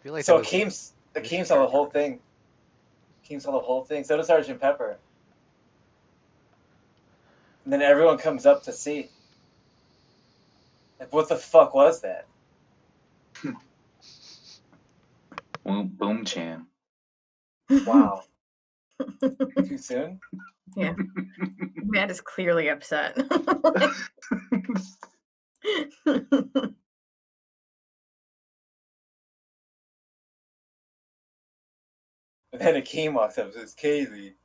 feel like So that was Akeem saw the whole thing. Akeem saw the whole thing. So does Sergeant Pepper. And then everyone comes up to see. Like, what the fuck was that? Boom Chan. Wow. Too soon? Yeah. Matt is clearly upset. And then Akeem walks up and says, Casey,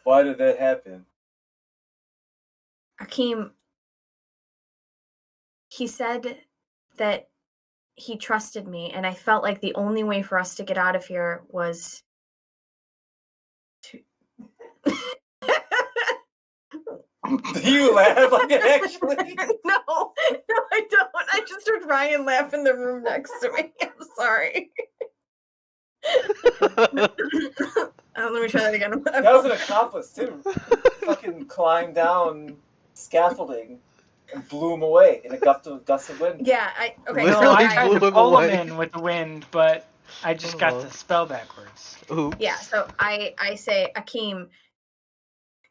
why did that happen? Akeem, he said that he trusted me, and I felt like the only way for us to get out of here was to... Do you laugh like it actually? No, I don't. I just heard Ryan laugh in the room next to me. I'm sorry. Let me try that again. That was an accomplice, too. Fucking climbed down scaffolding and blew him away in a gust of wind. Yeah, okay. Literally No, I So tried blew to him pull away. him in with the wind, but I just got the spell backwards. Oops. yeah, so I say, Akeem,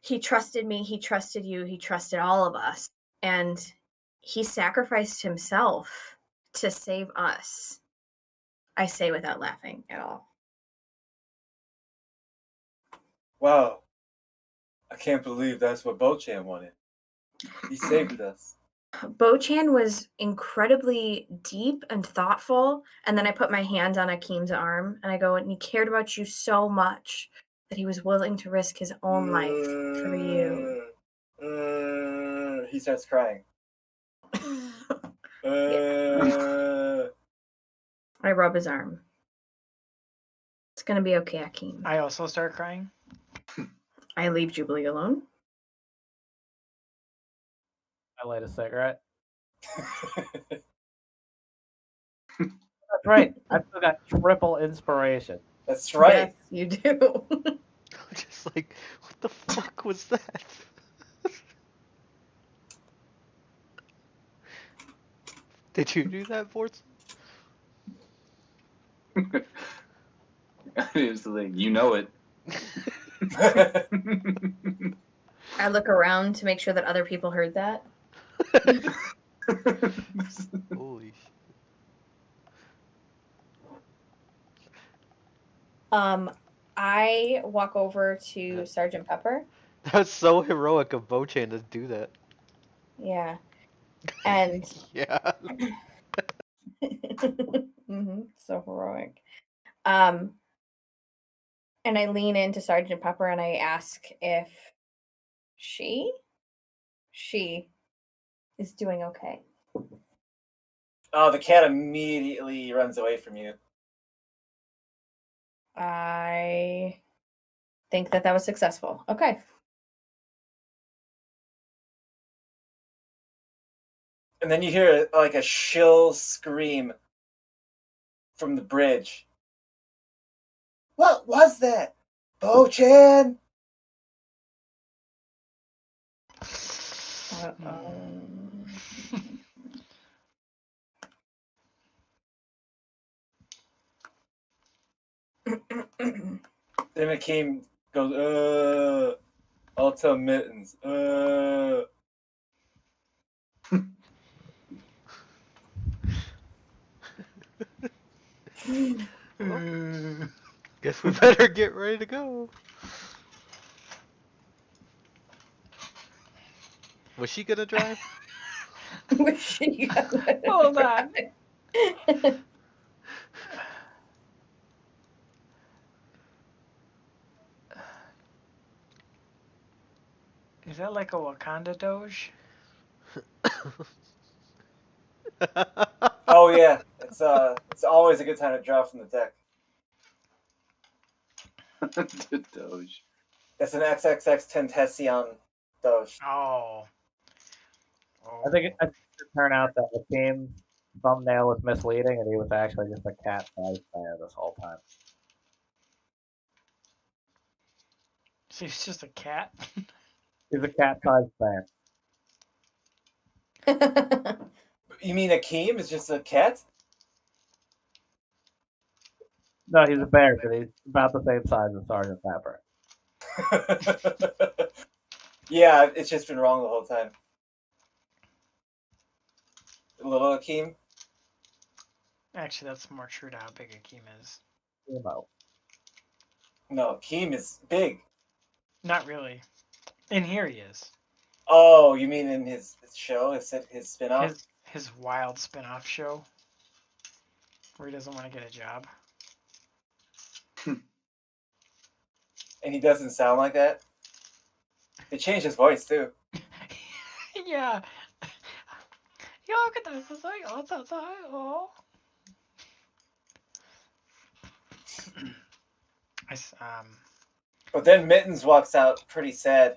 he trusted me, he trusted you, he trusted all of us, and he sacrificed himself to save us. I say without laughing at all. Wow. I can't believe that's what Bochan wanted. He saved us. Bochan was incredibly deep and thoughtful, and then I put my hand on Akeem's arm, and I go, and he cared about you so much that he was willing to risk his own life for you. He starts crying. I rub his arm. It's gonna be okay, Akeem. I also start crying. I leave Jubilee alone. I light a cigarette. That's right. I've still got triple inspiration. That's right. Yes, you do. Just like, what the fuck was that? Did you do that, Forts? It's like, you know it. I look around to make sure that other people heard that. Holy shit. I walk over to Sergeant Pepper. That's so heroic of Bochan to do that. Yeah. And Yeah. so heroic. And I lean into Sergeant Pepper and I ask if she is doing okay. Oh, the cat immediately runs away from you. I think that was successful. Okay. And then you hear like a shrill scream from the bridge. What was that? Bochan! Then Akeem goes, I'll tell Mittens. Guess we better get ready to go. Was she gonna drive? Was she gonna Hold on. Is that like a Wakanda Doge? Oh yeah, it's always a good time to drop from the deck. The Doge. It's an XXX Tentacion Doge. Oh. I think it turned out that the team thumbnail was misleading, and he was actually just a cat-sized bear this whole time. She's just a cat. He's a cat-sized bear. You mean Akeem is just a cat? No, he's a bear, but he's about the same size as Sergeant Pepper. Yeah, it's just been wrong the whole time. Little Akeem? Actually, that's more true to how big Akeem is. Emo. No, Akeem is big. Not really. In here he is. Oh, you mean in his show, his spin-off? His wild spin-off show where he doesn't want to get a job. And he doesn't sound like that? They changed his voice, too. Yeah. Oh. But then Mittens walks out pretty sad.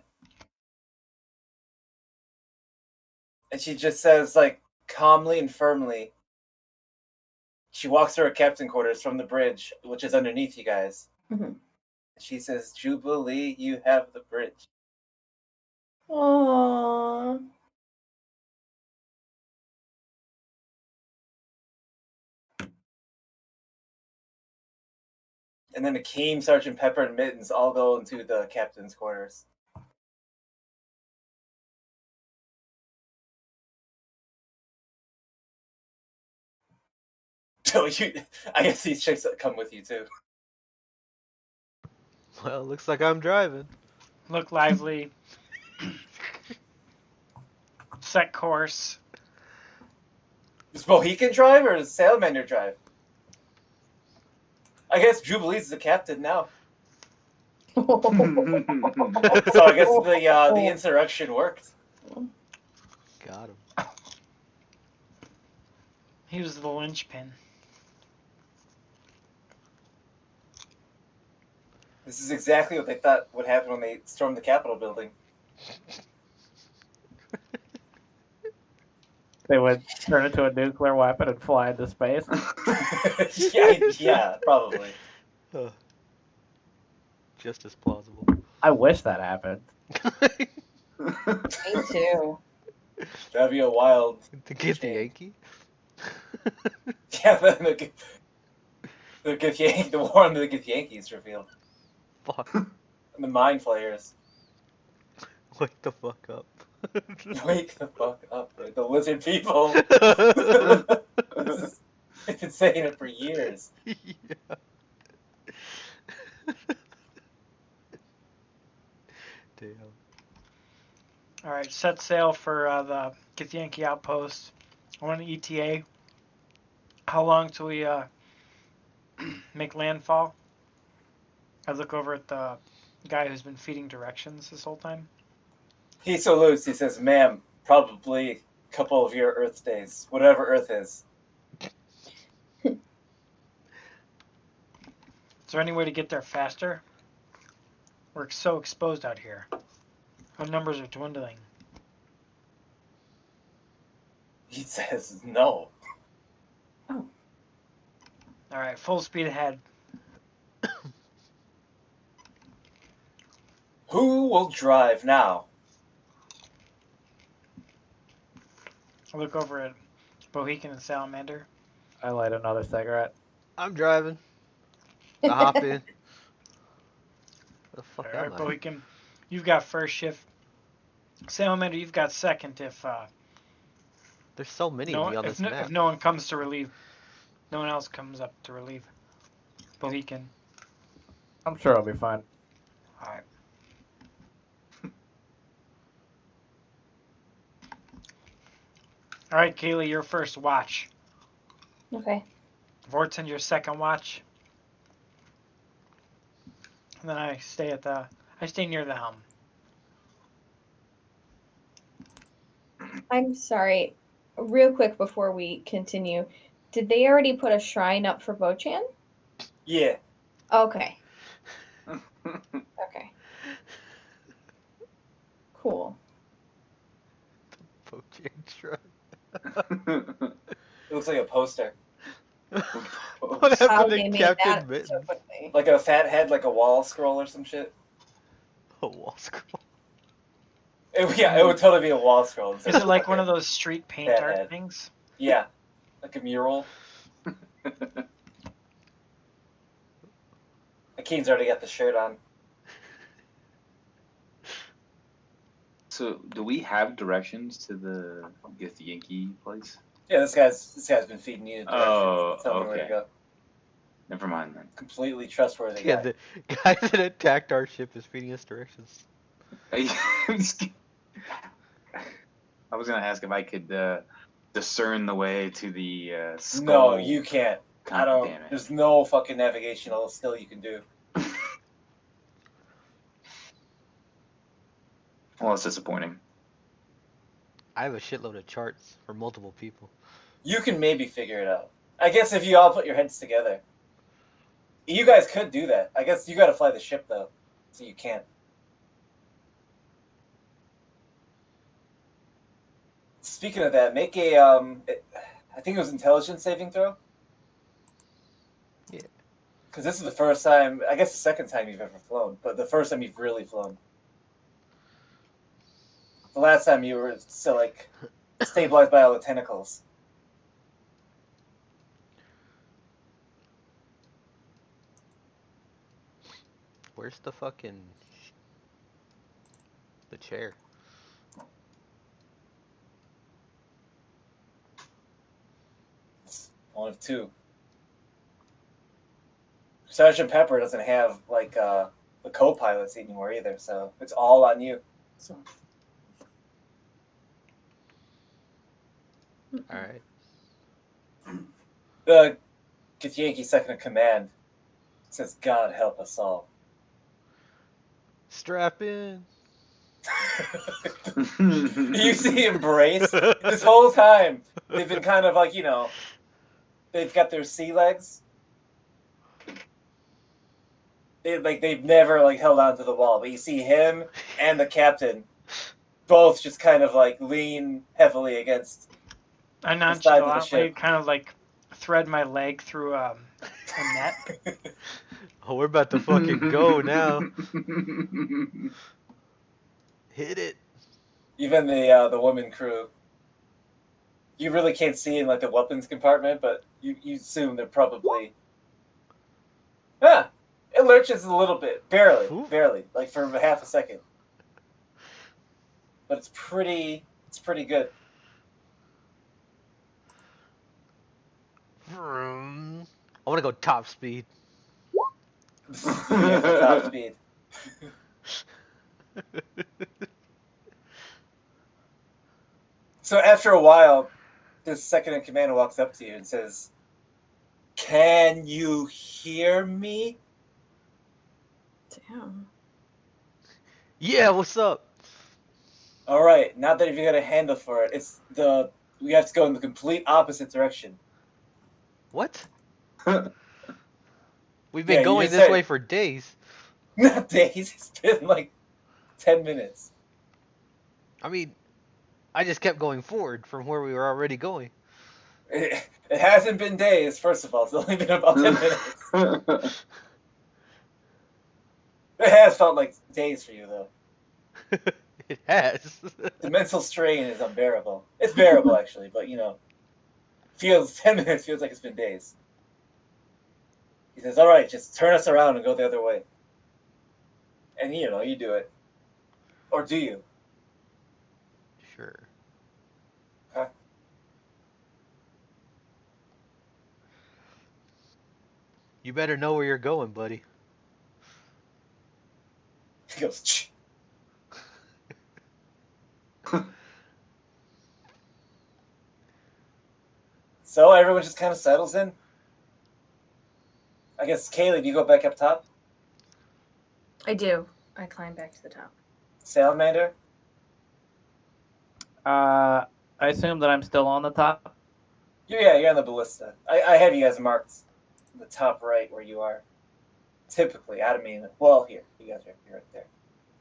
And she just says, like, calmly and firmly, she walks to her captain quarters from the bridge, which is underneath you guys. Mhm. She says, Jubilee, you have the bridge. Aww. And then Akeem, Sergeant Pepper, and Mittens all go into the captain's quarters. So I guess these chicks come with you too. Well, looks like I'm driving. Look lively. Set course. Does Mohican drive or does Salamander drive? I guess Jubilee's the captain now. So I guess the insurrection worked. Got him. He was the linchpin. This is exactly what they thought would happen when they stormed the Capitol building. They would turn into a nuclear weapon and fly into space. yeah, probably. Just as plausible. I wish that happened. Me too. That'd be a wild. To get the change. Yankee? Yeah, the war on the Yankees revealed. Fuck. And the mind flayers. Wake the fuck up. Wake the fuck up, right? The lizard people. They've been saying it for years. Yeah. Damn. Alright, set sail for the Githyanki outpost. I want an ETA. How long till we make landfall? I look over at the guy who's been feeding directions this whole time. He's so loose, he says, ma'am, probably a couple of your Earth days. Whatever Earth is. Is there any way to get there faster? We're so exposed out here. Our numbers are dwindling. He says, no. Alright, full speed ahead. Who will drive now? I look over at Bohican and Salamander. I light another cigarette. I'm driving. I hop in. Where the fuck Alright, am I? Bohican, you've got first shift. Salamander, you've got second if There's so many of me on this map. if no one comes to relieve. No one else comes up to relieve. Bohican. I'm sure I'll be fine. Alright. Alright, Kaylee, your first watch. Okay. Vorton, your second watch. And then I stay near the helm. I'm sorry. Real quick before we continue, did they already put a shrine up for Bochan? Yeah. Okay. Okay. Cool. Bochan truck. It looks like a poster. What How happened they to made Captain that Mitten? so quickly. Like a fat head, like a wall scroll or some shit. A wall scroll. It would totally be a wall scroll. Is it like one of those street paint Bad art head. things? Yeah. Like a mural. Akeen's already got the shirt on. So, do we have directions to the Githyanki place? Yeah, this guy's been feeding you directions. Oh, telling you where to okay. go. Never mind then. Completely trustworthy Yeah, guy. the guy that attacked our ship is feeding us directions. I was gonna ask if I could discern the way to the skull. No, you can't. I God don't. damn it. There's no fucking navigational skill you can do. Well, it's disappointing. I have a shitload of charts for multiple people. You can maybe figure it out. I guess if you all put your heads together. You guys could do that. I guess you got to fly the ship though, so you can't. Speaking of that, make a I think it was intelligence saving throw. Yeah. Because this is the first time, I guess the second time you've ever flown, but the first time you've really flown. The last time you were still like stabilized by all the tentacles. Where's the fucking the chair? It's one of two. Sergeant Pepper doesn't have like the co-pilots anymore either, so it's all on you. So, All right. The Githyanki second in command says, "God help us all." Strap in. You see Embrace this whole time. They've been kind of like, they've got their sea legs. They've never like held on to the wall, but you see him and the captain both just kind of like lean heavily against. I the side of the nonchalantly ship. kind of like thread my leg through a net. Oh, we're about to fucking go now. Hit it. Even the woman crew. You really can't see in like the weapons compartment, but you assume they're probably. It lurches a little bit, barely, like for half a second. But it's pretty good. I want to go top speed. Yeah, for top speed. So after a while, this second in command walks up to you and says, "Can you hear me?" damn. Yeah, what's up? All right, now that you've got a handle for it, we have to go in the complete opposite direction. What? We've Yeah, been you going just this said- way for days. Not days. It's been like 10 minutes. I mean, I just kept going forward from where we were already going. It hasn't been days. First of all, it's only been about 10 minutes. It has felt like days for you, though. It has. The mental strain is unbearable. It's bearable, actually, but 10 minutes feels like it's been days. He says, "All right, just turn us around and go the other way." And you do it. Or do you? Sure. Huh? You better know where you're going, buddy. He goes, "Shh." So everyone just kind of settles in. I guess, Kaylee, do you go back up top? I do. I climb back to the top. Salamander? I assume that I'm still on the top. You're on the ballista. I have you guys marked in the top right where you are. Typically, I don't mean, well, here. You guys are right there.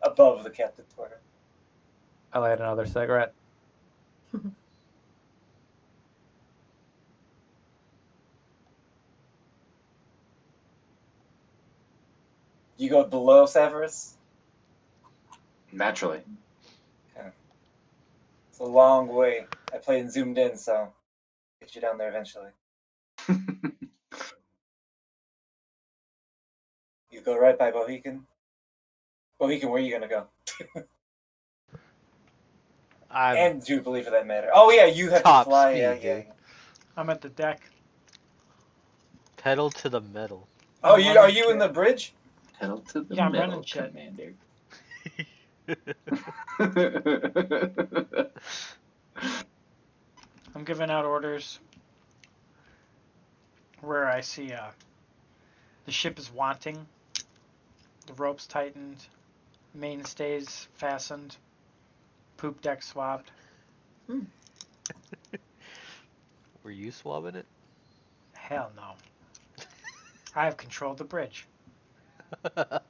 Above the captain's quarter. I light another cigarette. You go below Severus? Naturally. It's a long way. I played and zoomed in, so I'll get you down there eventually. You You go right by Bohican. Bohican, where are you gonna go? I'm And Jubilee, for that matter. Oh yeah, you have to Top fly. speed, Yeah. dude. I'm at the deck. pedal to the metal. Oh, I'm are running you in shit. the bridge? Pedal to the Yeah, I'm metal, running shit. Commander. I'm giving out orders where I see the ship is wanting, the ropes tightened, mainstays fastened, poop deck swabbed. Were you swabbing it? Hell no. I have controlled the bridge. Did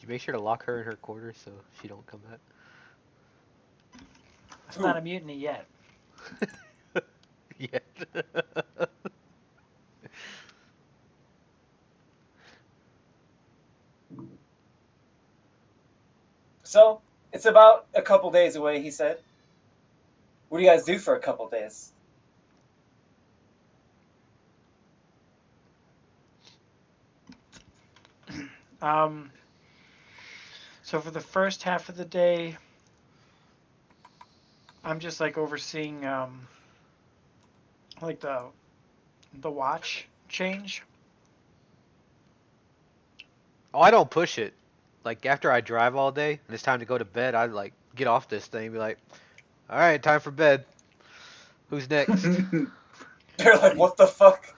you make sure to lock her in her quarters so she don't come back? It's not a mutiny yet. Yeah. So it's about a couple days away. He said. What do you guys do for a couple days? So for the first half of the day, I'm just like overseeing like the watch change. Oh, I don't push it. Like after I drive all day and it's time to go to bed, I like get off this thing and be like, all right, time for bed. Who's next? They're like, what the fuck?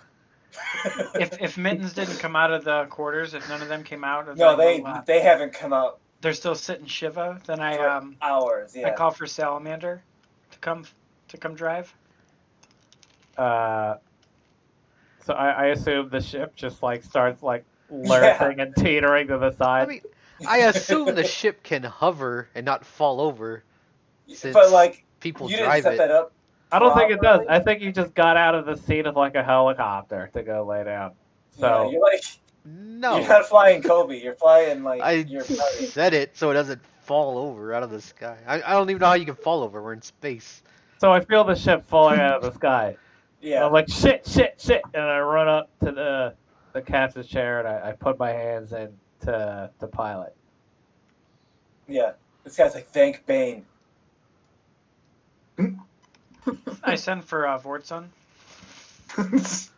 If Mittens didn't come out of the quarters, if none of them came out of No, their little, they haven't come out they're still sitting Shiva, then for I hours. I Yeah. call for Salamander to come drive. So I assume the ship just like starts like lurching and teetering to the side. I mean, I assume the ship can hover and not fall over since But like, people you didn't drive set it. that up. I don't think it does. properly. I think you just got out of the seat of like a helicopter to go lay down. Yeah, So you're like, No, you're not flying Kobe. You're flying like I you're. set it so it doesn't fall over out of the sky. I don't even know how you can fall over. We're in space. so I feel the ship falling out of the sky. And Yeah. I'm like shit, and I run up to the captain's chair and I put my hands in to pilot. Yeah. This guy's like, thank Bane. I send for Vortson.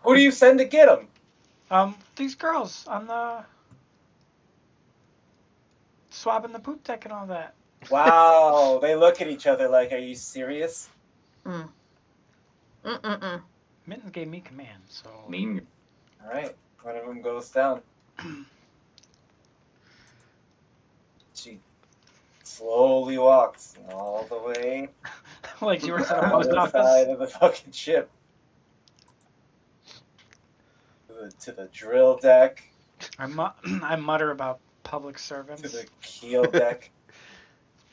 Who do you send to get him? These girls on the swabbing the poop deck and all that. Wow. They look at each other like, are you serious? Mm-mm-mm. Mitten gave me command, so Mean. All right. One of them goes down. She slowly walks all the way like she works at a to post the office. side of the fucking ship. To the drill deck, I mutter about public to servants. the keel deck,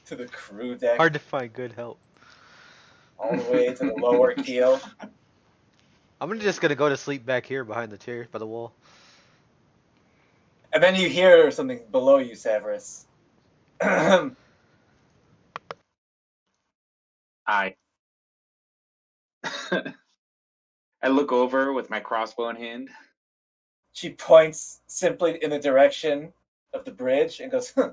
to the crew deck, Hard to find good help. all the way to the lower keel. I'm just gonna go to sleep back here behind the chair by the wall. And then you hear something below you, Severus. I I look over with my crossbow in hand. She points simply in the direction of the bridge and goes, huh.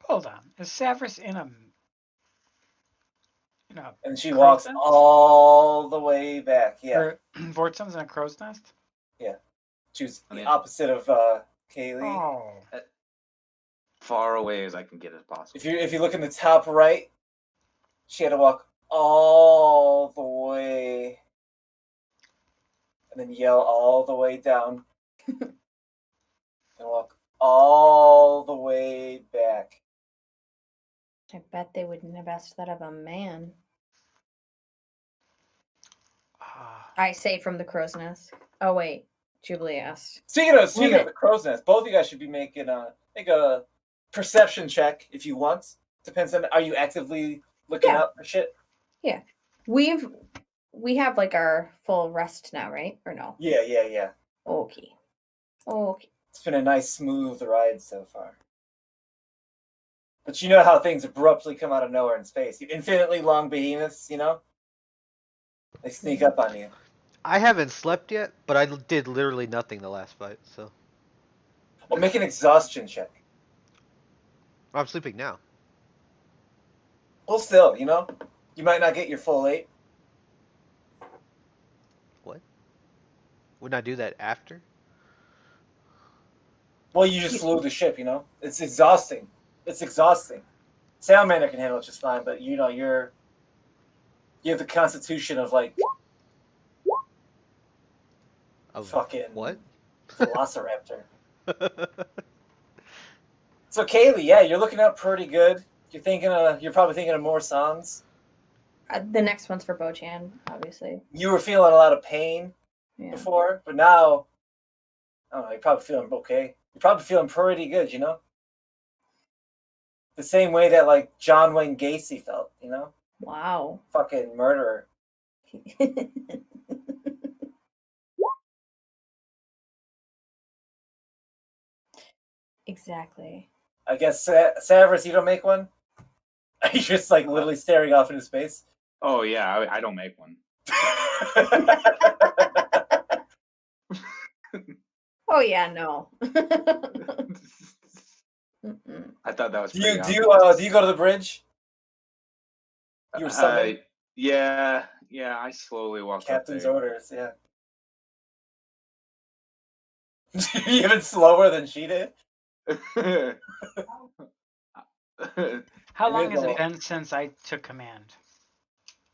Hold on, is Savris in a And she crow's walks nest? all the way back. Yeah, Or Vortson's in a crow's nest? choose I the mean- opposite of Kaylee. Oh, Far away as I can get as possible. If you look in the top right, she had to walk all the way and then yell all the way down and walk all the way back. I bet they wouldn't have asked that of a man. I say from the crow's nest. Oh wait, Jubilee asked. Speaking of the crow's nest, both of you guys should be making make a perception check if you want. Depends on, are you actively looking Yeah. out for shit? We have like our full rest now, right? Or no? Yeah. Okay. It's been a nice smooth ride so far. But you know how things abruptly come out of nowhere in space. Infinitely long behemoths, you know? They sneak up on you. I haven't slept yet, but I did literally nothing the last fight, so Well, make an exhaustion check. I'm sleeping now. Well, still, you know, you might not get your full 8. What? Wouldn't I do that after? Well, you just flew the ship, you know? It's exhausting. It's exhausting. Salamander can handle it just fine, but you know, you have the constitution of like Of fucking what? velociraptor. So Kaylee, yeah, you're looking up pretty good. You're probably thinking of more songs. The next one's for Bochan, obviously. You were feeling a lot of pain Yeah. before, but now, I don't know, you're probably feeling okay. You're probably feeling pretty good, you know? The same way that like John Wayne Gacy felt, you know? Wow. Fucking murderer. Exactly. I guess Severus, you don't make one? Are you just like literally staring off into space? Oh yeah, I don't make one. Oh yeah, no. Mm-mm. I thought that was do pretty you obvious. do you go to the bridge? You were summoned? Yeah, I slowly walk Captain's up orders, yeah. Even slower than she did. there. How It long is has a it lot. been since I took command?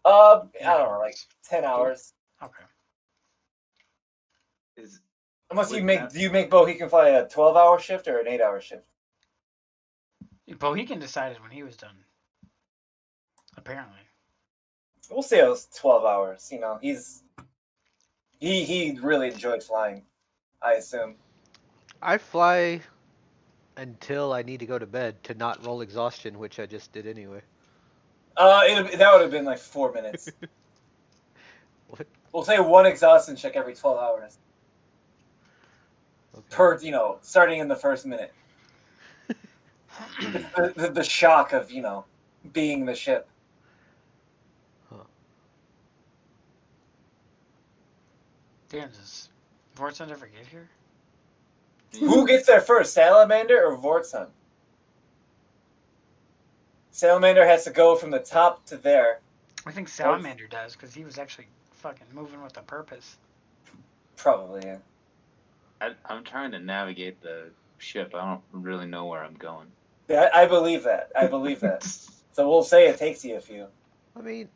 I don't know, like 10 hours. Okay. Is Unless Wait, do you make Bo he can fly a 12-hour shift or an 8-hour shift? Bohegan decided when he was done. Apparently. We'll say it was 12 hours. You know, he really enjoyed flying, I assume. I fly until I need to go to bed to not roll exhaustion, which I just did anyway. That would have been like 4 minutes. What? We'll say one exhaustion check every 12 hours. Okay. You know, starting in the first minute. The shock of, you know, being the ship. Huh. Damn, does Vortson ever get here? Who gets there first, Salamander or Vortson? Salamander has to go from the top to there. I think Salamander does, because he was actually fucking moving with a purpose. Probably, yeah. I'm trying to navigate the ship. I don't really know where I'm going. Yeah, I believe that. I believe that. So we'll say it takes you a few. I mean,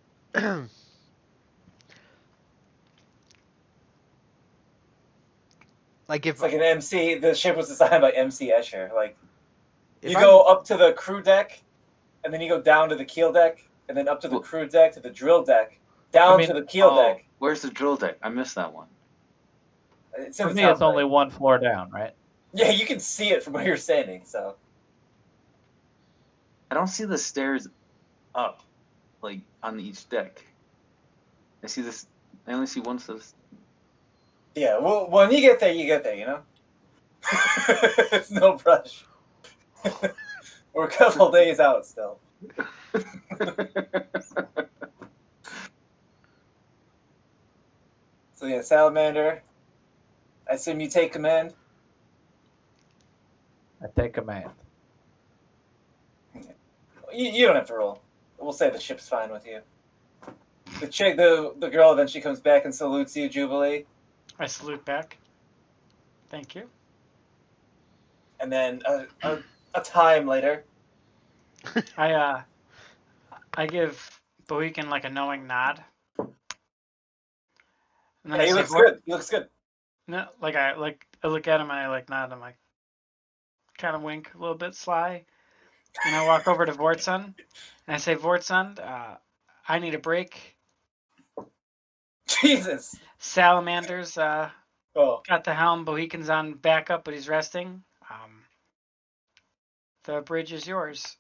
like It's like an MC. The ship was designed by MC Escher. Like, if you I'm- go up to the crew deck, and then you go down to the keel deck, and then up to the crew deck, to the drill deck, down to the keel deck. Where's the drill deck? I missed that one. It's in For the me, top it's only right. one floor down, right? Yeah, you can see it from where you're standing. So I don't see the stairs up, like on each deck. I see this. I only see one. yeah, well, when you get there, you know. It's no rush. We're a couple days out still. So yeah, Salamander. I assume you take command. I take command. You don't have to roll. We'll say the ship's fine with you. The girl eventually comes back and salutes you, Jubilee, I salute back. Thank you. and then a time later. I give Bohegan like a knowing nod. And then Yeah, I he say, looks good. He looks good. No, I look at him and I like nod. I'm like, kind of wink a little bit sly, and I walk over to Vortson and I say, Vortson, I need a break. Jesus. Salamander's Oh. got the helm. Bohegan's on backup, but he's resting. The bridge is yours.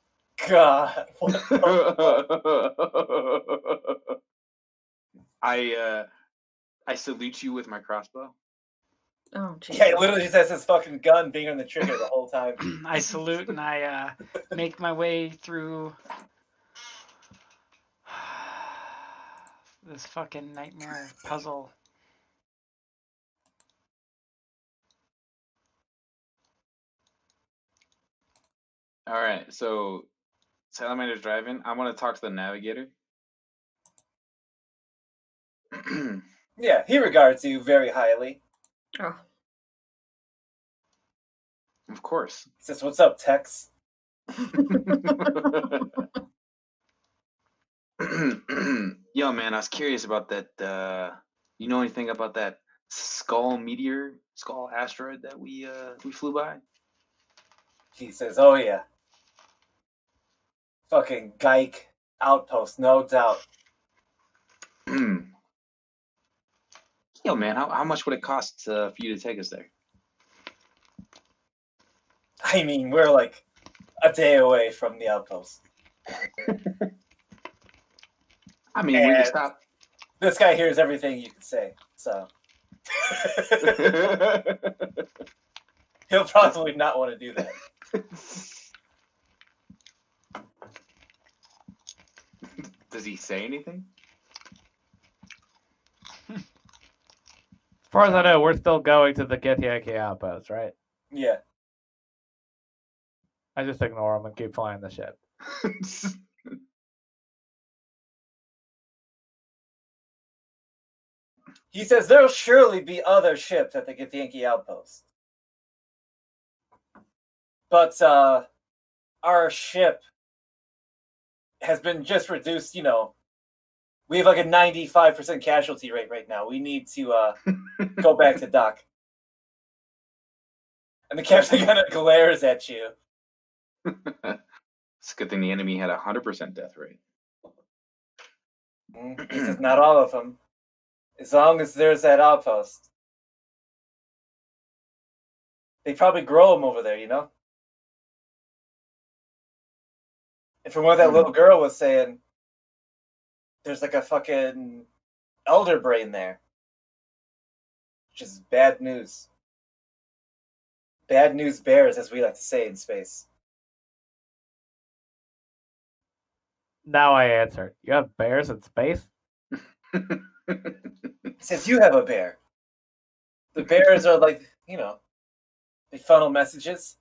God. What the fuck? I salute you with my crossbow. Oh, jeez. Yeah, he literally just has his fucking gun being on the trigger the whole time. I salute and I make my way through this fucking nightmare puzzle All right, so Salamander's driving. I want to talk to the navigator. Yeah, he regards you very highly. Oh, Of course. He says, "What's up, Tex?" Yo, man, I was curious about that. You know anything about that skull asteroid that we flew by? He says, "Oh yeah, fucking Geik outpost, no doubt." Yo, man, how much would it cost for you to take us there? I mean, we're like a day away from the outpost. I mean, we could And stop. this guy hears everything you can say, so he'll probably not want to do that. Does he say anything? As far as I know, we're still going to the Githyanki outpost, right? Yeah. I just ignore him and keep flying the ship. He says there'll surely be other ships at the Githyanki outpost. But our ship has been just reduced, we have like a 95% casualty rate right now. We need to go back to dock. And the captain kind of glares at you. It's a good thing the enemy had 100% death rate. He says, not all of them. As long as there's that outpost. They probably grow them over there, And from what that little girl was saying, there's like a fucking elder brain there. Which is bad news. Bad news bears, as we like to say in space. Now I answer. You have bears in space? Since you have a bear. The bears are like, they funnel messages.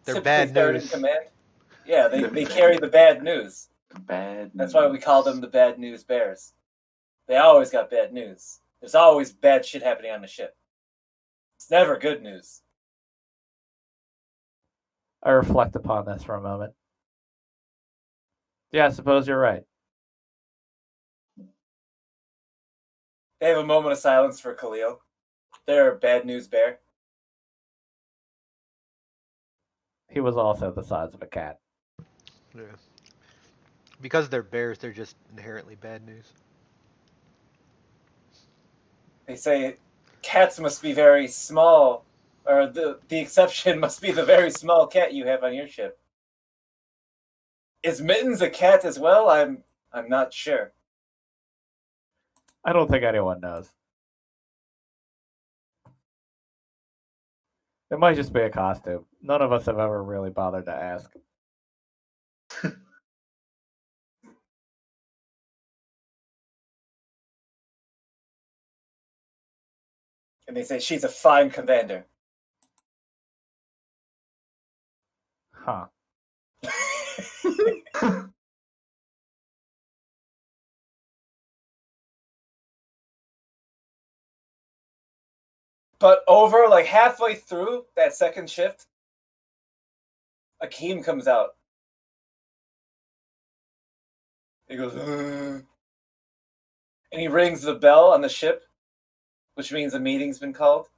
They're Typically bad third news. in command. Yeah, they carry the bad news. Bad news. That's why we call them the bad news bears. They always got bad news. There's always bad shit happening on the ship. It's never good news. I reflect upon this for a moment. Yeah, I suppose you're right. They have a moment of silence for Khalil. They're a bad news bear. He was also the size of a cat. Yeah. Because they're bears, they're just inherently bad news. They say cats must be very small, or the exception must be the very small cat you have on your ship. Is Mittens a cat as well? I'm not sure. I don't think anyone knows. It might just be a costume. None of us have ever really bothered to ask. And they say she's a fine commander. Huh. But over like halfway through that second shift, Akeem comes out. He goes, and he rings the bell on the ship, which means a meeting's been called.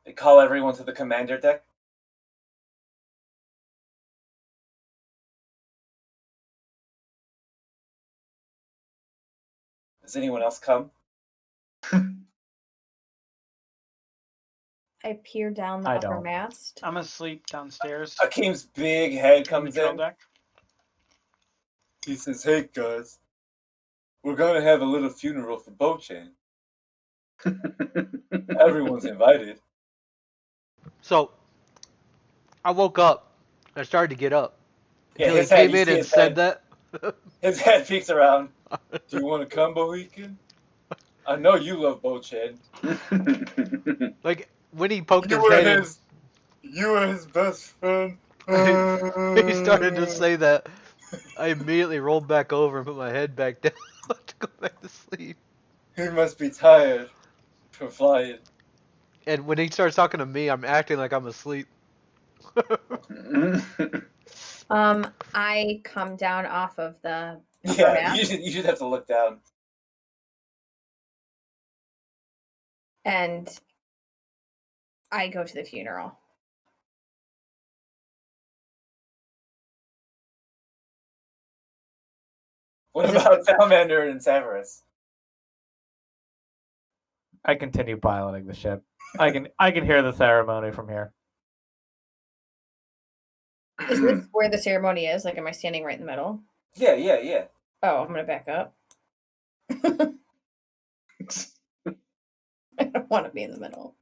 They call everyone to the commander deck. Does anyone else come? I peer down the I upper don't. mast. I'm asleep downstairs. Akeem's big head in the comes drill in. deck. He says, "Hey guys, we're gonna have a little funeral for Bochan. Everyone's invited." So, I woke up. I started to get up. Yeah, Until he his head, came you in see and his said head. that. His head peeks around. Do you want to come, Bohican? I know you love Bo-chan. Like when he poked You his were head in, his best friend. he started to say that. I immediately rolled back over and put my head back down to go back to sleep. He must be tired from flying. And when he starts talking to me, I'm acting like I'm asleep. I come down off of the upper Yeah, half you should have to look down. and I go to the funeral. What Is this- about Salamander and Severus? I continue piloting the ship. I can hear the ceremony from here. Is this where the ceremony is? Like, am I standing right in the middle? Yeah. Oh, I'm gonna back up. I don't want to be in the middle.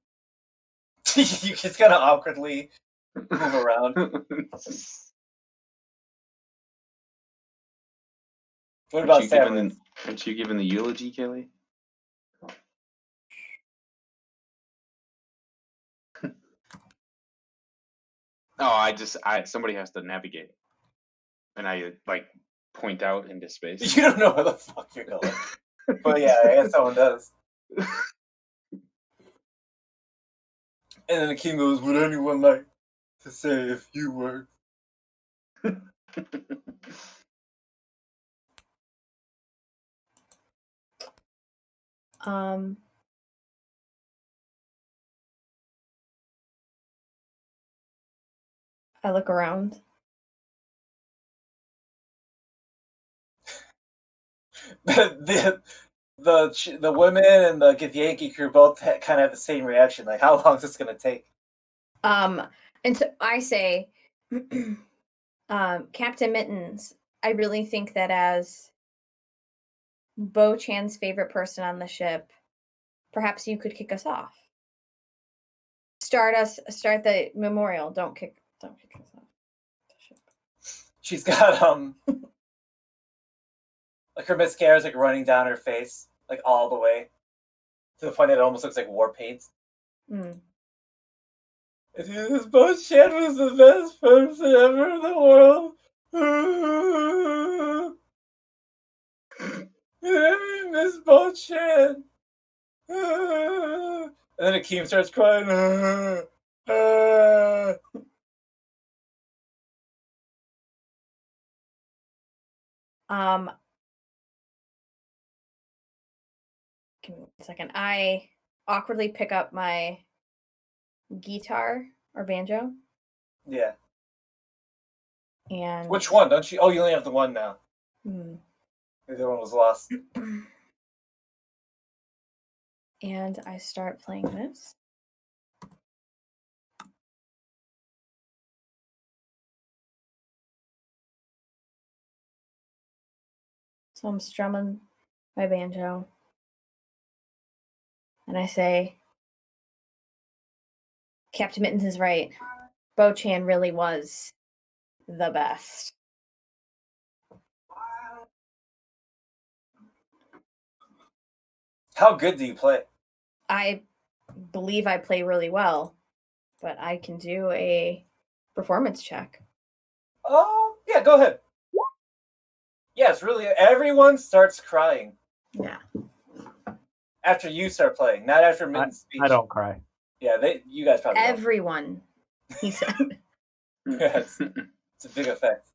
You just kind of awkwardly move around. What about Severus? Aren't you giving the eulogy, Kelly? Oh, somebody has to navigate, and I like point out into space. You don't know where the fuck you're going. But yeah, I guess someone does. And then the king goes, would anyone like to say a few words? I look around. the women and the Githyanki crew both kind of have the same reaction. Like, how long is this going to take? And so I say, Captain Mittens, I really think that as Bo Chan's favorite person on the ship, perhaps you could kick us off. Start the memorial. Don't kick us off the ship. She's got like her mascara is like running down her face, like all the way, to the point that it almost looks like war paint. Mm. This Bo-chan was the best person ever in the world. Miss Bo-chan. And then Akeem starts crying. Give me 1 second. I awkwardly pick up my guitar or banjo. Yeah. And Which one? Don't you? Oh, you only have the one now. Hmm. The other one was lost. And I start playing this. So I'm strumming my banjo. And I say, Captain Mittens is right. Bo Chan really was the best. How good do you play? I believe I play really well, but I can do a performance check. Oh, yeah, go ahead. Yes, really. Everyone starts crying Yeah. after you start playing, not after Mitten's speech. I don't cry. Yeah, you guys probably don't. Everyone, he said. Yes, it's a big effect.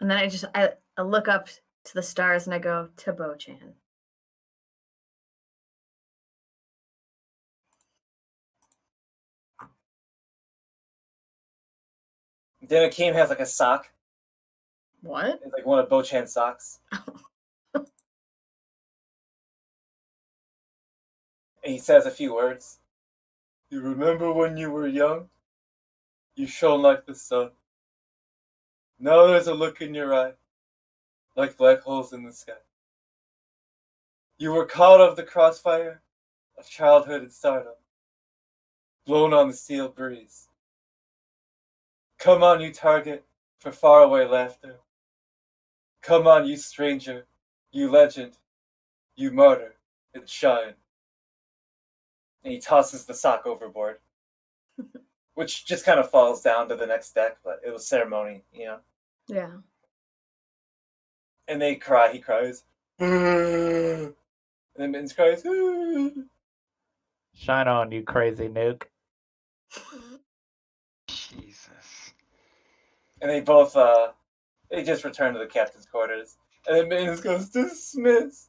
And then I look up to the stars and I go, to Bo Chan. Then Akeem has like a sock. What? It's like one of Bo-chan's socks. And he says a few words. You remember when you were young? You shone like the sun. Now there's a look in your eye, like black holes in the sky. You were caught of the crossfire of childhood and stardom, blown on the steel breeze. Come on, you target, for faraway laughter. Come on, you stranger, you legend, you martyr, and shine. And he tosses the sock overboard, which just kind of falls down to the next deck, but it was ceremony, you know? Yeah. And they cry, he cries. And then Mittens cries. Shine on, you crazy nuke. Jesus. And they both, they just return to the captain's quarters. And then Mittens goes, dismiss.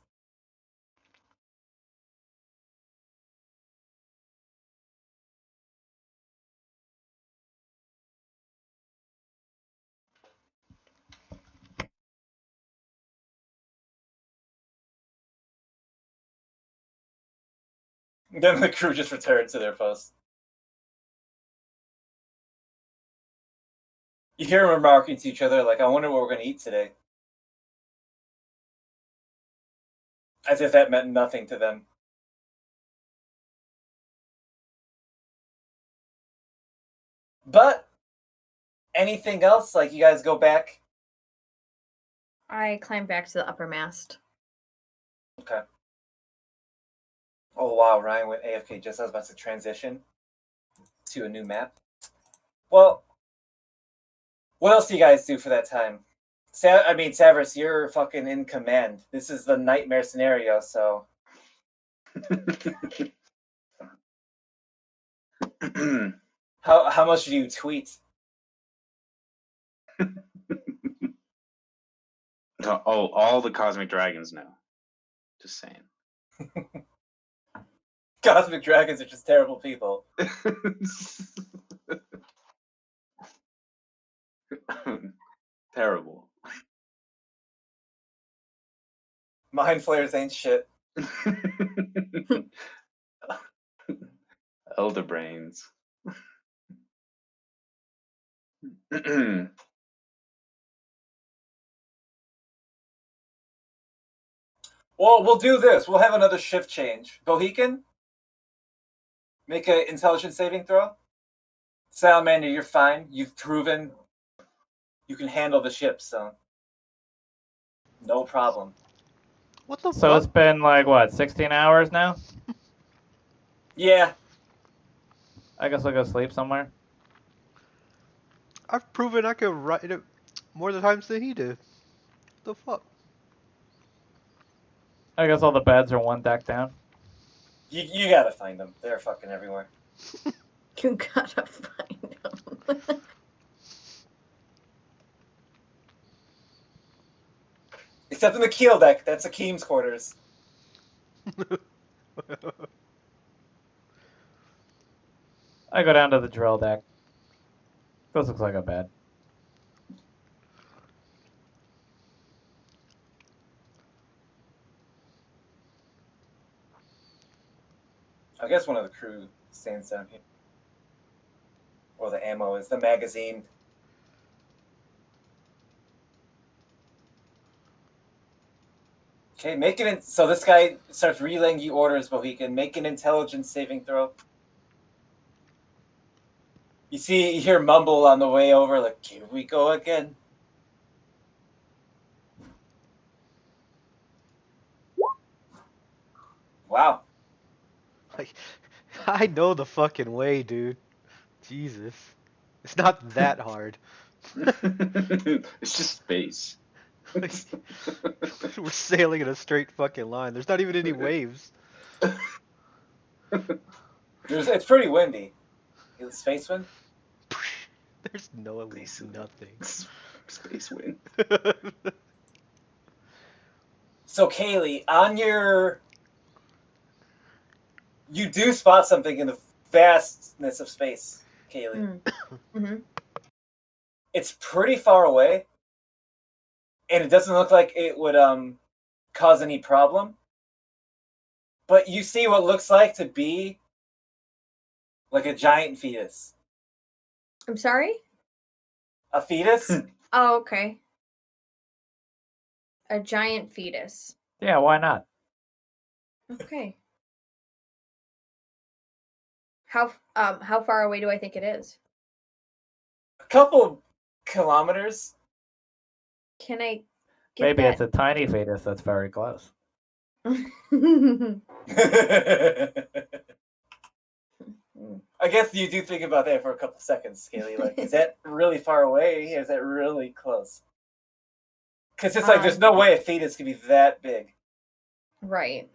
Then the crew just returns to their post. You hear them remarking to each other, like, I wonder what we're going to eat today. As if that meant nothing to them. But, anything else? Like, you guys go back? I climbed back to the upper mast. Okay. Oh, wow, Ryan went AFK just as I was about to transition to a new map. Well, what else do you guys do for that time? Severus, you're fucking in command. This is the nightmare scenario, so... How much do you tweet? Oh, all the cosmic dragons now. Just saying. Cosmic dragons are just terrible people. Terrible. Mind flayers ain't shit. Elder brains. Well, we'll do this. We'll have another shift change. Bohican, make an intelligence saving throw. Salamander, you're fine. You've proven you can handle the ship, so no problem. What the So it's fuck? been like what, 16 hours now? Yeah, I guess I'll go sleep somewhere. I've proven I could write it more the times than he did. The fuck? I guess all the beds are one deck down. you gotta find them. They're fucking everywhere. You gotta find them. Except in the keel deck. That's Akeem's quarters. I go down to the drill deck. This looks like a bed. I guess one of the crew stands down here. Or the ammo is the magazine. Okay, make it. So this guy starts relaying you orders, Bohican. Make an intelligence saving throw. You hear mumble on the way over, like, here we go again. Wow. Like, I know the fucking way, dude. Jesus. It's not that hard. It's just space. Like, we're sailing in a straight fucking line. There's not even any waves. It's pretty windy. Space wind? There's no Space wind. nothing. Space wind. So, Kaylee, on your... You do spot something in the vastness of space, Kaylee. Mm-hmm. It's pretty far away, and it doesn't look like it would cause any problem. But you see what looks like to be like a giant fetus. I'm sorry? A fetus? Oh, okay. A giant fetus. Yeah, why not? Okay. How far away do I think it is? A couple kilometers. Can I Maybe it's a tiny fetus that's very close. I guess you do think about that for a couple seconds, Scaly. Like, is that really far away? Or is that really close? Because it's like there's no way a fetus could be that big. Right.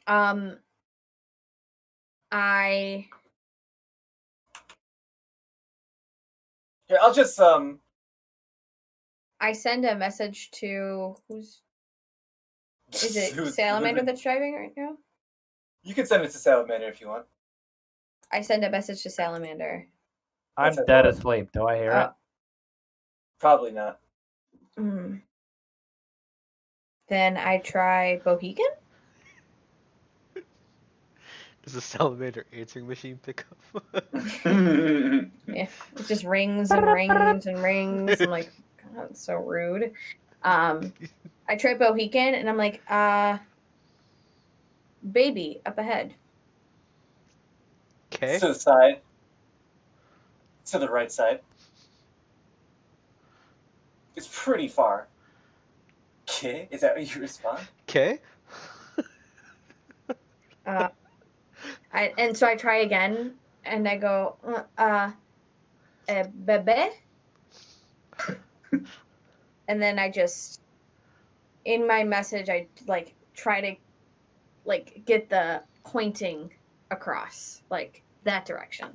Here, I'll just I send a message to is it who's- Salamander that's driving right now? You can send it to Salamander if you want. I send a message to Salamander. I'm That's dead it. asleep. Do I hear it? Probably not. Then I try Bohegan. Does the salamander answering machine pick up? Yeah, it just rings and rings and rings. I'm like, God, that's so rude. I try Bohegan and I'm like, baby up ahead. Okay. To the side. To the right side. It's pretty far. Okay, is that what you respond? Okay. And so I try again and I go, bebe. And then I just, in my message, I like try to like get the pointing across like that direction.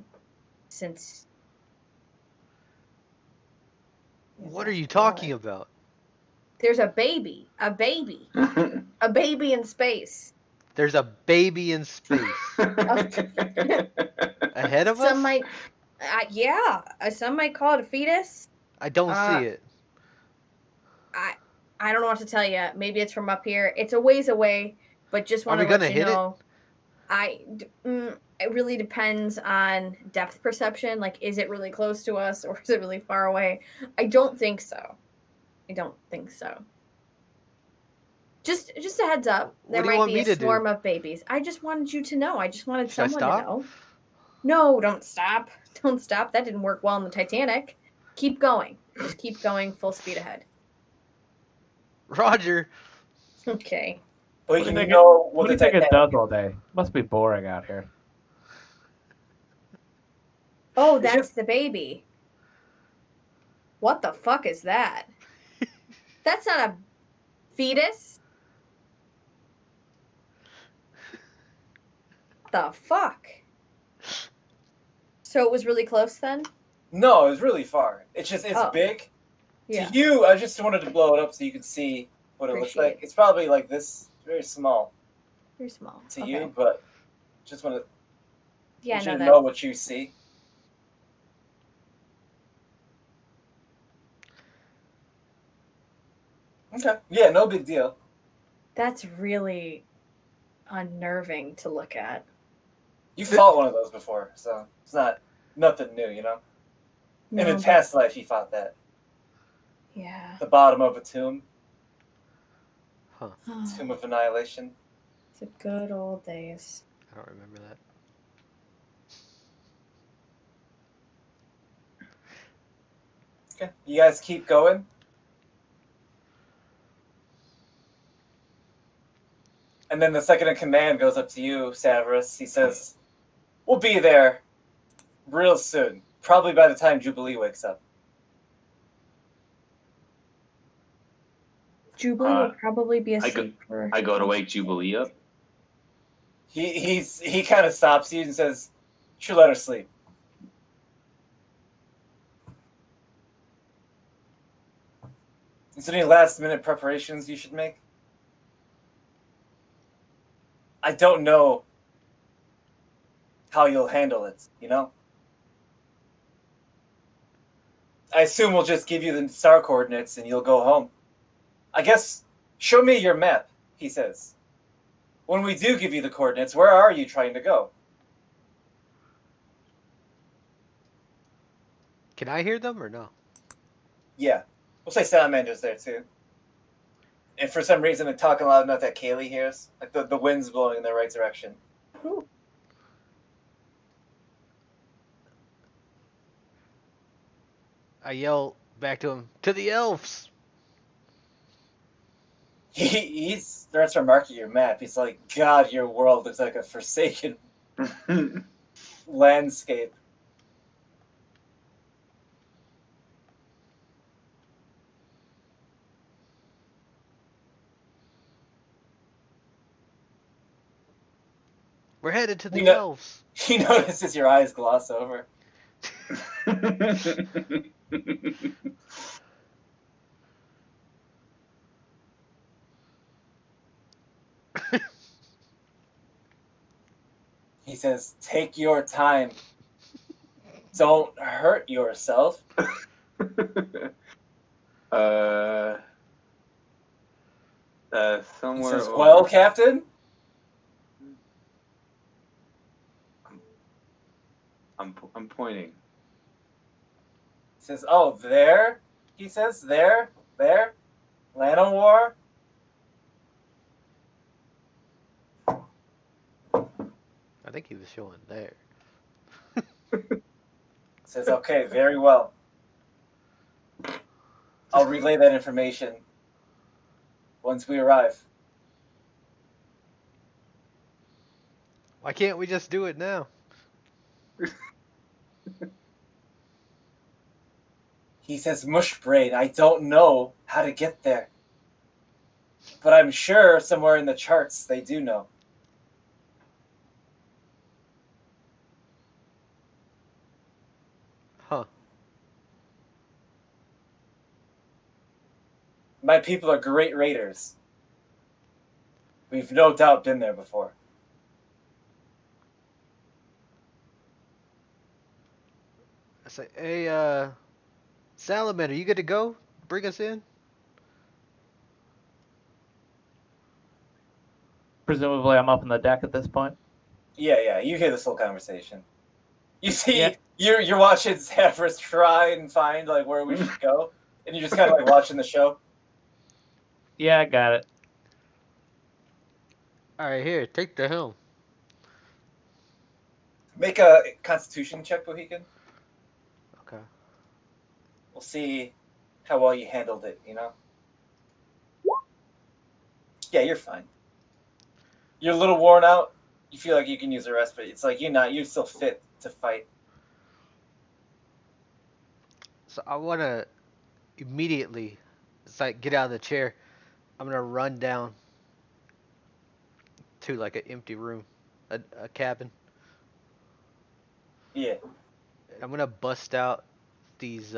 Since What are you talking about? There's a baby in space. There's a baby in space. Ahead of Some us? might, some might call it a fetus. I don't see it. I don't know what to tell you. Maybe it's from up here. It's a ways away, but just want to let you know. It really depends on depth perception. Like, is it really close to us or is it really far away? I don't think so. Just a heads up. There might be a swarm of babies. I just wanted you to know. I just wanted someone to know. No, don't stop. Don't stop. That didn't work well in the Titanic. Keep going. Just keep going full speed ahead. Roger. Okay. But What do you think it does all day? Must be boring out here. Oh, that's the baby. What the fuck is that? That's not a fetus. What the fuck? So it was really close then? No, it was really far. It's big. Yeah. To you, I just wanted to blow it up so you could see what it looks like. It's probably like this, very small. Very small. To you, but just want to know what you see. Okay. Yeah, no big deal. That's really unnerving to look at. You fought one of those before, so it's nothing new, you know? No, in a past life, you fought that. Yeah. The bottom of a tomb. Huh. Tomb of Annihilation. It's the good old days. I don't remember that. Okay. You guys keep going. And then the second in command goes up to you, Severus. He says, "We'll be there real soon. Probably by the time Jubilee wakes up." Jubilee will probably be asleep. I go to wake Jubilee up. He kind of stops you and says, "Should let her sleep." Is there any last minute preparations you should make? I don't know how you'll handle it, you know? I assume we'll just give you the star coordinates and you'll go home. I guess, show me your map, he says. When we do give you the coordinates, where are you trying to go? Can I hear them or no? Yeah. We'll say Salamander's there too. And for some reason, they're talking loud enough that Kaylee hears. Like the wind's blowing in the right direction. Ooh. I yell back to him, "To the elves!" He starts remarking your map. He's like, God, your world looks like a forsaken landscape. We're headed to the You know- elves. He notices your eyes gloss over. He says, take your time. Don't hurt yourself. uh, He somewhere says, over. well, Captain? I'm pointing. He says, oh, there? He says, there? Llanowar? I think he was showing there. Says, okay, very well. I'll relay that information once we arrive. Why can't we just do it now? He says, Mushbrain, I don't know how to get there. But I'm sure somewhere in the charts they do know. Huh. My people are great raiders. We've no doubt been there before. I say, hey, Salamander, you good to go? Bring us in? Presumably, I'm up on the deck at this point. Yeah, you hear this whole conversation. You see, Yeah. you're watching Zephyrs try and find like where we should go, and you're just kind of like watching the show. Yeah, I got it. Alright, here, take the helm. Make a Constitution check, Bohican. Okay. We'll see how well you handled it. You know. Yeah, you're fine. You're a little worn out. You feel like you can use a rest, but it's like you're still fit to fight. So I want to immediately, it's like, get out of the chair. I'm going to run down to like an empty room, a cabin. Yeah. I'm going to bust out these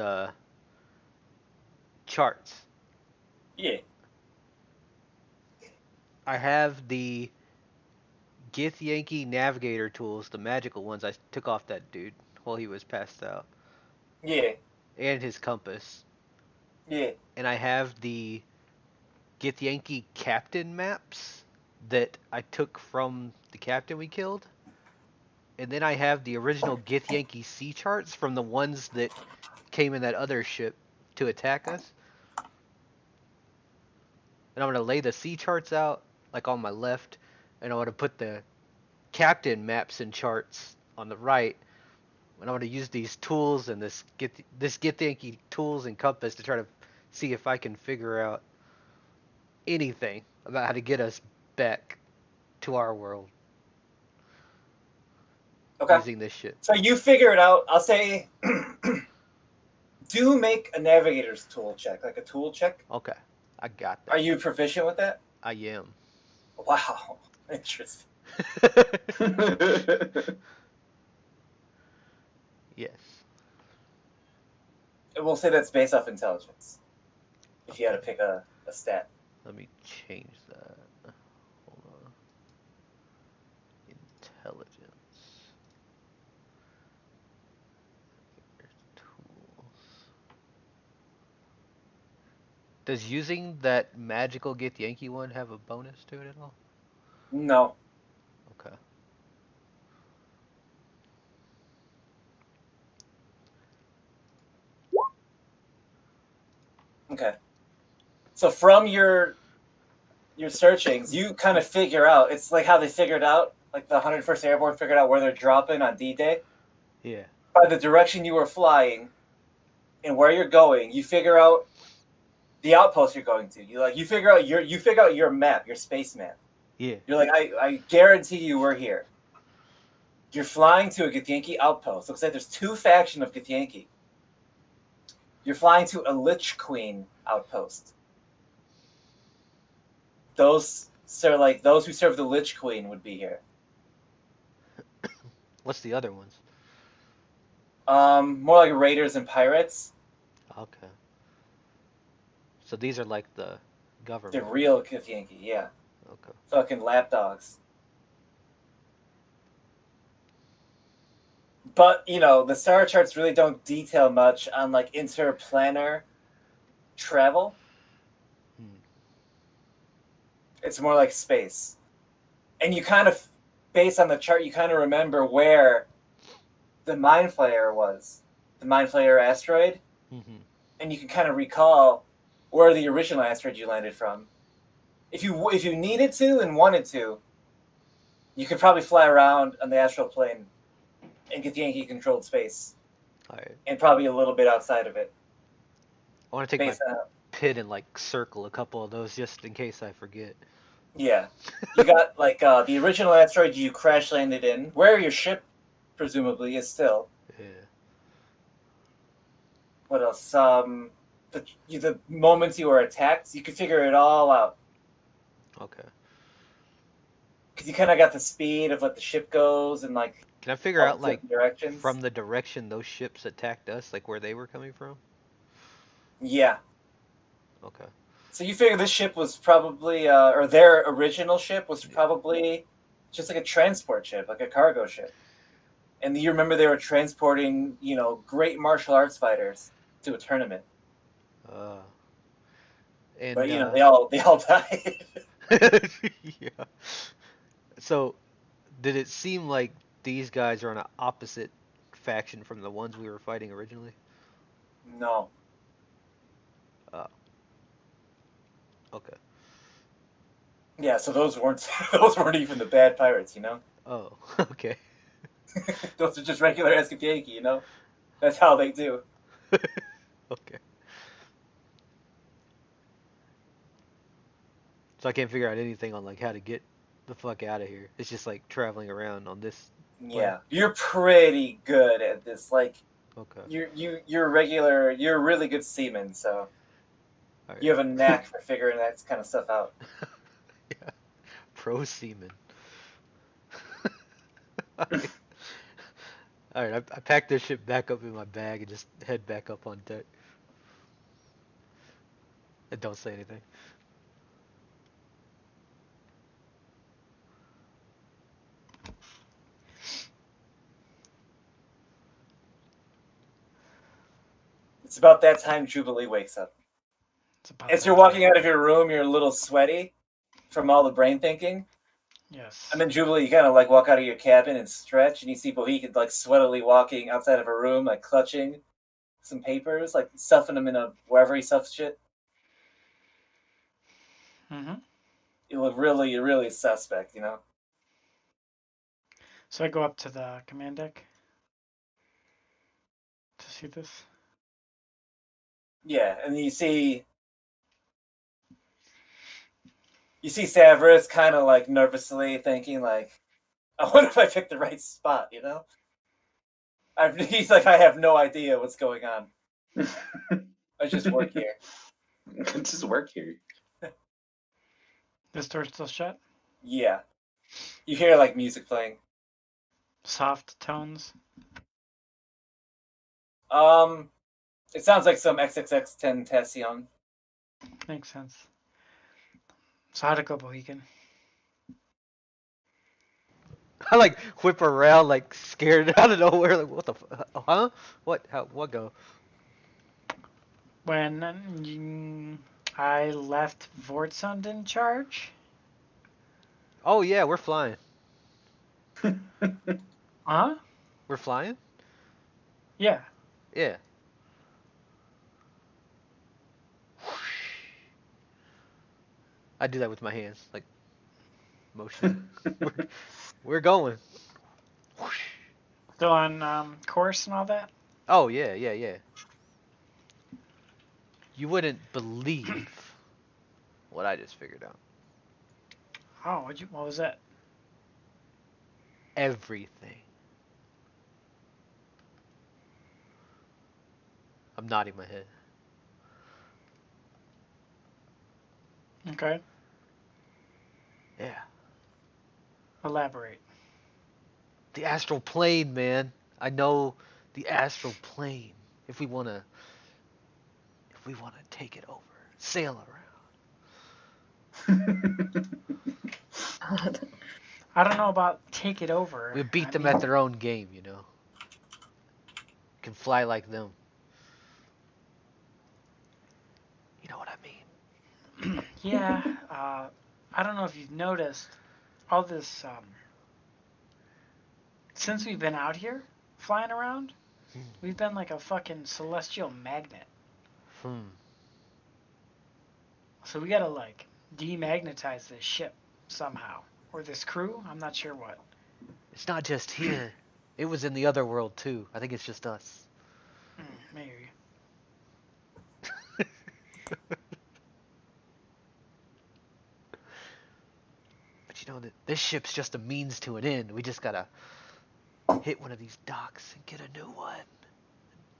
charts. Yeah. I have the Gith Yankee Navigator tools, the magical ones I took off that dude while he was passed out, Yeah. and his compass. Yeah. And I have the Gith Yankee captain maps that I took from the captain we killed. And then I have the original Gith Yankee sea charts from the ones that came in that other ship to attack us. And I'm going to lay the sea charts out like on my left, and I want to put the captain maps and charts on the right. And I want to use these tools and this Gith Yankee tools and compass to try to see if I can figure out anything about how to get us back to our world. Okay. Using this shit. So you figure it out. I'll say, do make a navigator's tool check, like a tool check. Okay, I got that. Are you proficient with that? I am. Wow, interesting. Yes. We'll say that's based off intelligence. If you had to pick a stat. Let me change that. Hold on. Intelligence. There's tools. Does using that magical Gith Yankee one have a bonus to it at all? No. Okay. Okay. So from your searchings, you kind of figure out. It's like how they figured out, like the 101st Airborne figured out where they're dropping on D-Day. Yeah. By the direction you were flying and where you're going, you figure out the outpost you're going to. You figure out your map, your space map. Yeah. You're like, I guarantee you we're here. You're flying to a Githyanki outpost. Looks like there's 2 factions of Githyanki. You're flying to a Lich Queen outpost. Those who serve the Lich Queen would be here. What's the other ones? More like raiders and pirates. Okay. So these are like the The government. real Githyanki, yeah. Okay. Fucking lapdogs. But, the star charts really don't detail much on, like, interplanar travel. Hmm. It's more like space. And you kind of, based on the chart, you kind of remember where the Mind Flayer was. The Mind Flayer asteroid. Mm-hmm. And you can kind of recall where the original asteroid you landed from. If you needed to and wanted to, you could probably fly around on the astral plane and get Yankee controlled space, All right. and probably a little bit outside of it. I want to take my Based on pit and like circle a couple of those just in case I forget. yeah, you got like the original asteroid you crash landed in, where your ship presumably is still. Yeah. What else? The moments you were attacked, you could figure it all out. Okay. Because you kind of got the speed of what the ship goes and like Can I figure all out the like different directions. from the direction those ships attacked us, like where they were coming from? Yeah. Okay. So you figure this ship was probably, or their original ship was probably just like a transport ship, like a cargo ship. And you remember they were transporting, great martial arts fighters to a tournament. Uh. And But they all died. yeah. So, did it seem like these guys are on an opposite faction from the ones we were fighting originally? No. Oh. Okay. Yeah, so those weren't even the bad pirates, Oh. Okay. Those are just regular Escapade, That's how they do. Okay. So I can't figure out anything on like how to get the fuck out of here. It's just like traveling around on this. Yeah, you're pretty good at this. Like, Okay. you're a really good seaman, so All right. you have a knack for figuring that kind of stuff out. Yeah. Pro seaman. Alright. Alright, I packed this shit back up in my bag and just head back up on deck. And don't say anything. It's about that time Jubilee wakes up. It's about As that you're time. walking out of your room, you're a little sweaty from all the brain thinking. Yes. And then Jubilee, you kind of like walk out of your cabin and stretch, and you see Bohican like sweatily walking outside of her room, like clutching some papers, like stuffing them in wherever he stuffs shit. Mm-hmm. You look really, really suspect, So I go up to the command deck to see this. Yeah, and you see Severus kind of like nervously thinking like, I wonder if I picked the right spot, He's like, I have no idea what's going on. I just work here. Just work here. This door's still shut. Yeah. You hear like music playing. Soft tones. It sounds like some XXX Tentacion. Makes sense. So how'd it go, Bohican? I like whip around like scared out of nowhere. Like what the huh? What? How? What go? When I left Vortsund in charge. Oh yeah, we're flying. Huh? We're flying? Yeah. Yeah. I do that with my hands, like motion. we're going. Still on course and all that. Oh yeah, yeah, yeah. You wouldn't believe what I just figured out. Oh, what was that? Everything. I'm nodding my head. Okay. Yeah. Elaborate. The astral plane, man. I know the astral plane. If we wanna take it over, sail around. I don't know about take it over. We beat I them mean, at their own game, you know. Can fly like them. You know what I mean? yeah. I don't know if you've noticed all this since we've been out here flying around. We've been like a fucking celestial magnet. Hmm. So we gotta like demagnetize this ship somehow, or this crew. I'm not sure what. It's not just here. It was in the other world too. I think it's just us. Maybe. But you know, this ship's just a means to an end. We just gotta hit one of these docks and get a new one.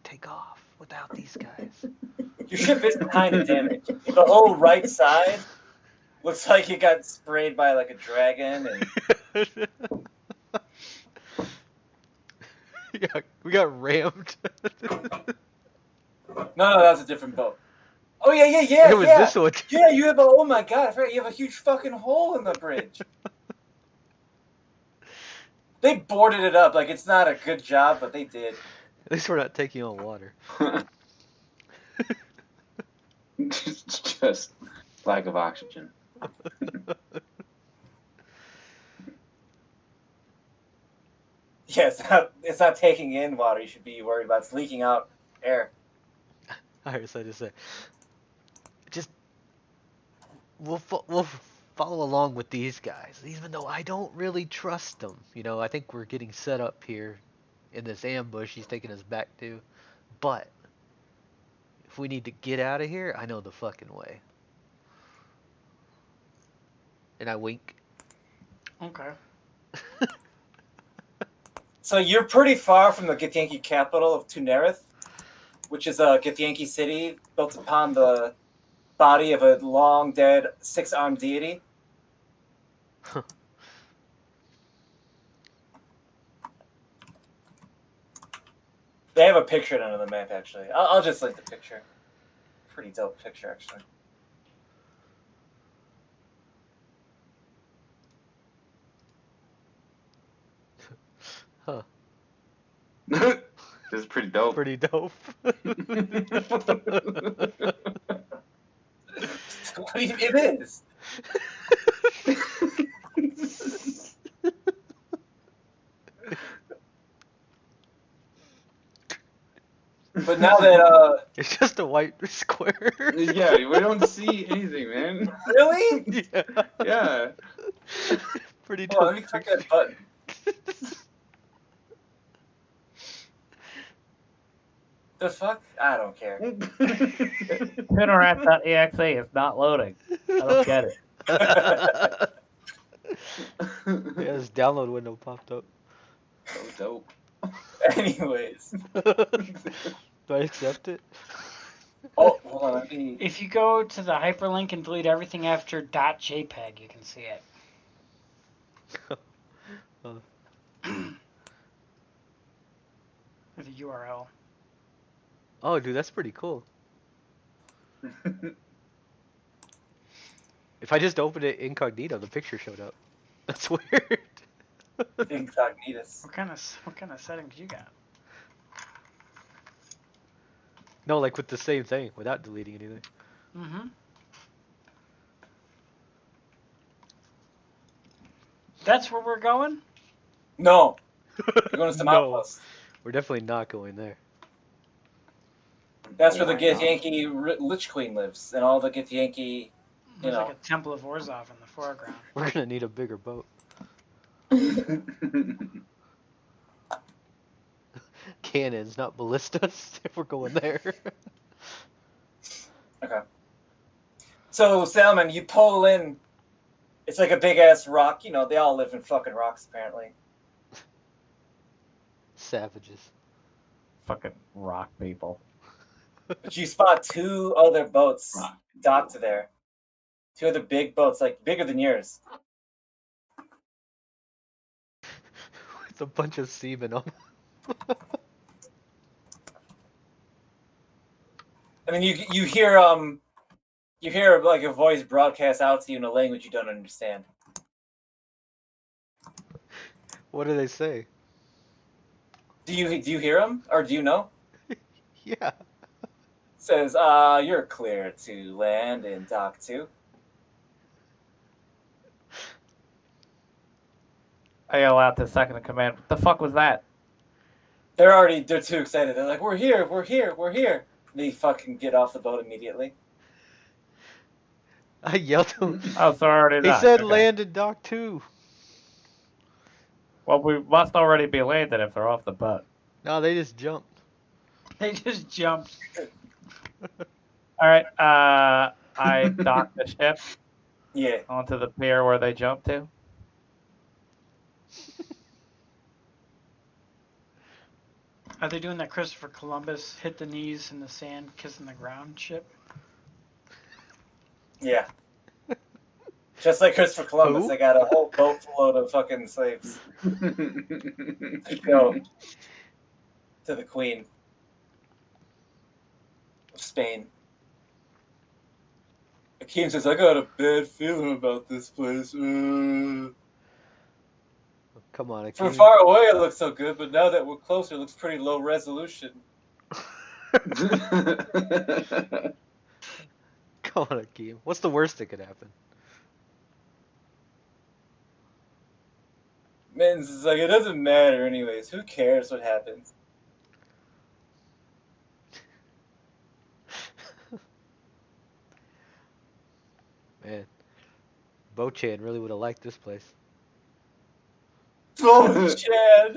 Take off without these guys. Your ship is kind of damaged. The whole right side looks like it got sprayed by like a dragon, and Yeah, we got rammed. no, that's a different boat. Oh yeah. It was this one. Yeah, you have a. Oh my god, I forgot you have a huge fucking hole in the bridge. They boarded it up. Like it's not a good job, but they did. At least we're not taking on water. just lack of oxygen. Yeah, it's not taking in water. You should be worried about. It's leaking out air. Alright, so I just say, just we'll follow along with these guys, even though I don't really trust them. You know, I think we're getting set up here in this ambush. He's taking us back to, but if we need to get out of here, I know the fucking way. And I wink. Okay. So you're pretty far from the Githyanki capital of Tunerith, which is a Githyanki city built upon the body of a long dead six-armed deity. They have a picture on the map, actually. I'll just link the picture. Pretty dope picture, actually. Huh. This is pretty dope. Pretty dope. It is. But now that It's just a white square. Yeah, we don't see anything, man. really? Yeah. Yeah. Pretty Hold on, dope. let me click that button. The fuck? I don't care. Tunerant.exe is not loading. I don't get it. Yeah, this download window popped up. So dope. Anyways. Do I accept it? Oh, hold on. Let me... If you go to the hyperlink and delete everything after .jpeg, you can see it. Oh. Or the URL. Oh, dude, that's pretty cool. If I just opened it incognito, the picture showed up. That's weird. Incognitus. What kind of settings you got? No, like with the same thing, without deleting anything. Mm-hmm. That's where we're going? No. You're going to some No. outposts. We're definitely not going there. That's where the Oh my God. Githyanki Lich Queen lives, and all the Githyanki, There's know. like a Temple of Orzhov in the foreground. We're gonna need a bigger boat. Cannons, not ballistas, if we're going there. Okay. So, Salmon, you pull in. It's like a big ass rock. You know, they all live in fucking rocks, apparently. Savages. Fucking rock people. But you spot two other boats Rock. docked there. Two other big boats, like bigger than yours. It's a bunch of seamen on. And then you hear like a voice broadcast out to you in a language you don't understand. What do they say? Do you hear him or do you know? Yeah. It says, you're clear to land in dock 2. I yell out to second in command. What the fuck was that? They're too excited. They're like, we're here, we're here, we're here. They fucking get off the boat immediately. I yelled to him. Oh, so already He done. said Okay. land in dock 2. Well, we must already be landed if they're off the boat. No, they just jumped. They just jumped. All right. I dock the ship Yeah. onto the pier where they jumped to. Are they doing that Christopher Columbus hit the knees in the sand, kissing the ground ship? Yeah. Just like Christopher Columbus, Who? they got a whole boat full of fucking slaves to go to the Queen of Spain. Akeem says, I got a bad feeling about this place. Come on, From Akeem. far away it looks so good, but now that we're closer it looks pretty low resolution. Come on, Akeem. What's the worst that could happen? Mittens is like, it doesn't matter anyways. Who cares what happens? Man, Bochan really would have liked this place. Oh, Chad!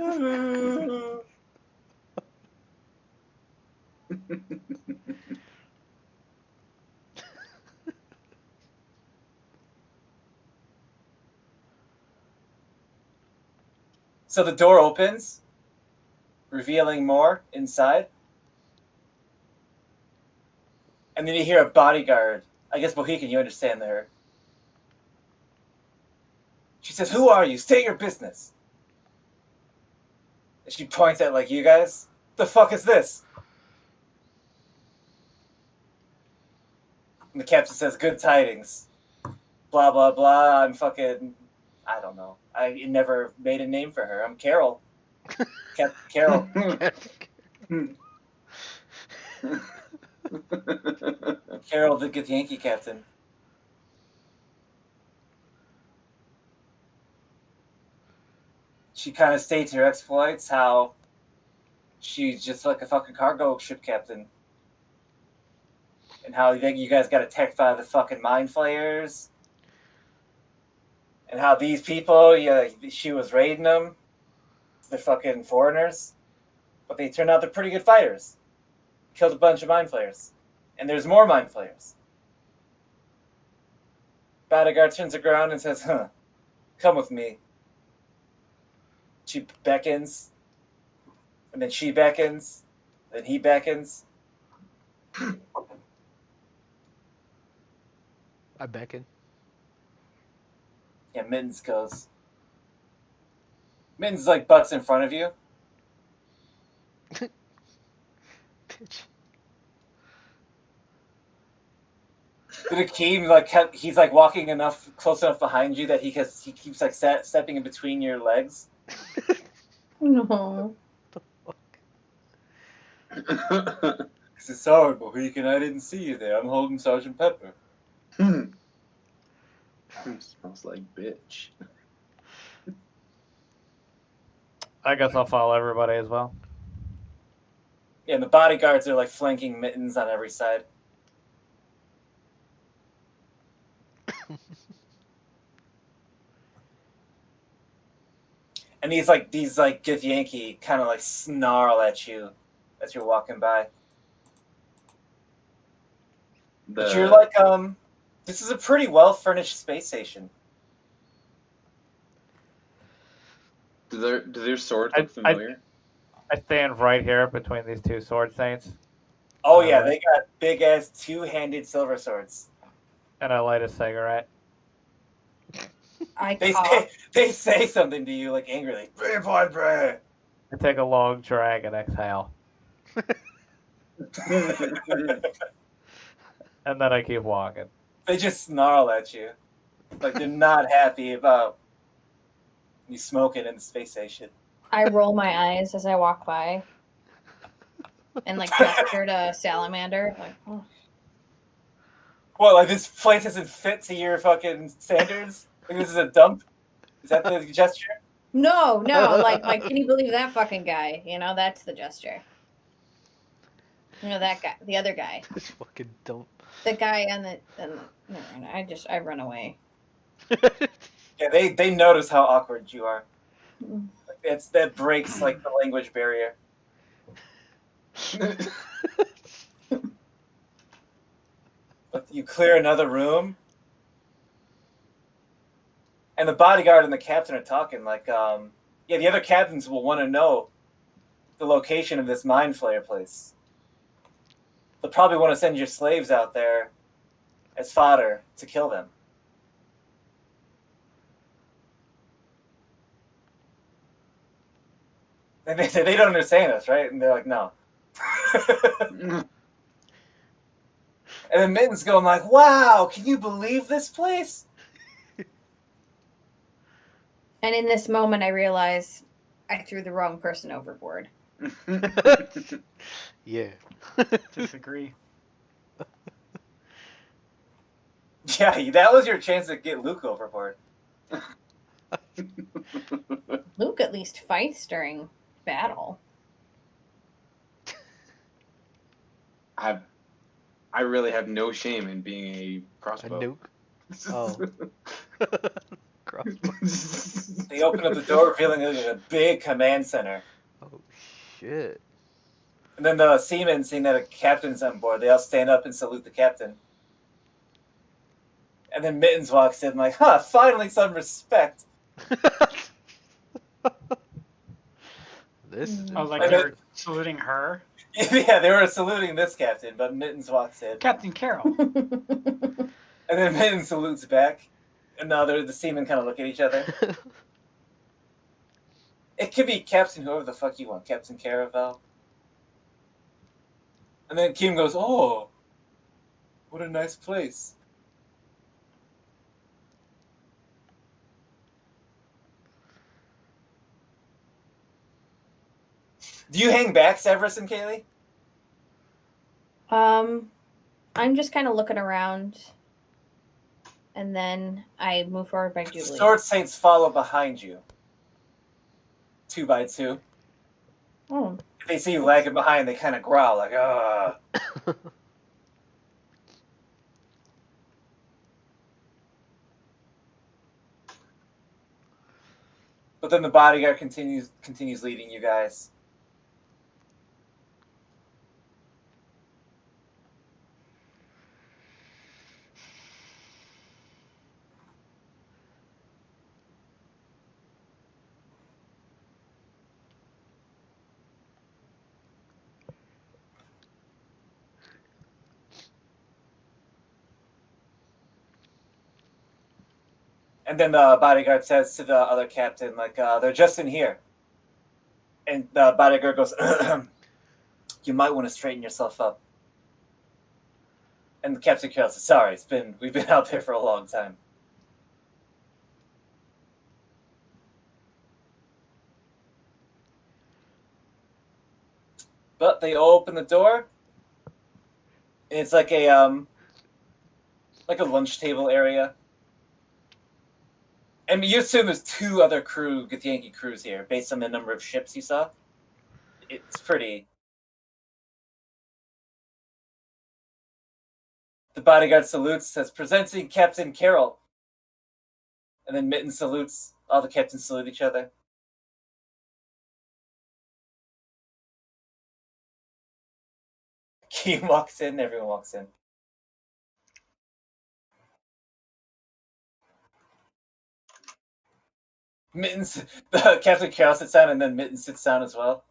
So the door opens, revealing more inside. And then you hear a bodyguard. I guess Mohican, you understand her. She says, who are you? State your business. And she points at, like, you guys? The fuck is this? And the captain says, good tidings. Blah, blah, blah. I'm fucking... I don't know. I never made a name for her. I'm Carol. Captain Carol. Carol, the good Yankee captain. She kind of states her exploits, how she's just like a fucking cargo ship captain. And how you guys got attacked by the fucking mind flayers. And how these people, yeah, she was raiding them. They're fucking foreigners. But they turned out they're pretty good fighters. Killed a bunch of mind flayers. And there's more mind flayers. Bodyguard turns around and says, come with me. She beckons. And then she beckons. Then he beckons. I beckon. Yeah, Mittens goes. Mittens like butts in front of you. Bitch. But Akeem, like, he's like walking close enough behind you that he keeps like stepping in between your legs. No. He says, sorry, Mohican, I didn't see you there. I'm holding Sergeant Pepper. Smells like bitch. I guess I'll follow everybody as well. Yeah, and the bodyguards are like flanking Mittens on every side. And these Githyanki kind of like snarl at you as you're walking by. But you're like, this is a pretty well furnished space station. Do their swords I- look familiar? I stand right here between these two sword saints, Oh Uh, yeah, right. they got big ass 2-handed silver swords. and I light a cigarette. I They cough. say they say something to you like angrily. Brave boy, brave. I take a long drag and exhale, and then I keep walking. They just snarl at you, like they're not happy about you smoking in the space station. I roll my eyes as I walk by and like gesture to Salamander. Like, oh. What, like this place doesn't fit to your fucking standards? Like this is a dump? Is that the gesture? No, like, can you believe that fucking guy? You know, that's the gesture. You know, that guy, the other guy, This fucking dump. the guy on the. Never mind. I run away. Yeah, they notice how awkward you are. Like, that breaks like the language barrier. But you clear another room, and the bodyguard and the captain are talking like, yeah, the other captains will want to know the location of this mind flayer place. They'll probably want to send your slaves out there as fodder to kill them. And they say they don't understand us, right? And they're like, no. And then Mitten's going like, wow, can you believe this place? And in this moment, I realize I threw the wrong person overboard. Yeah. Disagree. Yeah, that was your chance to get Luke overboard. Luke at least fights during battle. I really have no shame in being a A crossbow. nuke. Oh. Crossbow. They open up the door, revealing a big command center. Oh shit. And then the seamen, seeing that a captain's on board, they all stand up and salute the captain. And then Mittens walks in like, huh, finally some respect. This is Oh, like And they then- were saluting her, Yeah, they were saluting this captain, but Mittens walks in. Captain Carroll. And then Mittens salutes back. And now the seamen kind of look at each other. It could be Captain whoever the fuck you want, Captain Caravel. And then Kim goes, oh, what a nice place. Do you hang back, Severus and Kaylee? I'm just kind of looking around, and then I move forward by The Julie. Sword Saints follow behind you. 2 by 2. Oh, If they see you lagging behind, they kind of growl like, ah. But then the bodyguard continues leading you guys. And then the bodyguard says to the other captain, like, they're just in here. And the bodyguard goes, you might want to straighten yourself up. And the Captain Carroll says, sorry, we've been out there for a long time. But they open the door, and it's like a lunch table area. And you assume there's 2 other Githyanki crews here, based on the number of ships you saw. It's pretty. The bodyguard salutes, says, presenting Captain Carroll. And then Mitten salutes. All the captains salute each other. Keem walks in, everyone walks in. Mittens, the Captain Carol sits down, and then Mittens sits down as well.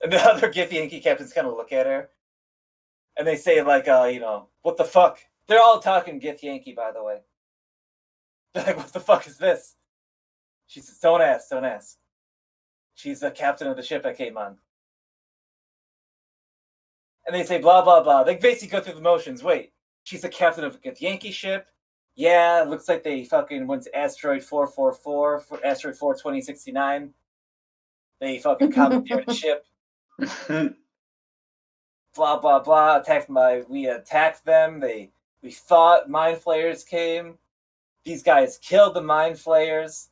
And the other Githyanki captains kind of look at her, and they say, like, what the fuck? They're all talking Githyanki, by the way. They're like, what the fuck is this? She says, don't ask. She's the captain of the ship I came on. And they say, blah, blah, blah. They basically go through the motions. Wait, she's the captain of a Githyanki ship? Yeah, looks like they fucking went to asteroid 444, asteroid 42069. They fucking commandeered a ship. Blah, blah, blah. We attacked them. We fought. Mind flayers came. These guys killed the mind flayers.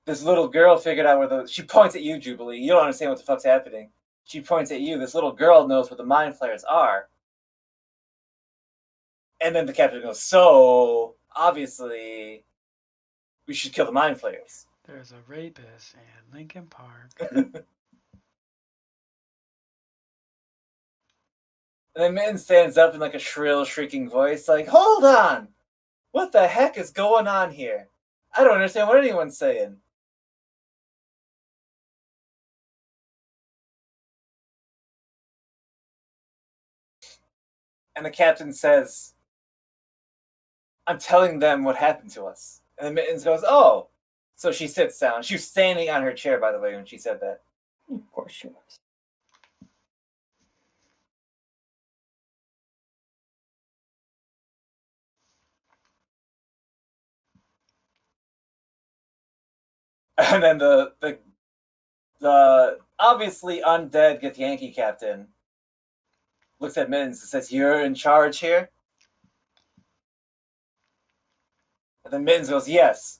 This little girl figured out she points at you, Jubilee. You don't understand what the fuck's happening. She points at you. This little girl knows where the mind flayers are. And then the captain goes, so, obviously, we should kill the mind flayers. There's a rapist in Lincoln Park. And then Mitten stands up in like a shrill, shrieking voice, like, hold on! What the heck is going on here? I don't understand what anyone's saying. And the captain says, I'm telling them what happened to us. And then Mittens goes, oh. So she sits down. She was standing on her chair, by the way, when she said that. Of course she was. And then the obviously undead Githyanki captain looks at Mittens and says, you're in charge here? And then Mittens goes, yes.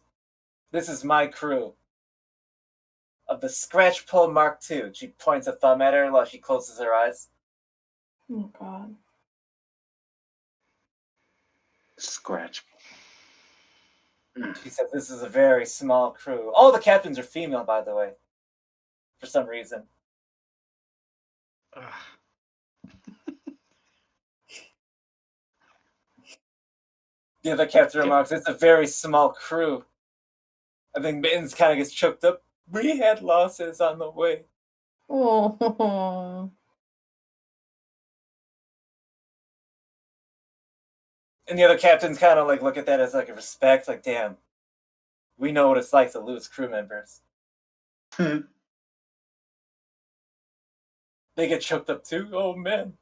This is my crew. Of the Scratch Pull Mark II. She points a thumb at her while she closes her eyes. Oh, God. Scratch. She says, this is a very small crew. All the captains are female, by the way. For some reason. Ugh. The other captain remarks, it's a very small crew. I think Mittens kind of gets choked up. We had losses on the way. Oh. And the other captains kind of like look at that as like a respect, like, damn, we know what it's like to lose crew members. They get choked up too? Oh, man.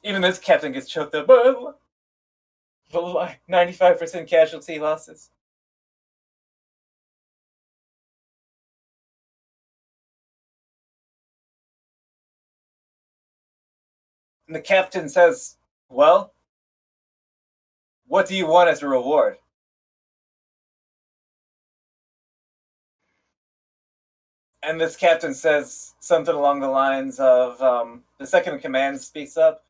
Even this captain gets choked up. But 95% casualty losses. And the captain says, well, what do you want as a reward? And this captain says something along the lines of, the second in command speaks up.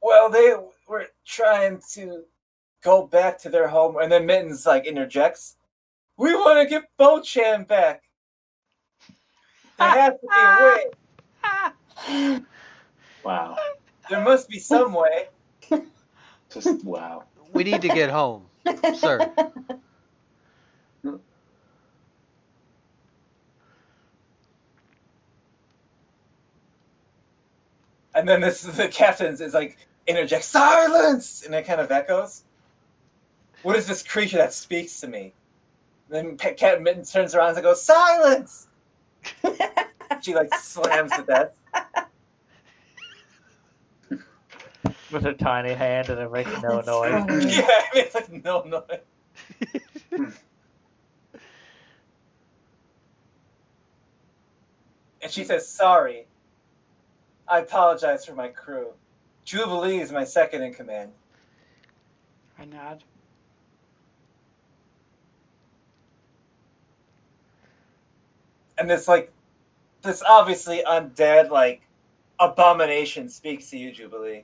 Well, they were trying to go back to their home. And then Mittens like interjects. We want to get Bochan back. There has to be a way. Wow. There must be some way. Just wow. We need to get home, sir. And then the captain is like interjects, silence, and it kind of echoes. What is this creature that speaks to me? And then Captain Mitten turns around and goes, silence. She like slams the desk. With her tiny hand and it makes no That's noise. funny. Yeah, I mean, it's like no noise. And she says, sorry. I apologize for my crew. Jubilee is my second in command. I nod. And this obviously undead, like, abomination speaks to you, Jubilee.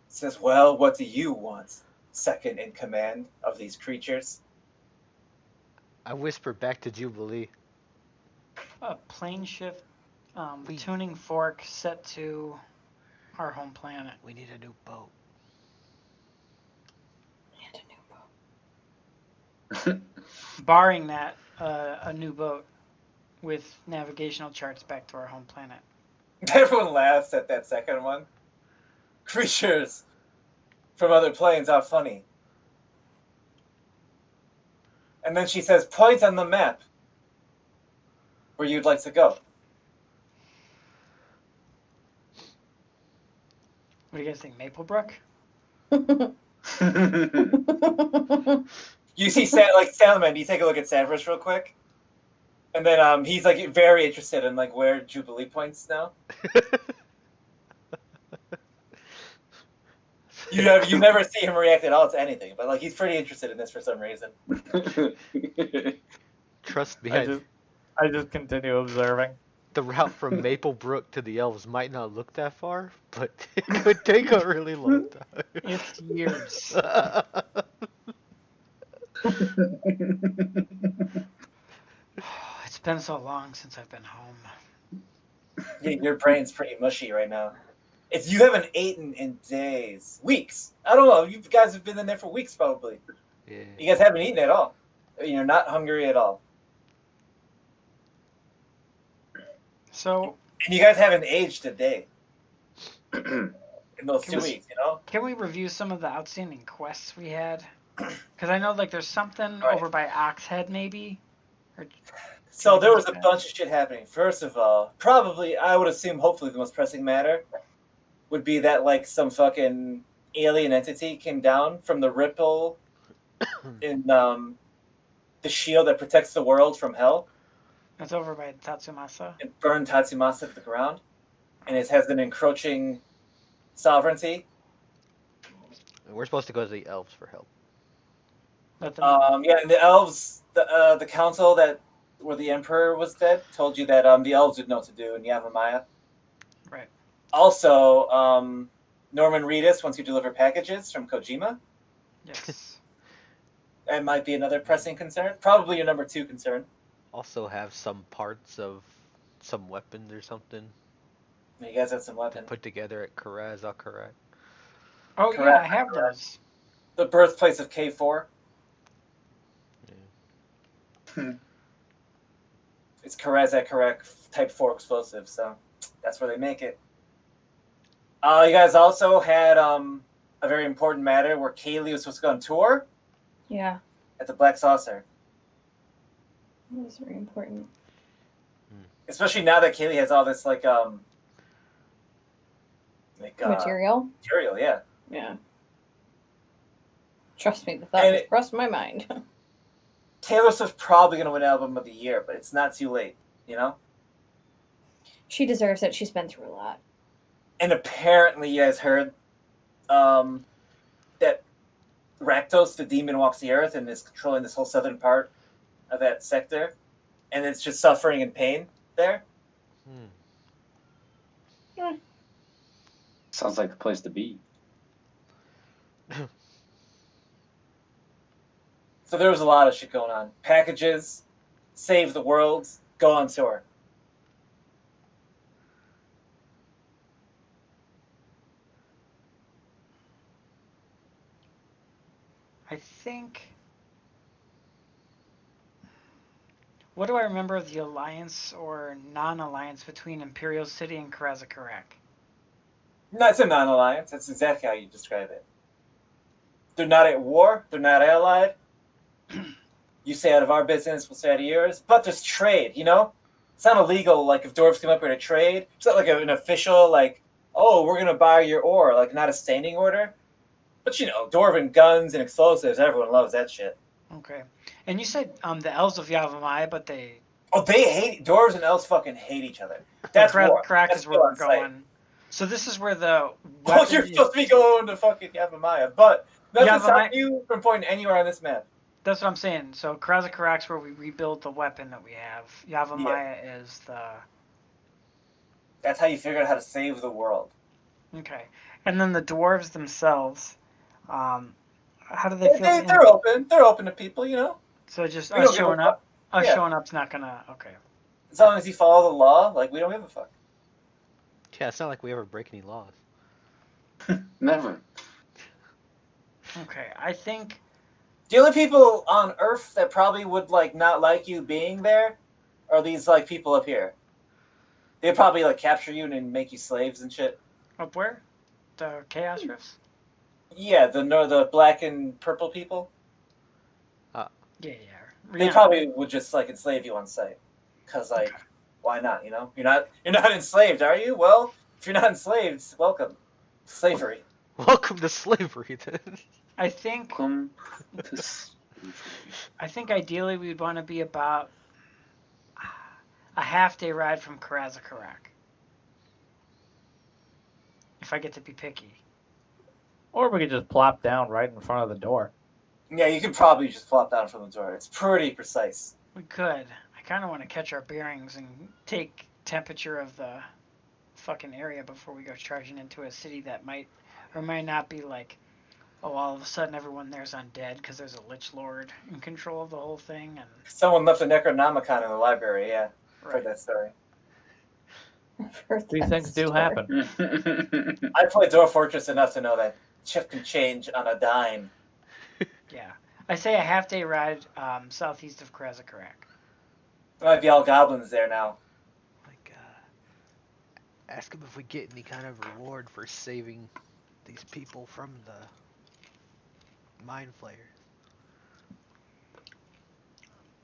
Says, well, what do you want, second in command of these creatures? I whisper back to Jubilee. A plane shift We- tuning fork set to our home planet. We need a new boat. Barring that, a new boat with navigational charts back to our home planet. Everyone laughs at that second one. Creatures from other planes are funny. And then she says, point on the map where you'd like to go. What do you guys think, Maplebrook? You see, Salman, you take a look at Savros real quick. And then he's like very interested in like where Jubilee points now. You never see him react at all to anything, but like he's pretty interested in this for some reason. Trust me, I just continue observing. the route from Maplebrook to the elves might not look that far, but it could take a really long time. It's years. It's been so long since I've been home. Yeah, your brain's pretty mushy right now. If you haven't eaten in days, weeks, I don't know. You guys have been in there for weeks, probably. Yeah. You guys haven't eaten at all. You're not hungry at all, So, and you guys haven't aged a day in those Can 2 we- weeks. You know. can we review some of the outstanding quests we had? Because I know like there's something Right. over by Oxhead maybe. Or, So there was a bunch of shit happening. First of all, probably I would assume, hopefully, the most pressing matter would be that like some fucking alien entity came down from the ripple in the shield that protects the world from hell That's over by Tatsumasa. and burned Tatsumasa to the ground, and it has an encroaching sovereignty. We're supposed to go to the elves for help. Let them know. Yeah, and the elves, the council that where the emperor was dead, told you that the elves would know what to do in Yavimaya. Right. Also, Norman Reedus wants you to deliver packages from Kojima. Yes. That might be another pressing concern. Probably your number 2 concern. Also have some parts of some weapons or something You guys have some weapons. put together at Karaz, correct? Oh yeah, Correct, I have those. The birthplace of K4. Yeah. It's Karazak correct Type 4 explosive, so that's where they make it. You guys also had a very important matter where Kaylee was supposed to go on tour Yeah, at the Black Saucer. that was very important. Especially now that Kaylee has all this Material? material, yeah. Yeah. Trust me, the thought And has crossed my mind. Taylor Swift's probably going to win Album of the Year, but it's not too late, you know? She deserves it. She's been through a lot. And apparently you guys heard that Rakdos, the demon, walks the earth and is controlling this whole southern part of that sector. And it's just suffering and pain there. Sounds like the place to be. So there was a lot of shit going on. Packages, save the world, go on tour. I think. What do I remember of the alliance or non-alliance between Imperial City and Karazakarak? No, it's a non-alliance. That's exactly how you describe it. They're not at war. They're not allied. You stay out of our business, we'll stay out of yours. But there's trade, you know? It's not illegal, like, if dwarves come up here to trade. It's not like an official, like, oh, we're going to buy your ore. Like, not a standing order. But, you know, dwarven guns and explosives, everyone loves that shit. Okay. And you said the elves of Yavimaya, but they. Oh, they hate... Dwarves and elves fucking hate each other. That's war. Crack That's is where we're on site. going. So this is where the. Oh, you're supposed to be going to fucking Yavimaya. But nothing stops Yavimaya- you from pointing anywhere on this map. That's what I'm saying. So Karazakarak's where we rebuild the weapon that we have. Yavimaya is the. That's how you figure out how to save the world. Okay. And then the dwarves themselves. How do they feel? They're open. They're open to people, you know? So just We don't us give a showing up. Us Yeah. showing up's not gonna. Okay. As long as you follow the law, like, we don't give a fuck. Yeah, it's not like we ever break any laws. Never. Okay. I think The only people on Earth that probably would like not like you being there are these like people up here. They'd probably like capture you and make you slaves and shit. Up where? The Chaos Rifts? Yeah, the black and purple people. Yeah. They probably would just like enslave you on sight. Cause like, why not? You know, you're not enslaved, are you? Well, if you're not enslaved, welcome, slavery. Welcome to slavery, then. I think Welcome to I think ideally we'd want to be about a half-day ride from Karazakarak. If I get to be picky. Or we could just plop down right in front of the door. Yeah, you could probably just flop down from the door. It's pretty precise. We could. I kind of want to catch our bearings and take temperature of the fucking area before we go charging into a city that might or might not be like, oh, all of a sudden everyone there's undead because there's a Lich Lord in control of the whole thing. And Someone left a Necronomicon in the library. Yeah, I've heard that story. I've heard These that things do story. happen. I play Dwarf Fortress enough to know that shit can change on a dime. Yeah. I say a half-day ride southeast of Karazakarak. There might be all goblins there now. Like, ask him if we get any kind of reward for saving these people from the Mind Flayer.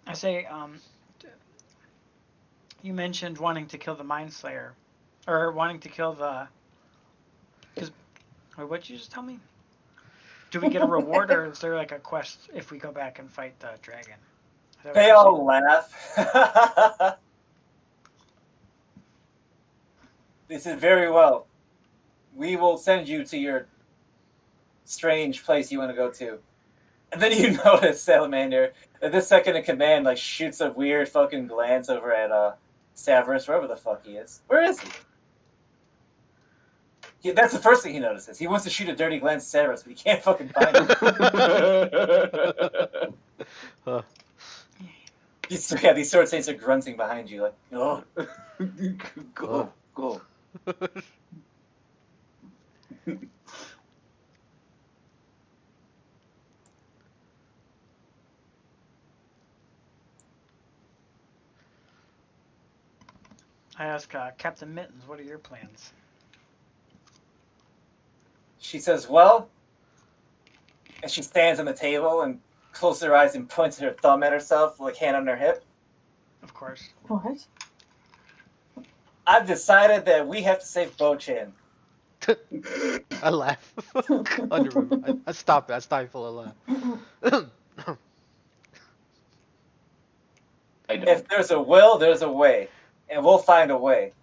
I say, you mentioned wanting to kill the Mind Slayer, or wanting to kill the. Because, what'd you just tell me? Do we get a reward, or is there like a quest if we go back and fight the dragon? Is that what They you're all saying? laugh. They said, very well. We will send you to your strange place you want to go to. And then you notice, Salamander, that this second in command like shoots a weird fucking glance over at Severus, wherever the fuck he is. Where is he? Yeah, that's the first thing he notices. He wants to shoot a dirty glance at Severus, but he can't fucking find him. Huh. These sword saints are grunting behind you, like, oh. Go. I ask Captain Mittens, what are your plans? She says, well, and she stands on the table and closes her eyes and points her thumb at herself, like hand on her hip. Of course. What? I've decided that we have to save Bo-chan. I laugh. I stop. I stifle a laugh. I don't. If there's a will, there's a way. And we'll find a way.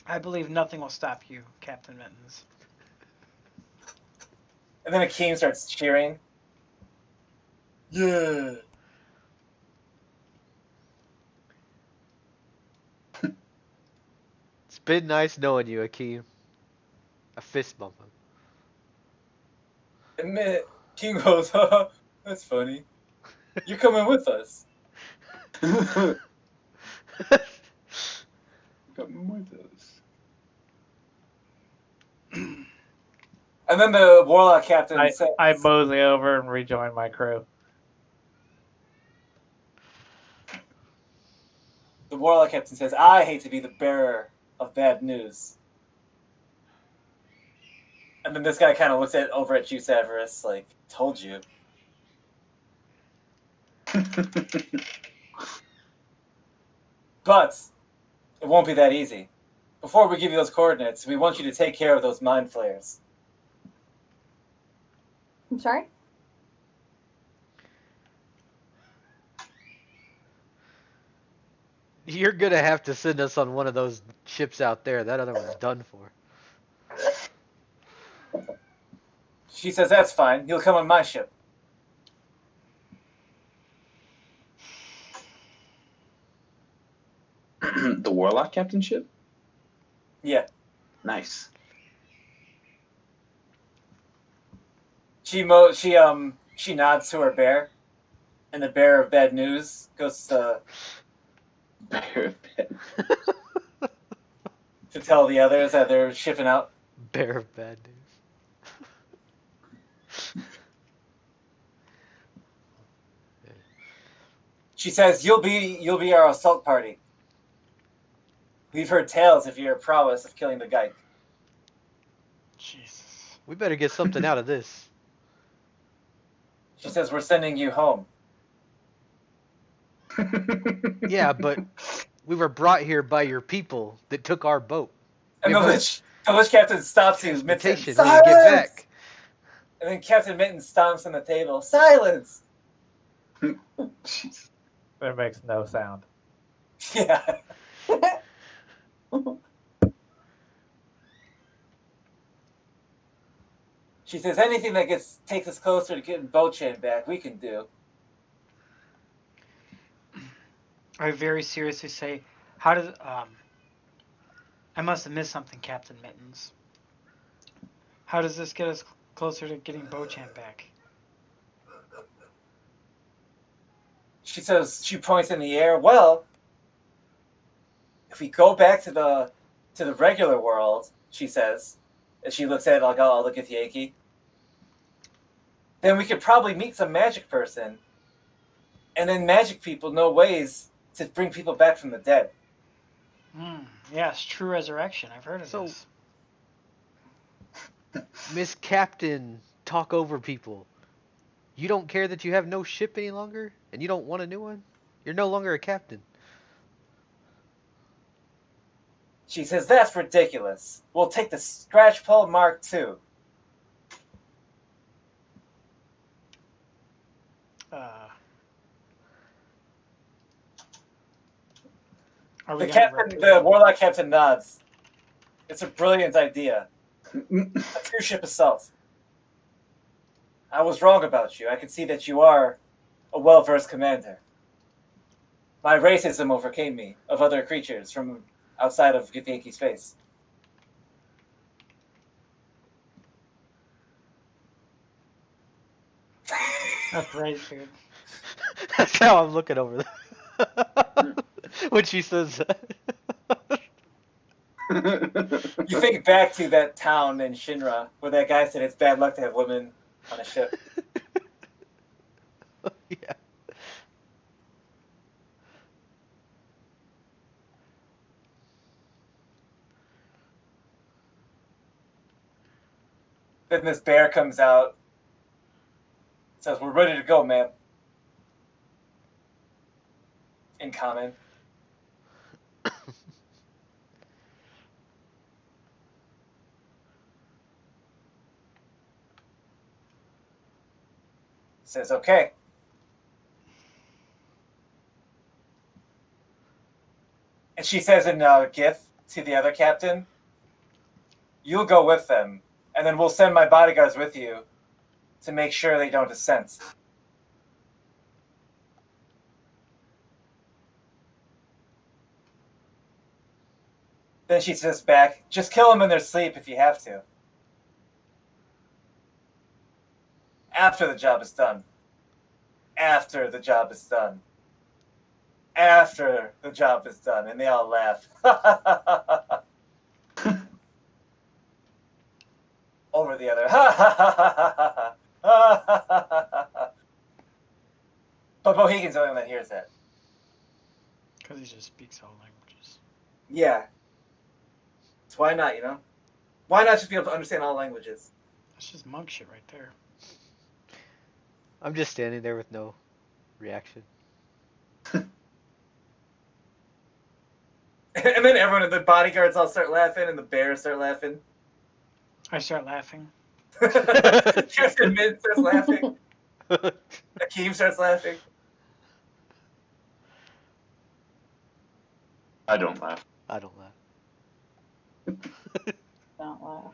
I believe nothing will stop you, Captain Mittens. And then Akeem starts cheering. Yeah. It's been nice knowing you, Akeem. I fist bump him. Admit, King goes, that's funny. You're coming with us. Come with us. And then the warlock captain says, I mosey over and rejoin my crew. the warlock captain says, I hate to be the bearer of bad news. And then this guy kind of looks over at you, Severus, like, told you. But it won't be that easy. Before we give you those coordinates, we want you to take care of those mind flayers. I'm sorry? You're gonna have to send us on one of those ships out there. That other one's done for. She says, that's fine. You'll come on my ship. The Warlock captainship? Yeah. Nice. She nods to her bear, and the bearer of bad news goes to tell the others that they're shipping out. Bear of bad news. She says, you'll be our assault party. We've heard tales of your prowess of killing the Geik. Jesus. We better get something out of this. She says, we're sending you home. Yeah, but we were brought here by your people that took our boat. And We the have lich captain stops you, Mitten. transportation. We want to get Silence! back. And then Captain Mitten stomps on the table. Silence! Jeez. It makes no sound. Yeah. She says, anything that takes us closer to getting Bochan back, we can do. I very seriously say, how does I must have missed something, Captain Mittens. How does this get us closer to getting Bochan back? She says, she points in the air. Well, if we go back to the regular world, she says, as she looks at like all the Githyanki, then we could probably meet some magic person, and then magic people know ways to bring people back from the dead. Yes, true resurrection. I've heard of So- this. Miss Captain, talk over people. You don't care that you have no ship any longer? And you don't want a new one? You're no longer a captain. She says, that's ridiculous. We'll take the Scratch Pole Mark II. Are we The gonna captain, the warlock captain nods. It's a brilliant idea. A two-ship assault. I was wrong about you. I can see that you are a well-versed commander. My racism overcame me of other creatures from outside of Githyanki space. That's right, dude. That's how I'm looking over there. When she says that. You think back to that town in Shinra where that guy said it's bad luck to have women on a ship. Yeah. Then this bear comes out, says, we're ready to go, ma'am. In common. Says, okay. And she says in Gith to the other captain, you'll go with them, and then we'll send my bodyguards with you to make sure they don't dissent. Then she says back, just kill them in their sleep if you have to. After the job is done. After the job is done. After the job is done. And they all laugh. Over the other. But Mohegan's the only one that hears that. Because he just speaks all languages. Yeah. So why not, you know? Why not just be able to understand all languages? That's just monk shit right there. I'm just standing there with no reaction. And then everyone, the bodyguards all start laughing, and the bears start laughing. I start laughing. Captain Mid starts laughing. Akeem starts laughing. I don't laugh. I don't laugh. Don't laugh.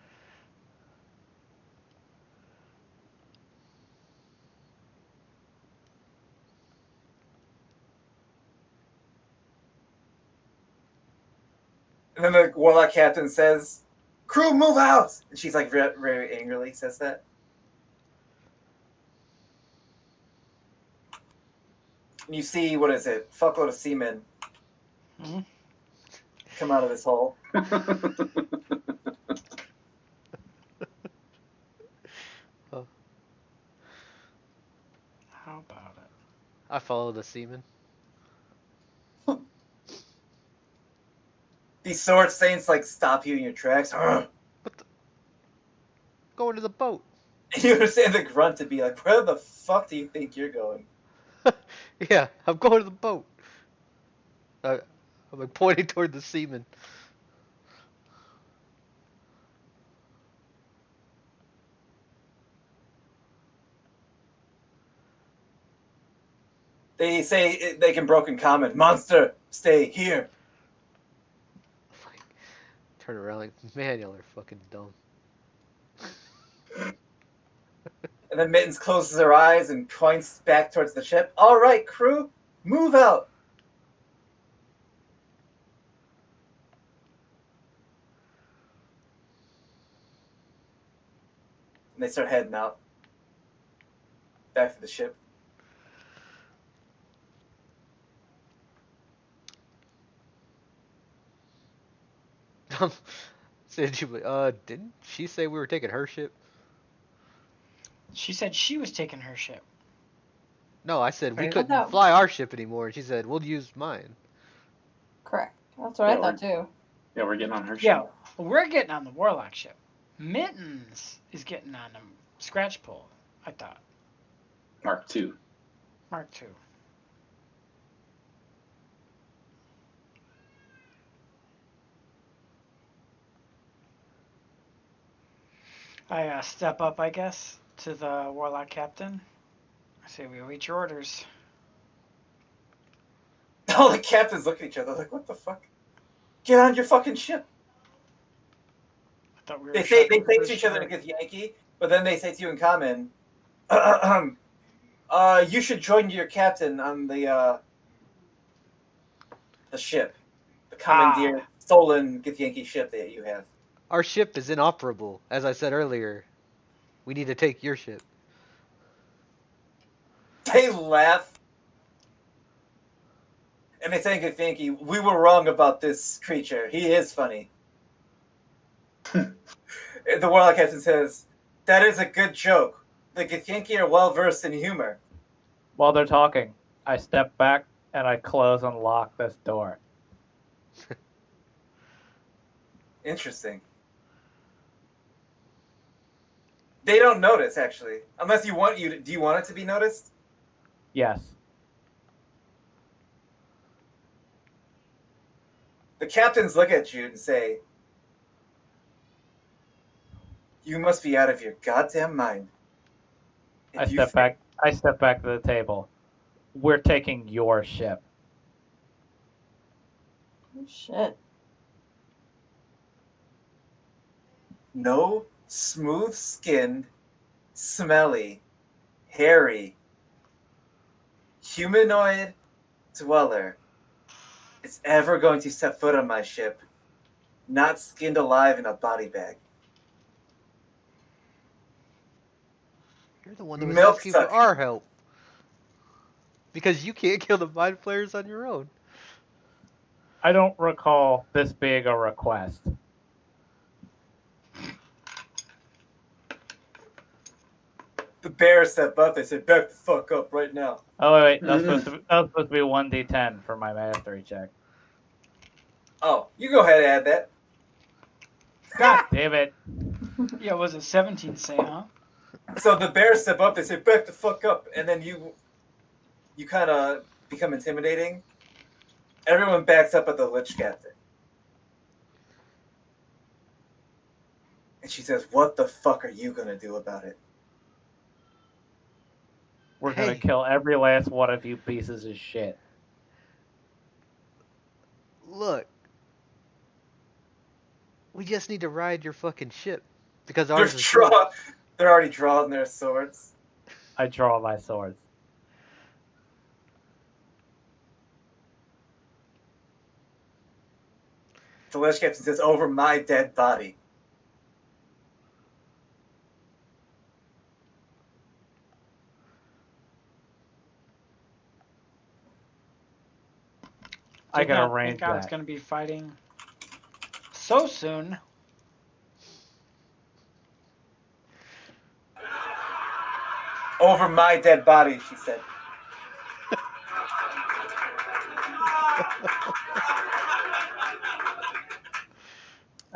And then the warlock captain says, crew, move out! And she's like very, very angrily says that. And you see, what is it? Fuckload of seamen come out of this hole. How about it? I follow the seaman. These sword saints like stop you in your tracks. What the? Going to the boat. You understand the grunt to be like, where the fuck do you think you're going? Yeah, I'm going to the boat. I'm like pointing toward the seaman. They say they can broken comment. Monster, stay here. Like, turn around like, man, y'all are fucking dumb. And then Mittens closes her eyes and points back towards the ship. All right, crew, move out. And they start heading out. Back to the ship. Said you, didn't she say we were taking her ship? She said she was taking her ship. No, I said we Right. couldn't thought- fly our ship anymore, and she said we'll use mine. Correct. That's what Yeah, I thought too. Yeah, we're getting on her Yeah, ship. we're getting on the Warlock ship. Mittens is getting on the Scratch Pole, I thought. Mark II. Mark II. I step up, I guess, to the Warlock captain. I say, we await your orders. All the captains look at each other like, what the fuck? Get on your fucking ship. I thought we were They say shopping to first each other to ship. get Yankee, but then they say to you in common, you should join your captain on the ship. The commandeered, stolen Githyanki ship that you have. Our ship is inoperable, as I said earlier. We need to take your ship. They laugh. And they say, Githyanki, we were wrong about this creature. He is funny. The Warlock captain says, that is a good joke. The Githyanki are well versed in humor. While they're talking, I step back and I close and lock this door. Interesting. They don't notice, actually. Unless you want do you want it to be noticed? Yes. The captains look at you and say, you must be out of your goddamn mind. I step back to the table. We're taking your ship. Oh shit. No smooth-skinned, smelly, hairy, humanoid dweller is ever going to set foot on my ship, not skinned alive in a body bag. You're the one that was Milk asking for sucking. our help. Because you can't kill the mind flayers on your own. I don't recall this being a request. The bears step up. They say, "Back the fuck up right now." Oh wait, that was supposed to be 1d10 for my mastery check. Oh, you go ahead and add that. God damn it! Yeah, was it 17 to say, huh? So the bears step up. They say, "Back the fuck up," and then you kind of become intimidating. Everyone backs up at the Lich Captain, and she says, "What the fuck are you gonna do about it?" We're gonna Hey. kill every last one of you pieces of shit. Look. We just need to ride your fucking ship. Because They're ours is yours. They're already drawing their swords. I draw my swords. The Lich Captain says, "Over my dead body." I Did can not arrange think I was that. going to be fighting so soon. Over my dead body, she said.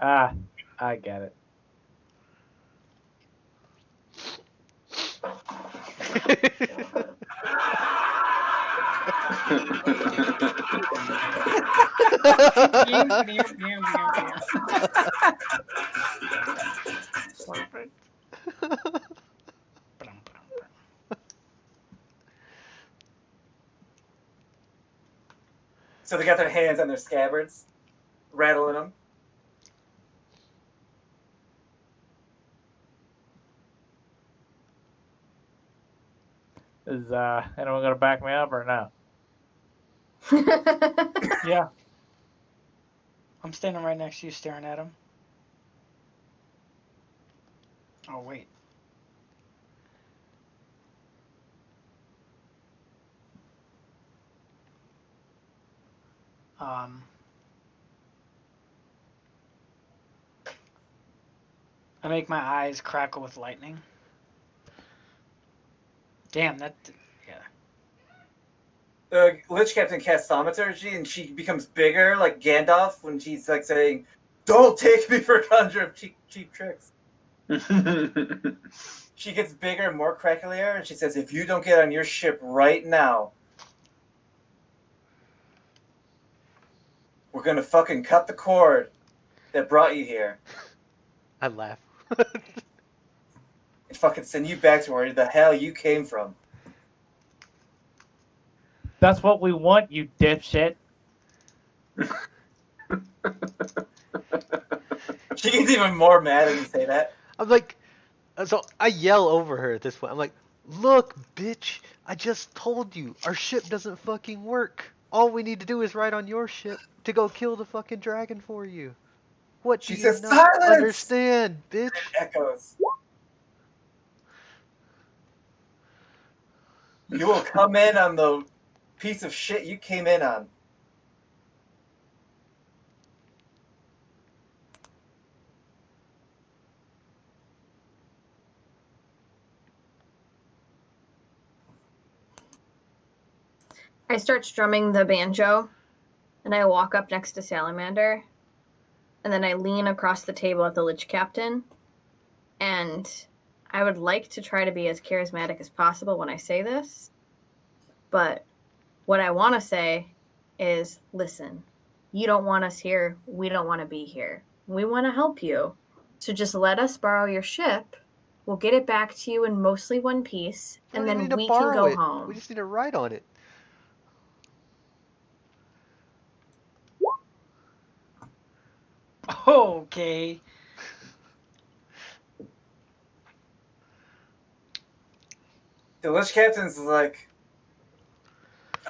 Ah, I get it. Perfect. So they got their hands on their scabbards, rattling them. Is anyone gonna back me up or no? Yeah. I'm standing right next to you staring at him. Oh, wait. I make my eyes crackle with lightning. Damn, that... Yeah. The Lich Captain casts thaumaturgy, and she becomes bigger, like Gandalf, when she's like saying, "Don't take me for a conjurer of cheap tricks." She gets bigger and more cracklier, and she says, "If you don't get on your ship right now, we're gonna fucking cut the cord that brought you here I laugh. and fucking send you back to where the hell you came from." That's what we want, you dipshit. She gets even more mad when you say that. I'm like, so I yell over her at this point. I'm like, look, bitch, I just told you, our ship doesn't fucking work. All we need to do is ride on your ship to go kill the fucking dragon for you. What She do you says, not "Silence!" understand, bitch? It echoes. You will come in on the piece of shit you came in on. I start strumming the banjo, and I walk up next to Salamander, and then I lean across the table at the Lich Captain, and I would like to try to be as charismatic as possible when I say this, but what I want to say is, listen, you don't want us here, we don't want to be here. We want to help you. So just let us borrow your ship. We'll get it back to you in mostly one piece, We and don't even then need to we can borrow go it. home. We just need to ride on it. Okay. The Lich Captain's like,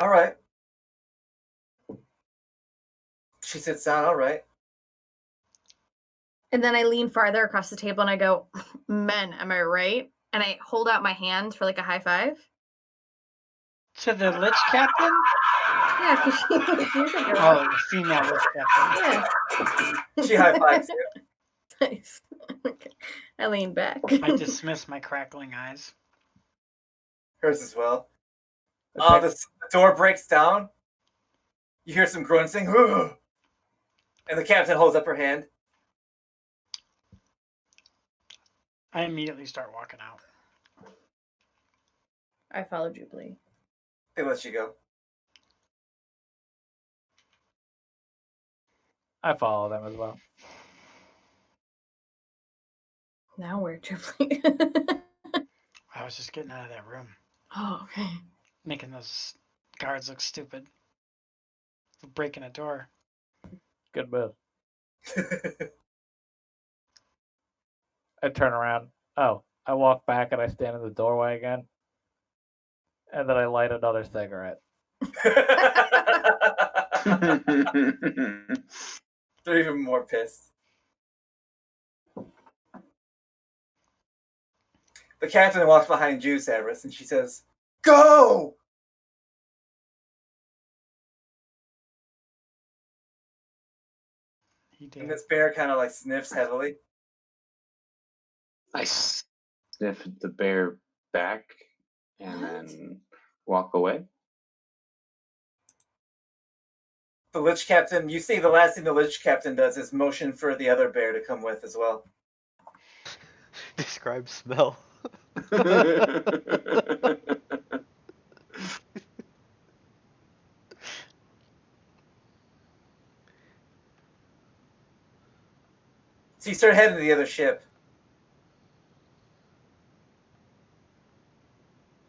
"All right." She sits down, "All right." And then I lean farther across the table and I go, men, am I right? And I hold out my hand for like a high five. To the Lich Captain? Yeah, because she's a girl. Oh, the female Lich Captain. Yeah. She high fives you. Nice. Okay. I lean back. I dismiss my crackling eyes. Hers as well. The door breaks down. You hear some grunting. And the captain holds up her hand. I immediately start walking out. I follow Jubilee. They let you go. I follow them as well. Now where, Jubilee? I was just getting out of that room. Oh, okay. Making those guards look stupid. For breaking a door. Good move. I turn around. Oh, I walk back and I stand in the doorway again. And then I light another cigarette. They're even more pissed. The captain walks behind you, Severus, and she says, "Go!" He did. And this bear kind of like sniffs heavily. I sniff the bear back and then walk away. The Lich Captain, you see the last thing the Lich Captain does is motion for the other bear to come with as well. Describe smell. So you start heading to the other ship.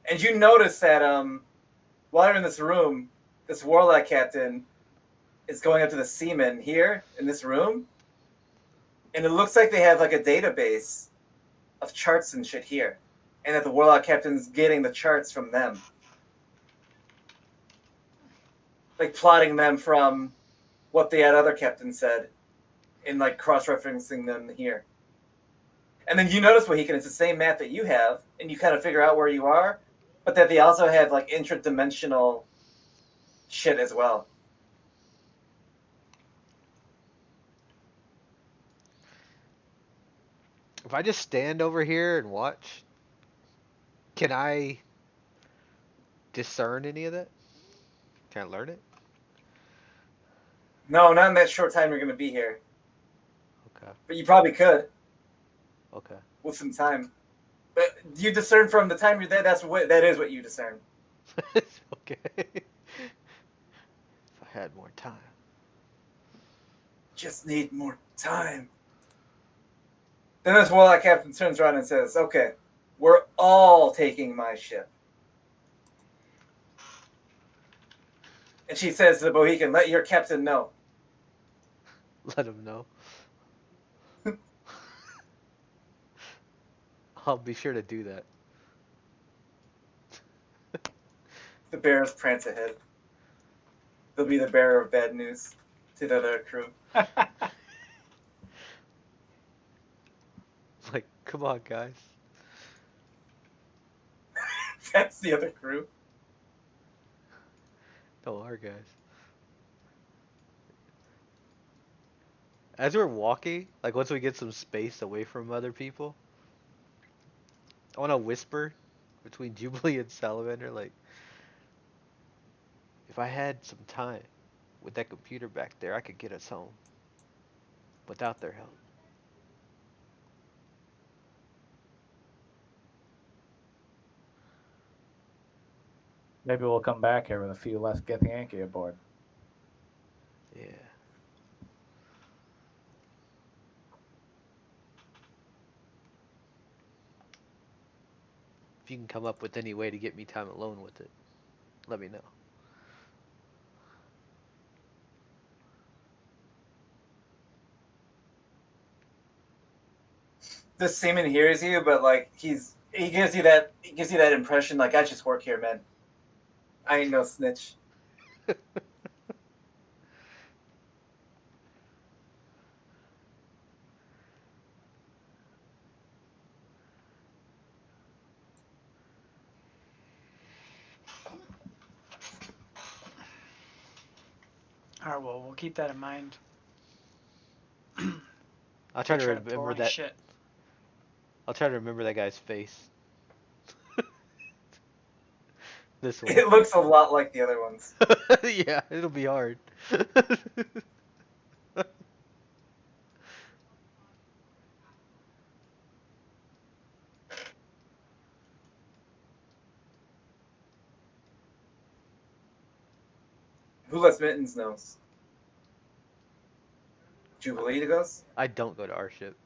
And you notice that while you're in this room, this warlock captain is going up to the seamen here in this room. And it looks like they have like a database of charts and shit here. And that the warlock captain's getting the charts from them. Like plotting them from what the other captain said. And like cross-referencing them here. And then you notice, Mohican, it's the same map that you have, and you kind of figure out where you are, but that they also have like intradimensional shit as well. If I just stand over here and watch, can I discern any of that? Can I learn it? No, not in that short time you're going to be here. Okay. But you probably could Okay. with some time. But you discern from the time you're there. That is what you discern. Okay. If I had more time. Just need more time. Then this warlock captain turns around and says, "Okay, we're all taking my ship." And she says to the Mohican, "Let your captain know." Let him know. I'll be sure to do that. The bears prance ahead. They'll be the bearer of bad news to the other crew. Like, come on, guys. That's the other crew. No, our guys. As we're walking, like once we get some space away from other people, I want to whisper between Jubilee and Salamander, like, if I had some time with that computer back there, I could get us home without their help. Maybe we'll come back here with a few less Githyanki aboard. Yeah. If you can come up with any way to get me time alone with it, let me know. The seaman hears you, but like he gives you that impression like, I just work here, man. I ain't no snitch. All right, well, we'll keep that in mind. I'll try Don't to try to pull remember any that. shit. I'll try to remember that guy's face. This one. It looks a lot like the other ones. Yeah, it'll be hard. Who lets Mittens knows? Jubilee to goes? I don't go to our ship.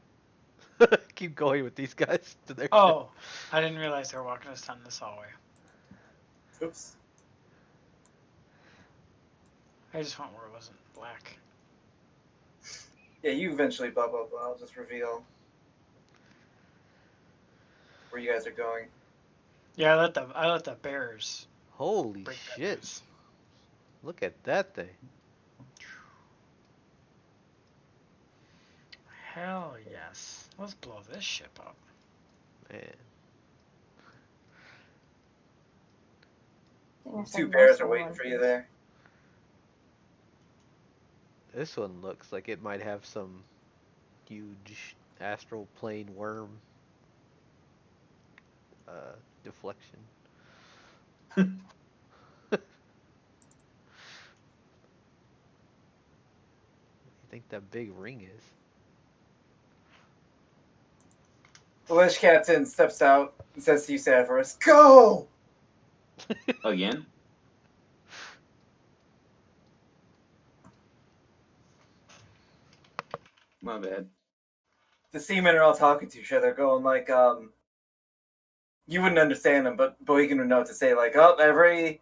Keep going with these guys to their ship. Oh, I didn't realize they were walking us down this hallway. Oops. I just went where it wasn't black. Yeah, you eventually blah blah blah. I'll just reveal where you guys are going. Yeah, I let the bears Holy break that shit. news. Look at that thing. Hell yes. Let's blow this ship up. Man. I think I said Two bears are muscle waiting one for you piece. there. This one looks like it might have some huge astral plane worm deflection. think that big ring is. The Lich Captain steps out and says to you, Severus, "Go!" Again? My bad. The seamen are all talking to each other, going like, you wouldn't understand them, but Boykin would know what to say, like, oh, every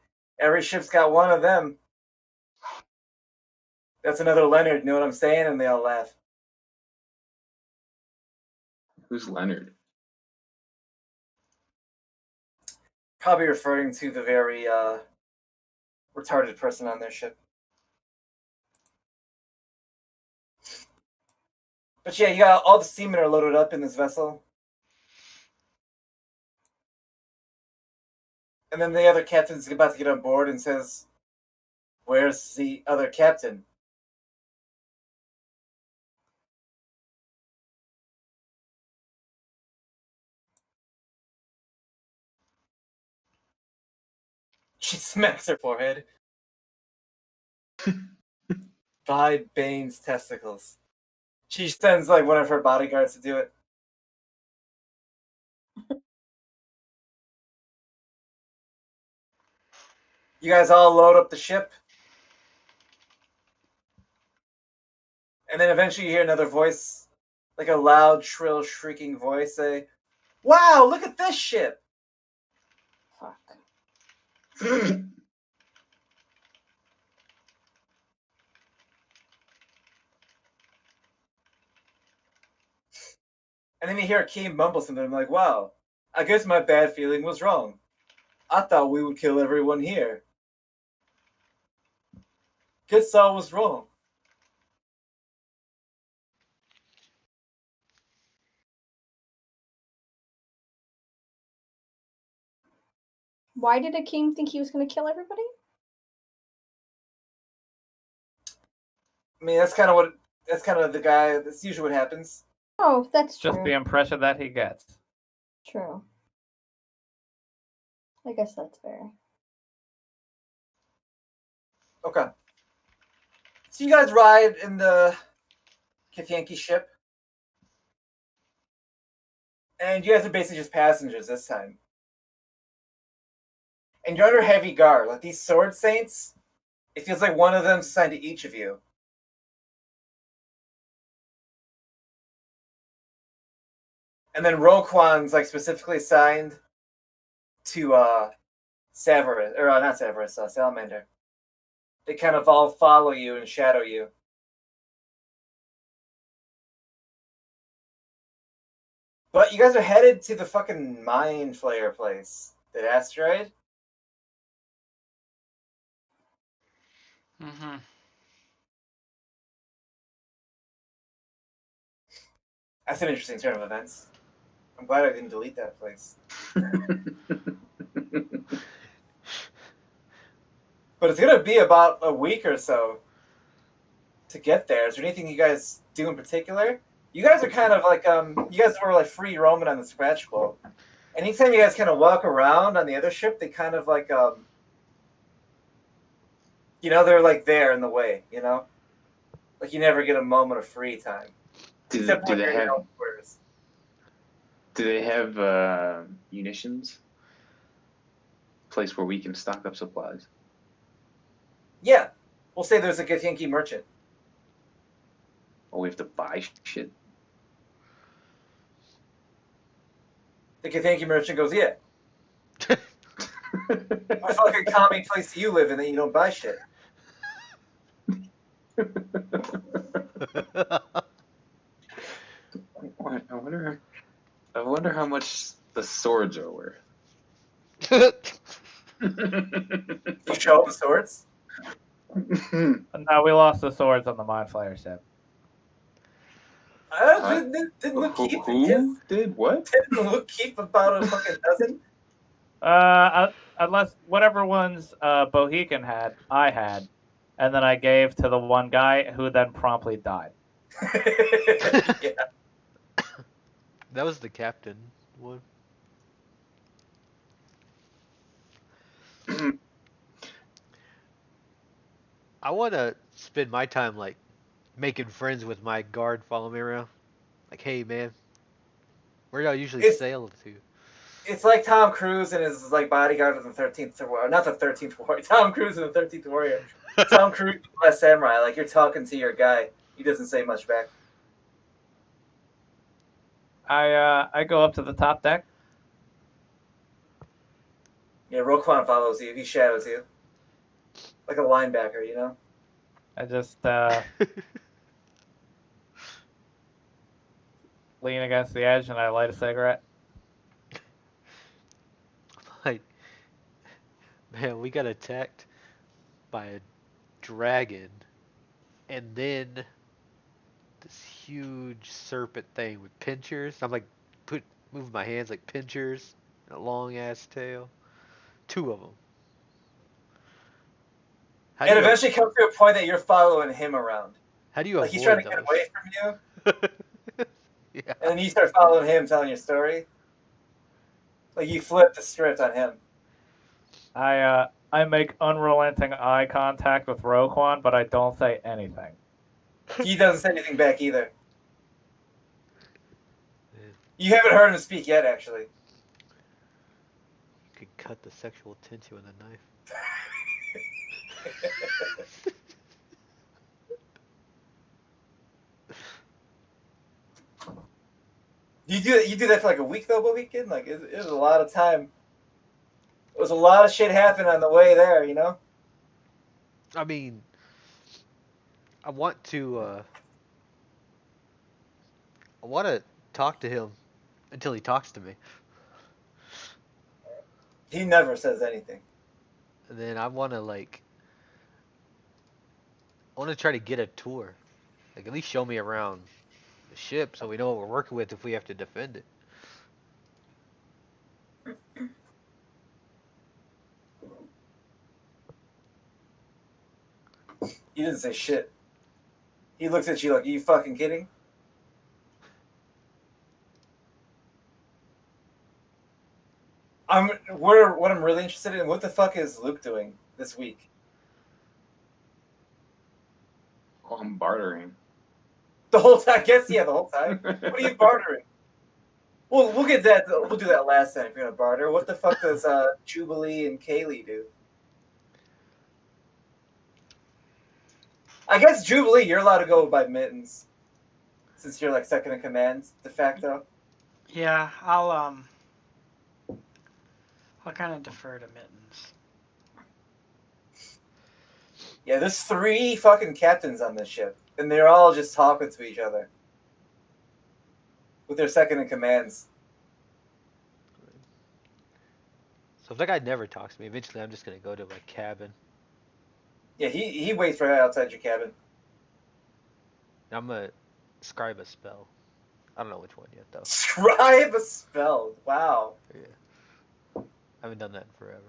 ship's got one of them. That's another Leonard, you know what I'm saying? And they all laugh. Who's Leonard? Probably referring to the very retarded person on their ship. But yeah, you got all the seamen are loaded up in this vessel. And then the other captain's about to get on board and says, "Where's the other captain?" She smacks her forehead. By Bane's testicles. She sends like one of her bodyguards to do it. You guys all load up the ship. And then eventually you hear another voice, like a loud, shrill, shrieking voice say, "Wow, look at this ship!" Fuck. And then you hear Akeem mumble something like, "Wow, I guess my bad feeling was wrong. I thought we would kill everyone here. Guess I was wrong." Why did Akeem think he was going to kill everybody? I mean, that's kind of the guy. That's usually what happens. Oh, that's Just true. the impression that he gets. True. I guess that's fair. Okay. So you guys ride in the Kithyanki ship, and you guys are basically just passengers this time. And you're under heavy guard. Like these sword saints, it feels like one of them's assigned to each of you. And then Roquan's like specifically assigned to Severus, or not Severus, Salamander. They kind of all follow you and shadow you. But you guys are headed to the fucking Mind Flayer place. The asteroid? Mm-hmm. That's an interesting turn of events. I'm glad I didn't delete that place. But it's gonna be about a week or so to get there. Is there anything you guys do in particular? You guys are kind of like you guys were like free roaming on the scratch bowl. Anytime you guys kind of walk around on the other ship, they kind of like they're like there in the way, like you never get a moment of free time. do Except when they you're in your have own quarters. do they have munitions? Place where we can stock up supplies. Yeah, we'll say there's a Githyanki merchant. Oh, we have to buy shit. The Githyanki merchant goes, "Yeah, what fucking commie place do you live in that you don't buy shit?" I wonder how much the swords are worth. You show up the swords. No, we lost the swords on the Mind Flayer ship. Didn't Luke keep Who did what? Didn't Luke keep about a fucking dozen? Unless whatever ones Bohegan had, I had, and then I gave to the one guy who then promptly died. Yeah. That was the captain one. I want to spend my time like making friends with my guard following me around. Like, hey man, where y'all usually It's sail to? it's like Tom Cruise and his like bodyguard of the 13th Warrior. Not the 13th Warrior. Tom Cruise and the 13th Warrior. Tom Cruise, Last Samurai. Like you're talking to your guy. He doesn't say much back. I go up to the top deck. Yeah, Roquan follows you. He shadows you. Like a linebacker, you know? I just lean against the edge and I light a cigarette. Like, man, we got attacked by a dragon, and then this huge serpent thing with pinchers. I'm like, move my hands like pinchers, a long ass tail. Two of them. How do And you eventually comes to a point that you're following him around. how do you Like he's trying avoid to get those? away from you, Yeah. and then you start following him, telling your story. Like you flip the script on him. I make unrelenting eye contact with Roquan, but I don't say anything. He doesn't say anything back either. Man, You haven't heard him speak yet, actually. you could cut the sexual tissue with a knife. You do that for like a week though, weekend. Like it was a lot of time. It was a lot of shit happening on the way there, you know. I mean, I want to talk to him until he talks to me. He never says anything. And then I want to try to get a tour. Like at least show me around the ship so we know what we're working with if we have to defend it. He didn't say shit. He looks at you like, are you fucking kidding? What I'm really interested in, what the fuck is Luke doing this week? Oh, I'm bartering. The whole time, I guess, yeah, the whole time. What are you bartering? Well, we'll get that. We'll do that last time if you're gonna barter. What the fuck does Jubilee and Kaylee do? I guess Jubilee, you're allowed to go by mittens, since you're like second in command de facto. Yeah, I'll kind of defer to Mittens. Yeah, there's 3 fucking captains on this ship, and they're all just talking to each other with their second in commands. So if that guy never talks to me, eventually I'm just gonna go to my cabin. Yeah, he waits right outside your cabin. I'm gonna scribe a spell. I don't know which one yet though. Scribe a spell. Wow. Yeah. I haven't done that in forever.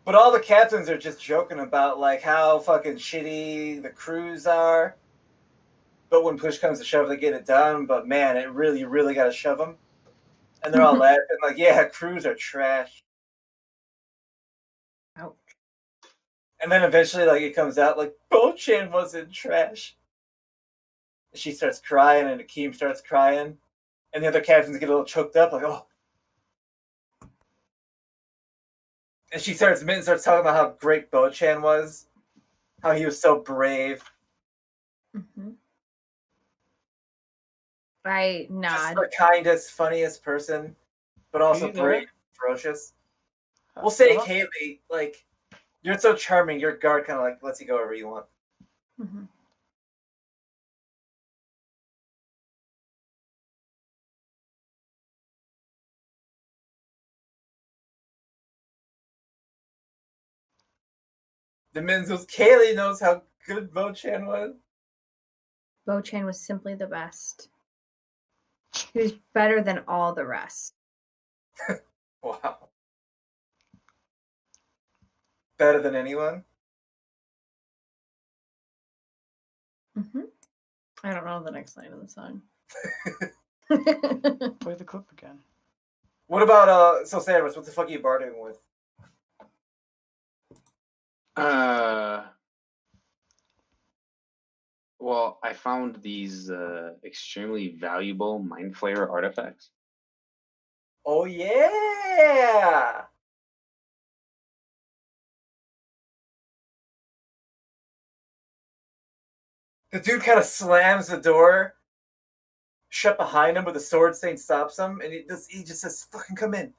But all the captains are just joking about like how fucking shitty the crews are. But when push comes to shove, they get it done. But man, you really got to shove them. And they're all laughing like, yeah, crews are trash. Ouch. And then eventually, like, it comes out like Bo-chan wasn't trash. She starts crying, and Akeem starts crying, and the other captains get a little choked up, like, oh. And Mitten starts talking about how great Bo-chan was, how he was so brave. Mm-hmm. I Just nod. the kindest, funniest person, but also Who you know? brave, ferocious. We'll say Philip? Kaylee, like, you're so charming, your guard kind of like lets you go wherever you want. Mm-hmm. The Mittens goes, Kaylee knows how good Bo-chan was. Bo-chan was simply the best. He was better than all the rest. Wow. Better than anyone? Mm-hmm. I don't know the next line of the song. Play the clip again. What about, so Samus, what the fuck are you bartering with? I found these extremely valuable Mind Flayer artifacts. Oh yeah! The dude kind of slams the door shut behind him, but the sword thing stops him, and he just says, "Fucking come in."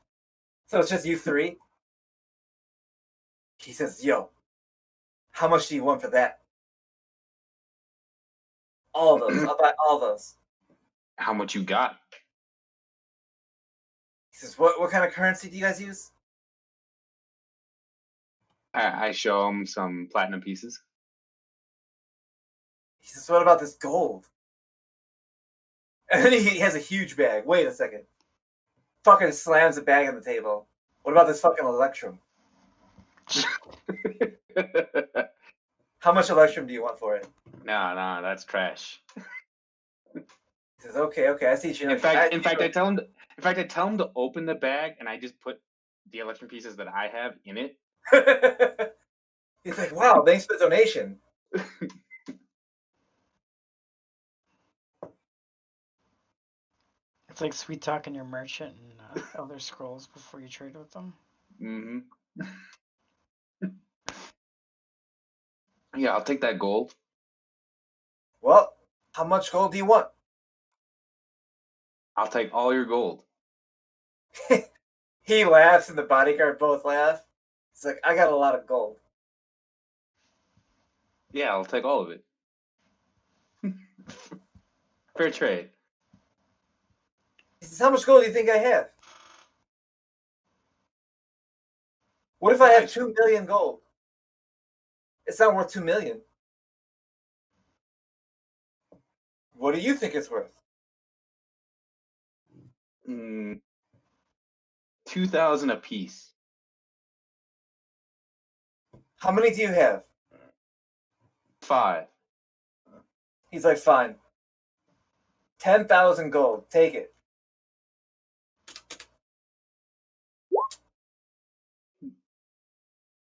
So it's just you three. He says, "Yo, how much do you want for that?" All those. I'll buy all those. How much you got? He says, "What kind of currency do you guys use?" I show him some platinum pieces. He says, "What about this gold?" And then he has a huge bag. Wait a second. Fucking slams the bag on the table. What about this fucking electrum? How much electrum do you want for it? No, that's trash. He says, "Okay, I see you." In fact, I tell him to open the bag, and I just put the electrum pieces that I have in it. He's like, "Wow, thanks for the donation." It's like sweet talking your merchant and Elder Scrolls before you trade with them. Mm-hmm. Yeah, I'll take that gold. Well, how much gold do you want? I'll take all your gold. He laughs, and the bodyguard both laugh. It's like, "I got a lot of gold." Yeah, I'll take all of it. Fair trade. He says, "How much gold do you think I have? What if I have 2 million gold? It's not worth 2 million. What do you think it's worth?" 2,000 apiece. How many do you have? 5. He's like, "Fine. 10,000 gold. Take it."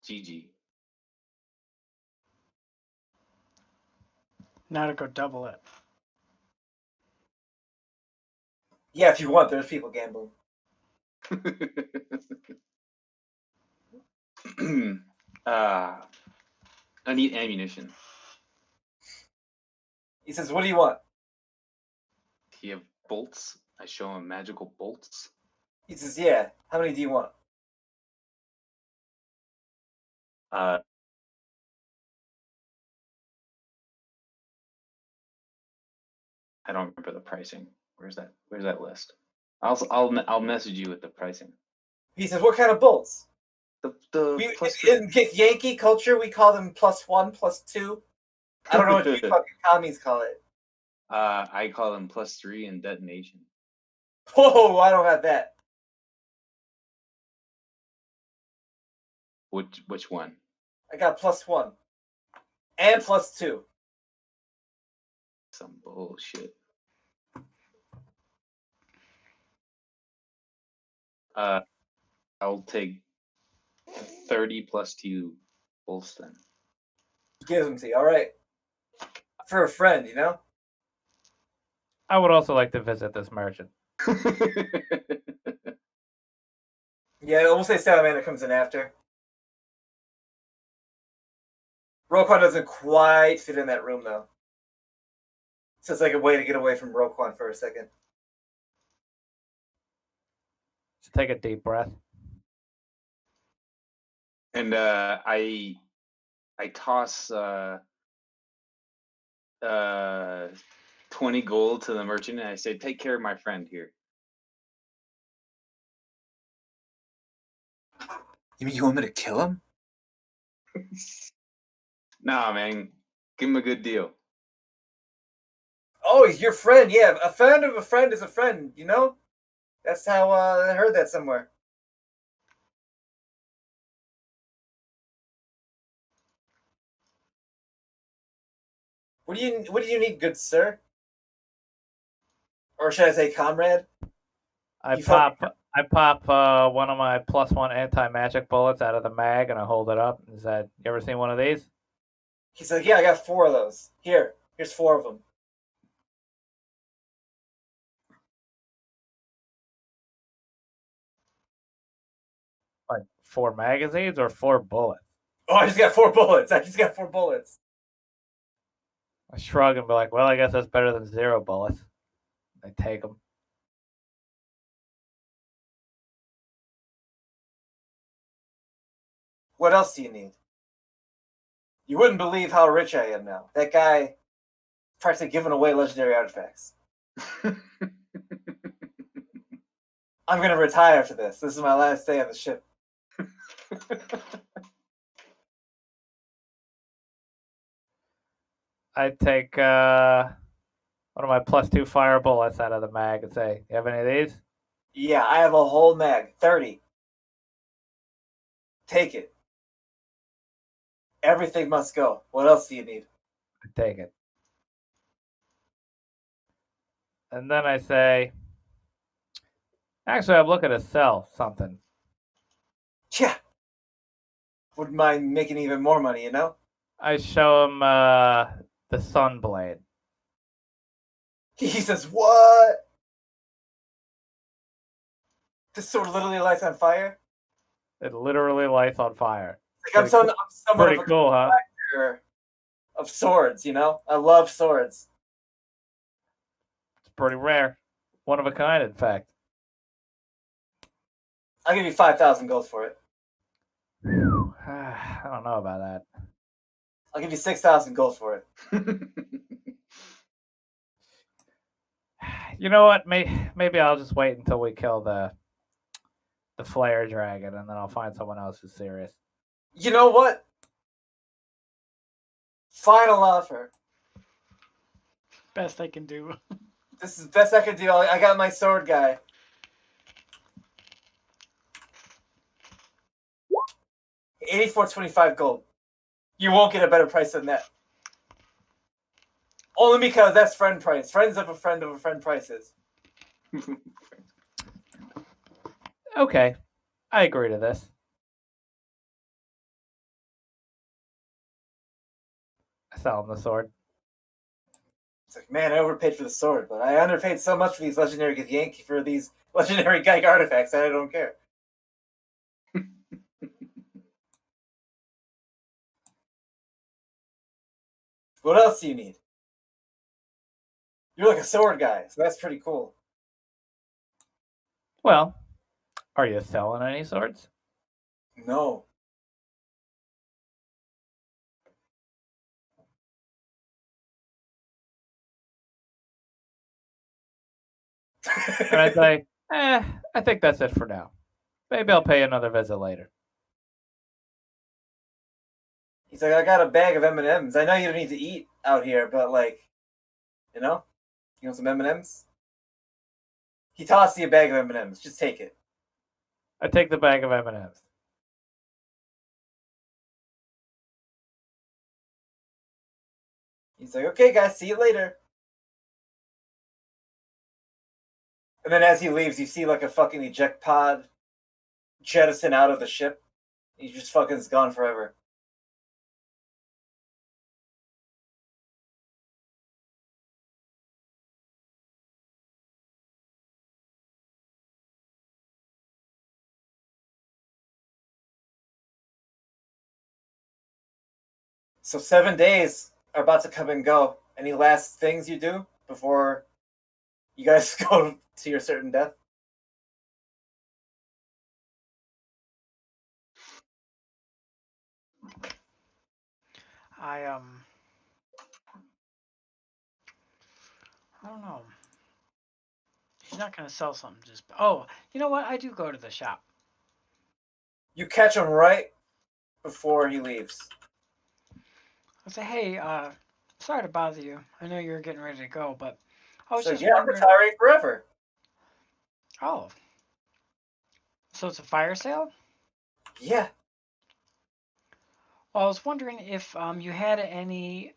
GG. Now to go double it. Yeah, if you want, there's people gambling. I need ammunition. He says, "What do you want?" Do you have bolts? I show him magical bolts. He says, "Yeah. How many do you want?" I don't remember the pricing. Where's that list? I'll message you with the pricing. He says, "What kind of bolts?" The plus In Yankee culture, we call them +1, +2. I don't know what you fucking commies call it. I call them +3 in detonation. Whoa, I don't have that. Which one? I got +1 and +2. Some bullshit. I'll take 30 +2 bolts then. Gives them to you. All right. For a friend, you know? I would also like to visit this merchant. Yeah, we'll say Salamander comes in after. Roquan doesn't quite fit in that room, though. So it's like a way to get away from Roquan for a second. Just take a deep breath. And I toss 20 gold to the merchant, and I say, "Take care of my friend here." You mean you want me to kill him? Nah, man, give him a good deal. Oh, he's your friend. Yeah, a friend of a friend is a friend, you know? That's how I heard that somewhere. What do you need, good sir? Or should I say comrade? I You felt- pop one of my +1 anti-magic bullets out of the mag and I hold it up and said, "You ever seen one of these?" He's like, "Yeah, I got 4 of those. Here's 4 of them." 4 magazines or 4 bullets? Oh, I just got 4 bullets. I shrug and be like, well, I guess that's better than 0 bullets. I take them. What else do you need? You wouldn't believe how rich I am now. That guy practically giving away legendary artifacts. I'm going to retire after this. This is my last day on the ship. I take one of my +2 fire bullets out of the mag and say, you have any of these? Yeah, I have a whole mag. 30. Take it. Everything must go. What else do you need? I take it. And then I say, actually, I'm looking to sell something. Yeah. Wouldn't mind making even more money, you know? I show him the Sunblade. He says, what? This sword literally lights on fire? It literally lights on fire. Like, I'm somewhat Pretty of a cool, huh? collector of swords, you know? I love swords. It's pretty rare. One of a kind, in fact. I'll give you 5,000 gold for it. I don't know about that. I'll give you 6,000 gold for it. You know what? Maybe I'll just wait until we kill the flare dragon, and then I'll find someone else who's serious. You know what? Final offer. Best I can do. This is the best I can do. I got my sword guy. $84.25 gold. You won't get a better price than that. Only because that's friend price. Friends of a friend prices. Okay, I agree to this. I sell him the sword. It's like, man, I overpaid for the sword, but I underpaid so much for these legendary Yankee for these legendary Geiger artifacts that I don't care. What else do you need? You're like a sword guy, so that's pretty cool. Well, are you selling any swords? No. And I say, I think that's it for now. Maybe I'll pay another visit later. He's like, I got a bag of M&Ms. I know you don't need to eat out here, but like, you know some M&Ms? He tossed you a bag of M&Ms. Just take it. I take the bag of M&Ms. He's like, okay, guys, see you later. And then as he leaves, you see like a fucking eject pod jettison out of the ship. He just fucking is gone forever. So 7 days are about to come and go. Any last things you do before you guys go to your certain death? I don't know. He's not gonna sell something just. Oh, you know what? I do go to the shop. You catch him right before he leaves. I say, hey, sorry to bother you. I know you're getting ready to go, but I was So just yeah, I'm wondering. retiring forever. Oh, so it's a fire sale? Yeah. Well, I was wondering if you had any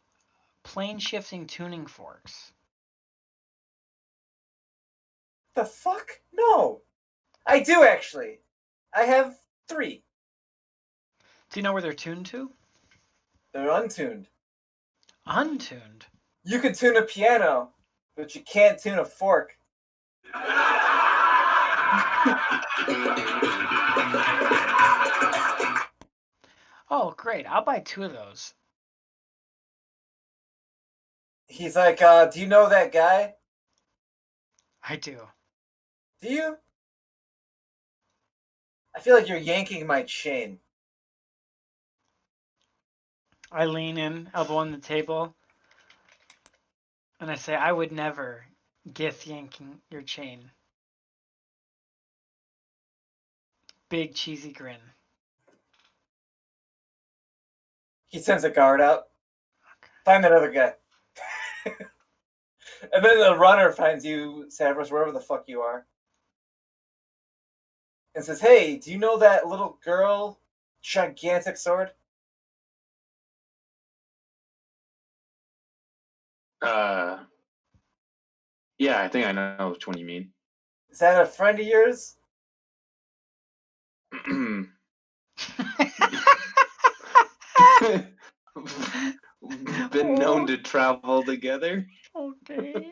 plane shifting tuning forks. The fuck? No. I do actually. I have 3. Do you know where they're tuned to? They're untuned. Untuned. You can tune a piano, but you can't tune a fork. Oh, great. I'll buy 2 of those. He's like, do you know that guy? I do. Do you? I feel like you're yanking my chain. I lean in, elbow on the table, and I say, I would never gith yanking your chain. Big cheesy grin. He sends a guard out. Find that other guy. And then the runner finds you, Severus, wherever the fuck you are, and says, hey, do you know that little girl? Gigantic sword? Yeah, I think I know which one you mean. Is that a friend of yours? Been known to travel together. Okay.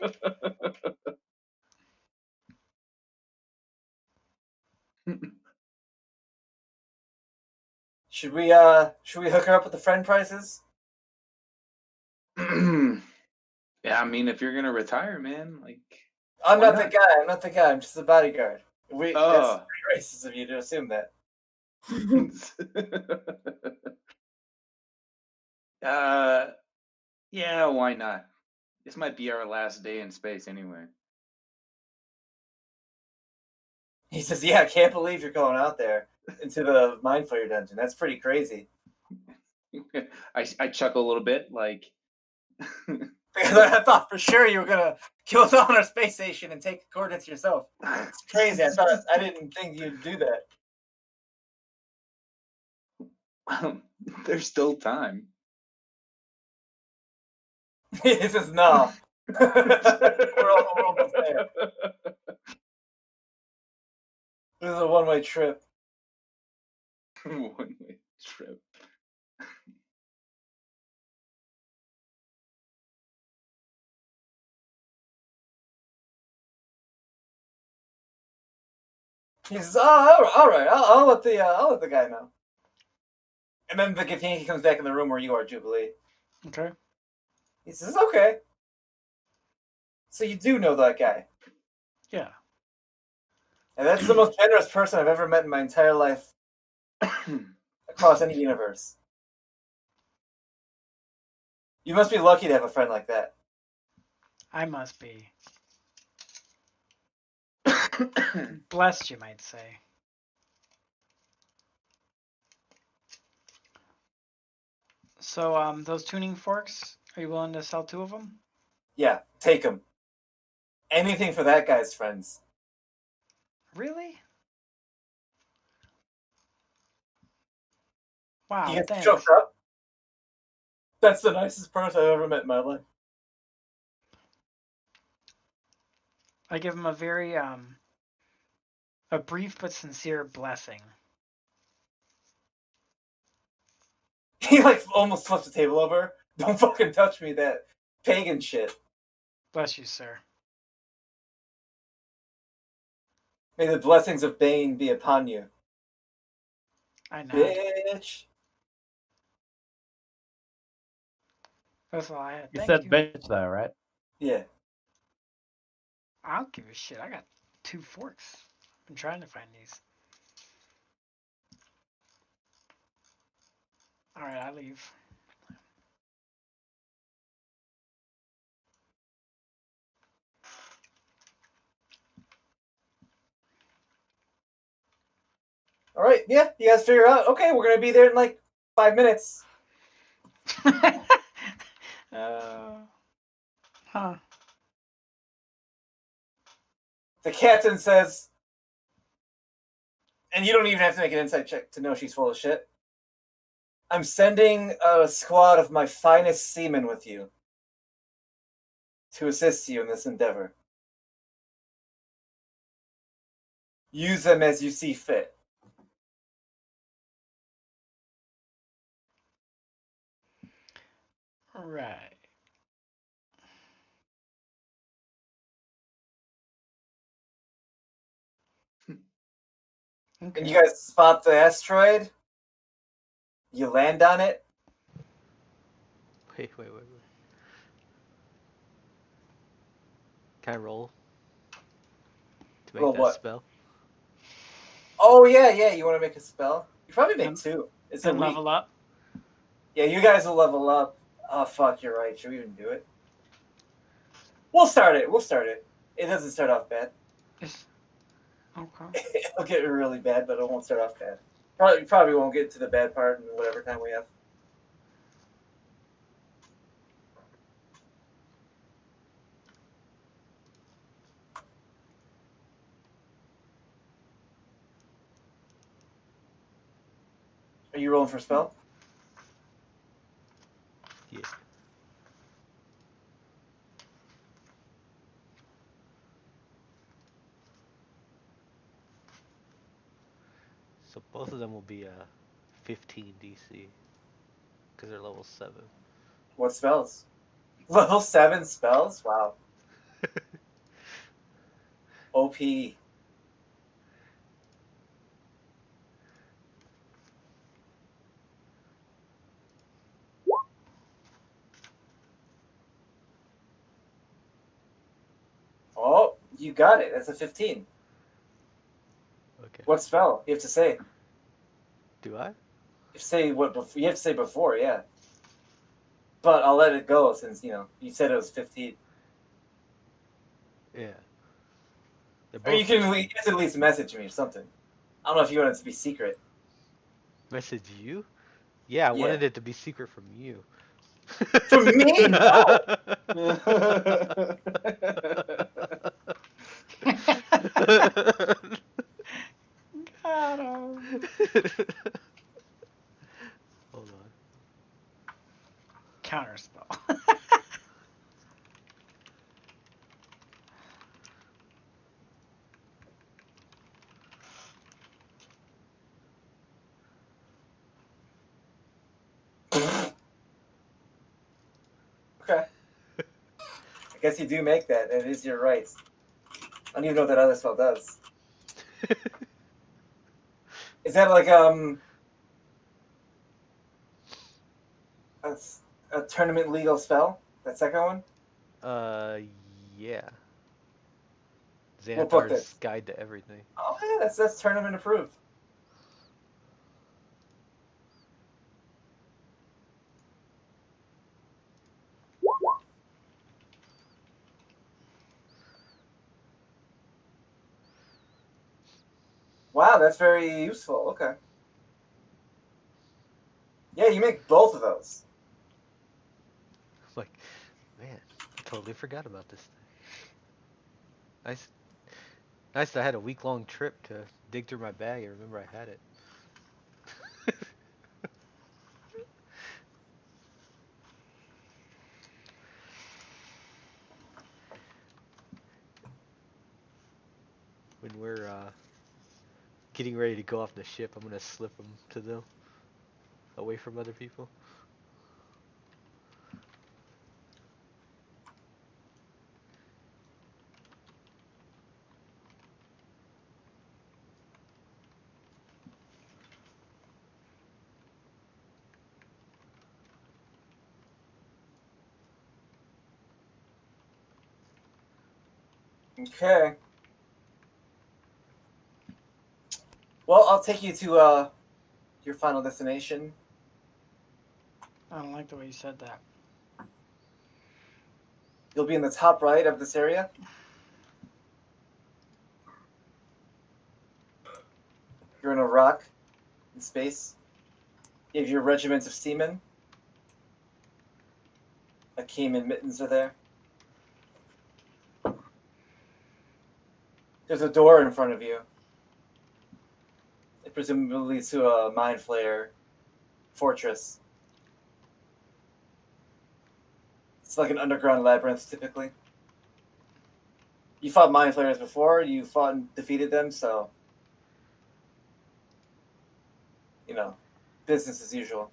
Should we hook her up with the friend prices? Yeah, I mean, if you're gonna retire, man, like. I'm Why not the not? guy. I'm not the guy. I'm just the bodyguard. That's Oh. pretty racist of you to assume that. Yeah, why not? This might be our last day in space anyway. He says, yeah, I can't believe you're going out there into the Mind Flayer dungeon. That's pretty crazy. I chuckle a little bit, like. Because I thought for sure you were gonna kill us on our space station and take the coordinates yourself. It's crazy. I didn't think you'd do that. There's still time. He says, no. We're almost there. This is a one-way trip. One-way trip. He says, "Oh, all right. I'll let the guy know." And then the Githyanki comes back in the room where you are, Jubilee. Okay. He says, "Okay. So you do know that guy, Yeah. and that's the most generous person I've ever met in my entire life across any universe. You must be lucky to have a friend like that." I must be. Blessed, you might say. So, those tuning forks, are you willing to sell 2 of them? Yeah, take him. Anything for that guy's friends. Really? Wow, He gets thanks. choked up. That's the nicest person I've ever met in my life. I give him a very, a brief but sincere blessing. He like almost flips the table over. Don't fucking touch me, that pagan shit. Bless you, sir. May the blessings of Bane be upon you. I know. Bitch. That's all I had. You Thank said you. bitch though, right? Yeah. I don't give a shit. I got 2 forks. I've been trying to find these. Alright, I leave. All right. Yeah. You guys figure out. Okay, we're gonna be there in like 5 minutes. Huh. The captain says, and you don't even have to make an insight check to know she's full of shit. I'm sending a squad of my finest seamen with you to assist you in this endeavor. Use them as you see fit. Right. Okay. And you guys spot the asteroid. You land on it. Wait. Can I roll to make Roll that what? spell? Oh yeah. You want to make a spell? You probably make And- 2. It's a And week. level up. Yeah, you guys will level up. Oh fuck, you're right. Should we even do it? We'll start it. It doesn't start off bad. Is okay. It'll get really bad, but it won't start off bad. Probably won't get to the bad part in whatever time we have. Are you rolling for spell? Yeah. So both of them will be 15 DC because they're level 7. What spells? Level 7 spells? Wow. OP. Oh, you got it. That's a 15. Okay. What spell? You have to say. Do I? You have to say before, yeah. But I'll let it go since you said it was 15. Yeah. They're Or you both can 15. at least message me or something. I don't know if you want it to be secret. Message you? Yeah, I Yeah. wanted it to be secret from you. From me? No. Got him. Hold on. Counterspell. Okay. I guess you do make that. It is your right. I don't even know what that other spell does. Is that like a, a tournament legal spell? That second one? uh, yeah. What book Xanathar's this? Guide to Everything. Oh yeah, that's tournament approved. Wow, that's very useful. Okay. Yeah, you make both of those. Like, man, I totally forgot about this thing. Nice, nice. That I had a week-long trip to dig through my bag and remember I had it. When we're getting ready to go off the ship, I'm gonna slip them to them, away from other people. Okay. Well, I'll take you to your final destination. I don't like the way you said that. You'll be in the top right of this area. You're in a rock in space. You have your regiments of seamen. Akeem and Mittens are there. There's a door in front of you. It presumably leads to a mind flayer fortress. It's like an underground labyrinth, typically. You fought mind flayers before. You fought and defeated them, so business as usual.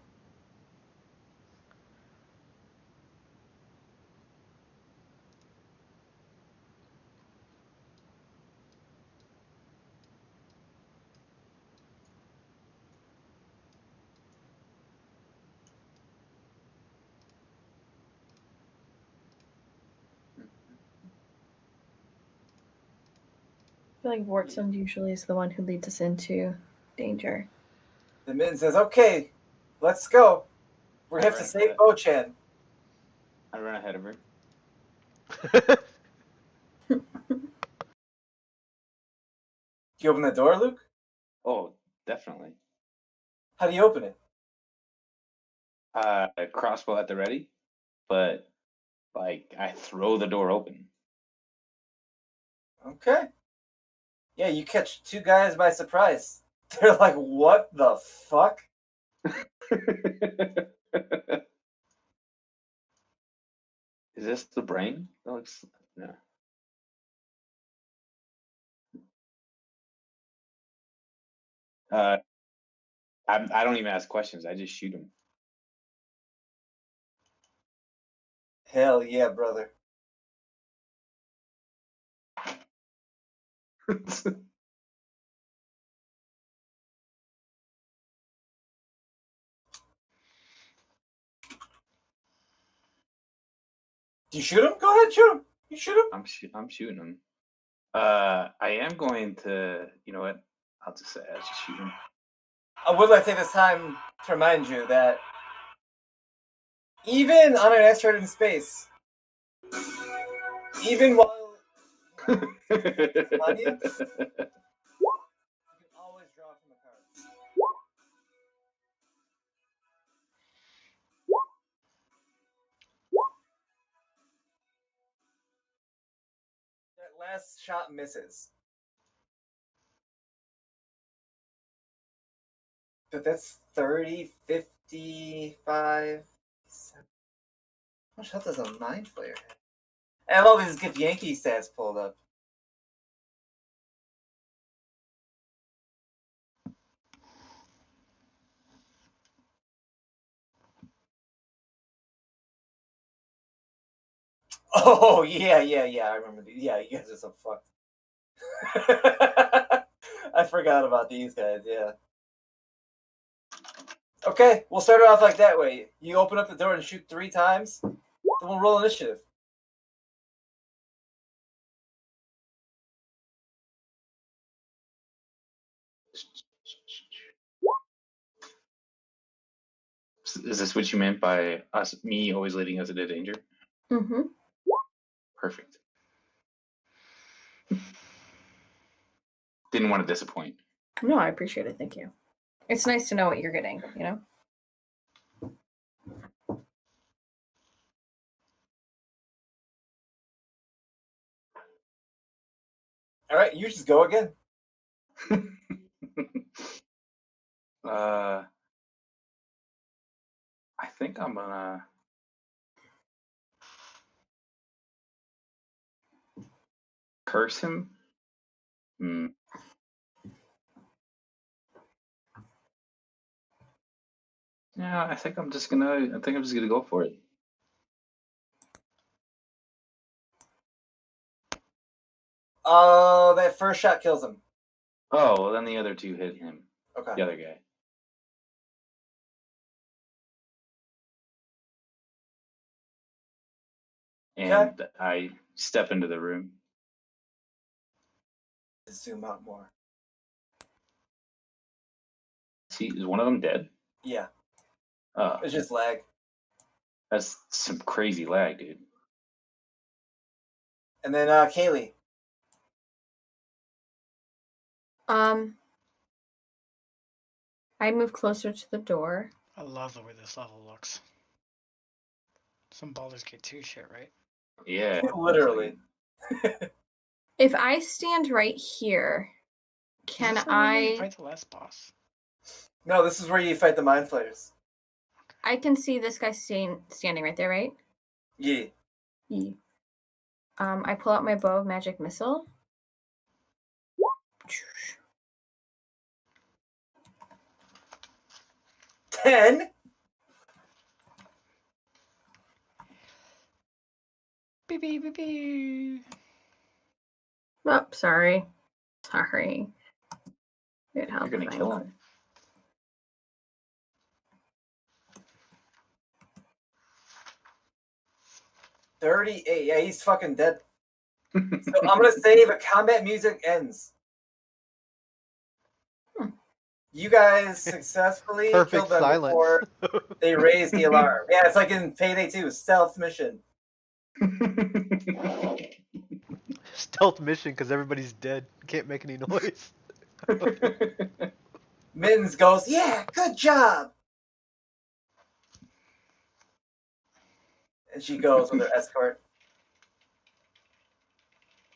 I feel like Vortsund usually is the one who leads us into danger. The Min says, "Okay, let's go. We have to Alright, save Bo-chan." I run ahead of her. Do you open the door, Luke? Oh, definitely. How do you open it? A crossbow at the ready, but like I throw the door open. Okay. Yeah, you catch two guys by surprise. They're like, "What the fuck?" Is this the brain? That looks no. I don't even ask questions. I just shoot him. Hell yeah, brother. Do you shoot him? Go ahead, shoot him. You shoot him. I'm shooting him. I am going to. You know what? I'll just say I just shoot him. I would like to take this time to remind you that even on an asteroid in space, even while you on you can always draw from the cards. That last shot misses. But that's 30, 55. How much health does a Mind Flayer have? I have all these Get Yankee stats pulled up. Oh, yeah. I remember these. Yeah, you guys are so fucked. I forgot about these guys, yeah. Okay, we'll start it off like that way. You open up the door and shoot 3 times, then we'll roll initiative. Is this what you meant by me always leading us into danger? Mm-hmm. Perfect. Didn't want to disappoint. No, I appreciate it. Thank you. It's nice to know what you're getting, you know? All right, you just go again. I think I'm gonna curse him. Hmm. Yeah, I think I'm just gonna go for it. That first shot kills him. Oh, well, then the other two hit him. Okay. The other guy. And I step into the room. Zoom out more. See, is one of them dead? Yeah, Oh, it's just lag. that's some crazy lag, dude. And then Kaylee. I move closer to the door. I love the way this level looks. Some Baldur's Gate 2 shit, right? Yeah. Literally. If I stand right here, can Is this the one where you I? fight the last boss? No, this is where you fight the Mind Flayers. I can see this guy standing right there, right? Yeah. Yeah. I pull out my bow of magic missile. 10. Beep, beep, beep, beep. Oh, sorry. Sorry. It helps. You're gonna kill him. 38. Yeah, he's fucking dead. So I'm gonna say the combat music ends. You guys successfully Perfect killed them silence. before they raised the alarm. Yeah, it's like in Payday 2, stealth mission. Stealth mission because everybody's dead. Can't make any noise. Mittens goes, yeah, good job. And she goes with her escort.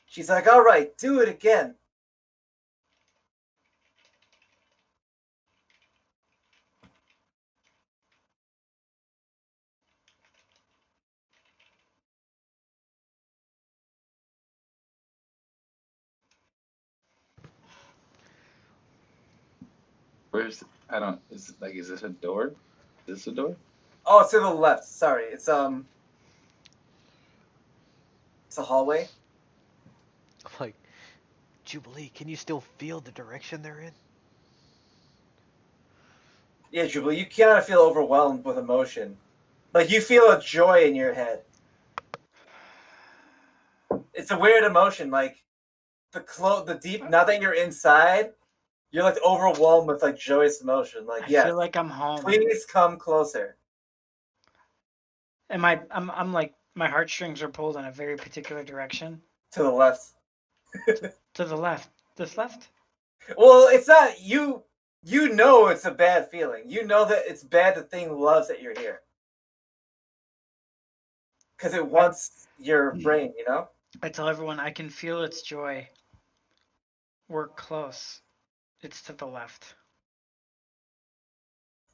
She's like, all right, do it again. Is this a door? Is this a door? Oh, it's to the left. Sorry. It's a hallway. I'm like, Jubilee, can you still feel the direction they're in? Yeah, Jubilee, you kind of feel overwhelmed with emotion. Like you feel a joy in your head. It's a weird emotion, like the deep. Now that you're inside, you're like overwhelmed with like joyous emotion. Like, I yes, feel like I'm home. please come closer. And I'm like my heartstrings are pulled in a very particular direction. To the left. To the left. This left? Well, it's not you. You know it's a bad feeling. You know that it's bad. The thing loves that you're here because it wants your brain. You know. I tell everyone I can feel its joy. We're close. It's to the left.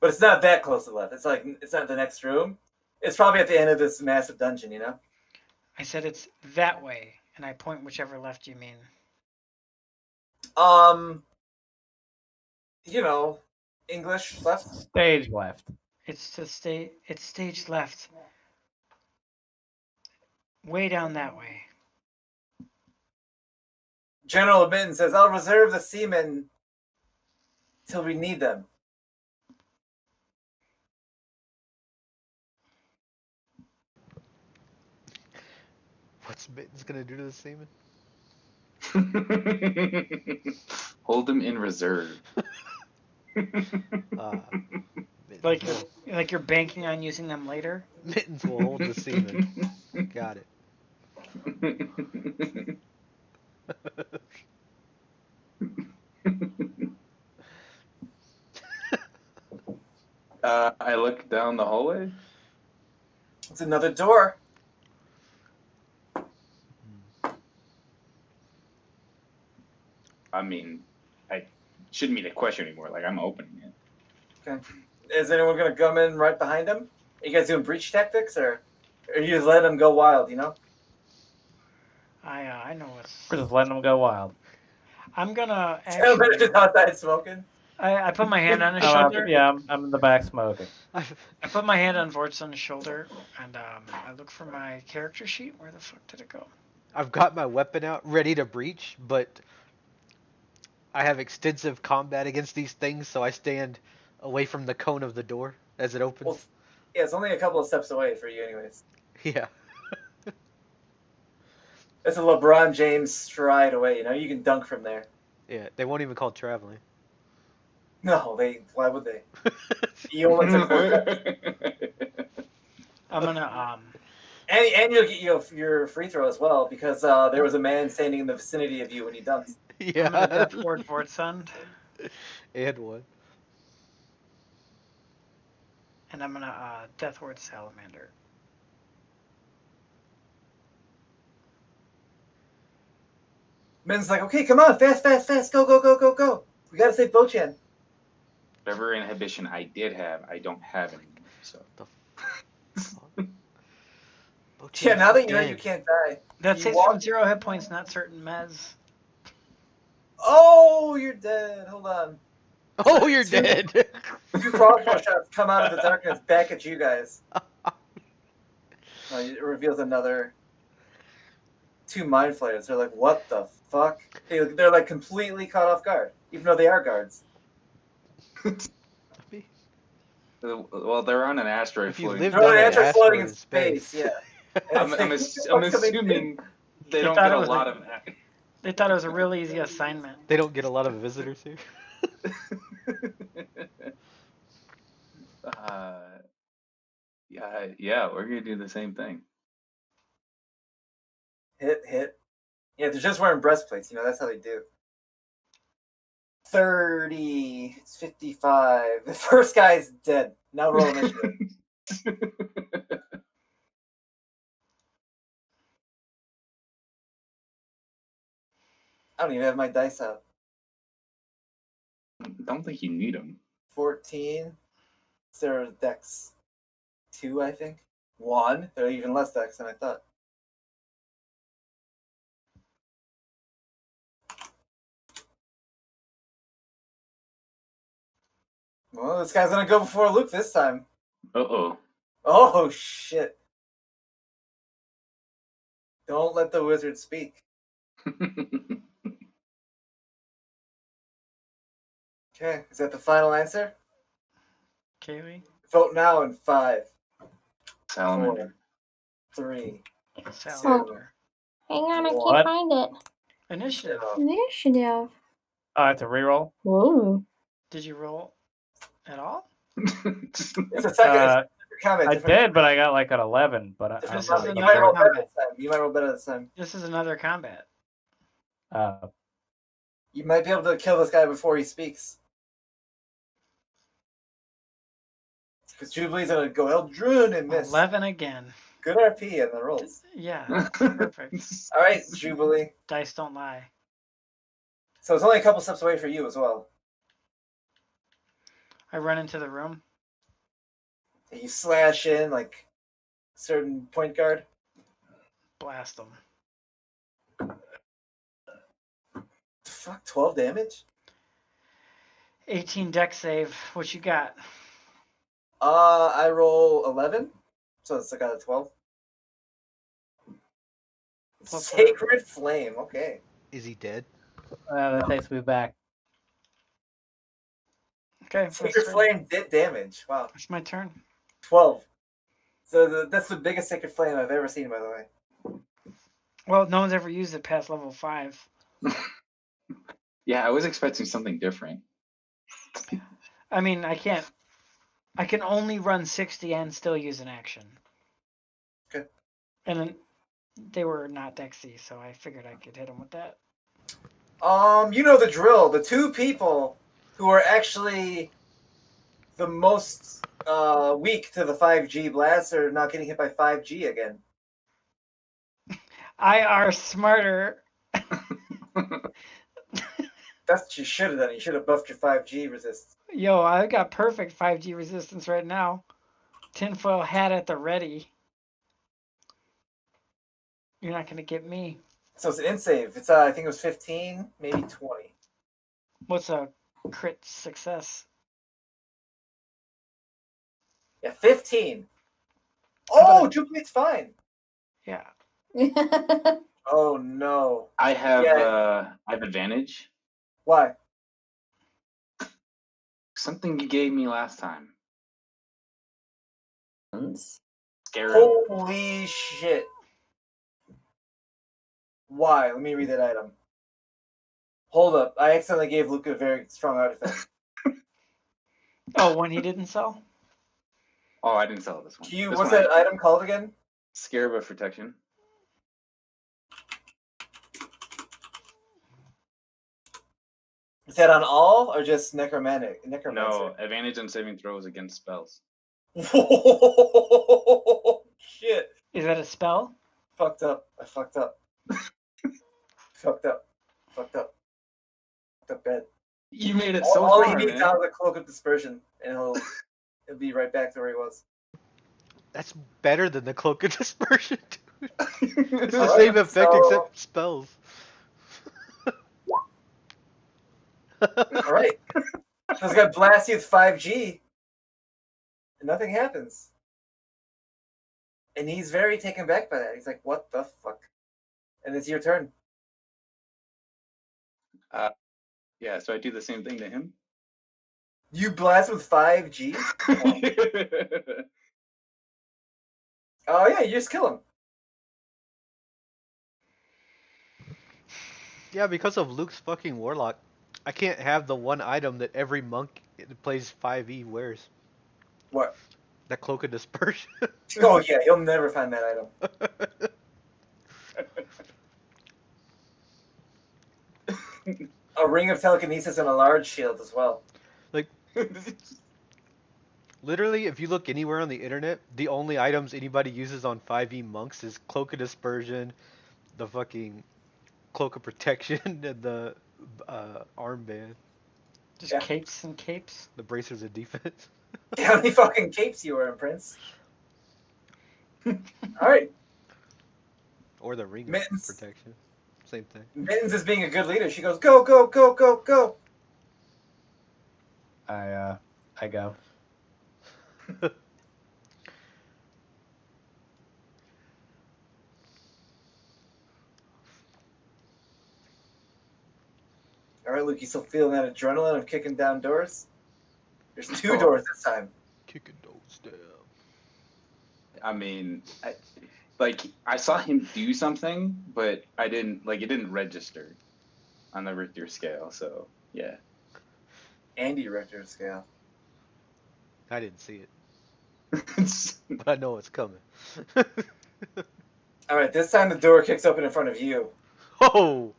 But it's not that close to the left. It's like it's not the next room. It's probably at the end of this massive dungeon. You know. I said it's that way, and I point whichever left you mean. You know, English left. Stage left. It's stage left. Way down that way. General Minton says, "I'll reserve the seamen till we need them." What's Mittens gonna do to the seaman? Hold them in reserve. Like you're banking on using them later. Mittens will hold the seaman. Got it. I look down the hallway. It's another door. I mean, I shouldn't be the question anymore. Like, I'm opening it. Okay. Is anyone gonna come in right behind him? Are you guys doing breach tactics, or you just letting them go wild? You know. I know what's. We're just letting them go wild. I'm gonna Everybody's actually. just outside smoking. I put my hand on his Oh, shoulder. I'm in the back smoking. I put my hand on Vort's shoulder, and I look for my character sheet. Where the fuck did it go? I've got my weapon out, ready to breach, but I have extensive combat against these things, so I stand away from the cone of the door as it opens. Well, yeah, it's only a couple of steps away for you, anyways. Yeah. It's a LeBron James stride away. You know, you can dunk from there. Yeah, they won't even call it traveling. No, why would they? You only took 4 steps. I'm gonna And you'll get your free throw as well because there was a man standing in the vicinity of you when you dunked. I'm gonna Yeah. death ward Vort's And one. and I'm gonna death ward Salamander. Men's like, okay, come on, fast, go, go, go, go, go. We gotta save Bochan. Whatever inhibition I did have, I don't have anymore. So. Yeah, now that you know you can't die. That's You it walk- from 0 hit points, not certain mez. Oh, you're dead. Hold on. Oh, you're dead. 2 crossbow shots come out of the darkness back at you guys. It reveals another 2 mind flayers. They're like, what the fuck? They're like completely caught off guard, even though they are guards. Well, they're on an asteroid If you floating. lived They're on on an an asteroid floating in asteroid in space, space. yeah. And I'm it's like, what the fuck are they assuming They don't thought get it a was lot a- of. They thought it was a real easy assignment. They don't get a lot of visitors here. uh, yeah, we're gonna do the same thing. Hit. Yeah, they're just wearing breastplates. That's how they do. 30. It's 55. The first guy's dead. Now roll initiative. I don't even have my dice out. Don't think you need them. 14. Sarah's dex 2, I think. 1. They're even less dex than I thought. Well, this guy's gonna go before Luke this time. Uh-oh. Oh, shit. Don't let the wizard speak. Okay, is that the final answer? Kaylee? Vote now in 5, Salamander. 3. Salamander. Hang on, I What? can't find it. Initiative. Initiative. Oh, I have to reroll. Whoa. Did you roll at all? It's a second comment. I did, but I got like an 11. But I This don't is know. You might roll better combat. this time. You might roll better this time. This is another combat. You might be able to kill this guy before he speaks. Because Jubilee's gonna go Eldrun and miss. 11 again. Good RP in the rolls. Yeah, perfect. All right, Jubilee. Dice don't lie. So it's only a couple steps away for you as well. I run into the room. You slash in like certain point guard. Blast them. Fuck, 12 damage? 18 deck save. What you got? I roll 11, so it's like out of 12. Plus Sacred Flame, okay. Is he dead? That takes me back. Okay, Sacred Flame did damage. Wow. It's my turn. 12. So that's the biggest Sacred Flame I've ever seen, by the way. Well, no one's ever used it past level 5. Yeah, I was expecting something different. I mean, I can only run 60 and still use an action. Okay. And then they were not Dexy, so I figured I could hit them with that. You know the drill. The two people who are actually the most weak to the 5G blast are not getting hit by 5G again. I are smarter. That's what you should have done. You should have buffed your 5G resist. Yo, I got perfect 5G resistance right now. Tinfoil hat at the ready. You're not gonna get me. So it's an in save. It's I think it was 15, maybe 20. What's a crit success? Yeah, 15. Oh, Jubilee's fine. Yeah. Oh no. I have Yeah. I have advantage. Why? Something you gave me last time. Scarab. Holy shit. Why? Let me read that item. Hold up. I accidentally gave Luke a very strong artifact. Oh, one he didn't sell? Oh, I didn't sell this one. This What's one that item called again? Scarab of protection. Is that on all or just necromancer? No, advantage on saving throws against spells. Whoa, shit. Is that a spell? Fucked up. I fucked up. Fucked up. Fucked up. Fucked up bad. You made it so all far, he needs man. now is a cloak of dispersion, and he'll be right back to where he was. That's better than the Cloak of Dispersion, dude. It's the Alright, same effect so- except spells. All right. So this guy blasts you with 5G, and nothing happens. And he's very taken back by that. He's like, "What the fuck?" And it's your turn. Yeah, so I do the same thing to him. You blast with 5G. Oh yeah, you just kill him. Yeah, because of Luke's fucking warlock, I can't have the one item that every monk that plays 5e wears. What? That cloak of dispersion. Oh yeah, you'll never find that item. A ring of telekinesis and a large shield as well. Literally, if you look anywhere on the internet, the only items anybody uses on 5e monks is cloak of dispersion, the fucking cloak of protection, and the armband, Just Yeah. capes and capes. the bracers of defense. How many fucking capes you wearing, Prince? All right. Or the ring of Mittens. protection. Same thing. Mittens is being a good leader. She goes, go, go, go, go, go. I go. All right, Luke, you still feeling that adrenaline of kicking down doors? There's two Oh. doors this time. Kicking those down. I mean, I saw him do something, but I didn't like it didn't register on the Richter scale. So yeah. Andy Richter scale. I didn't see it, but I know it's coming. All right, this time the door kicks open in front of you, Oh!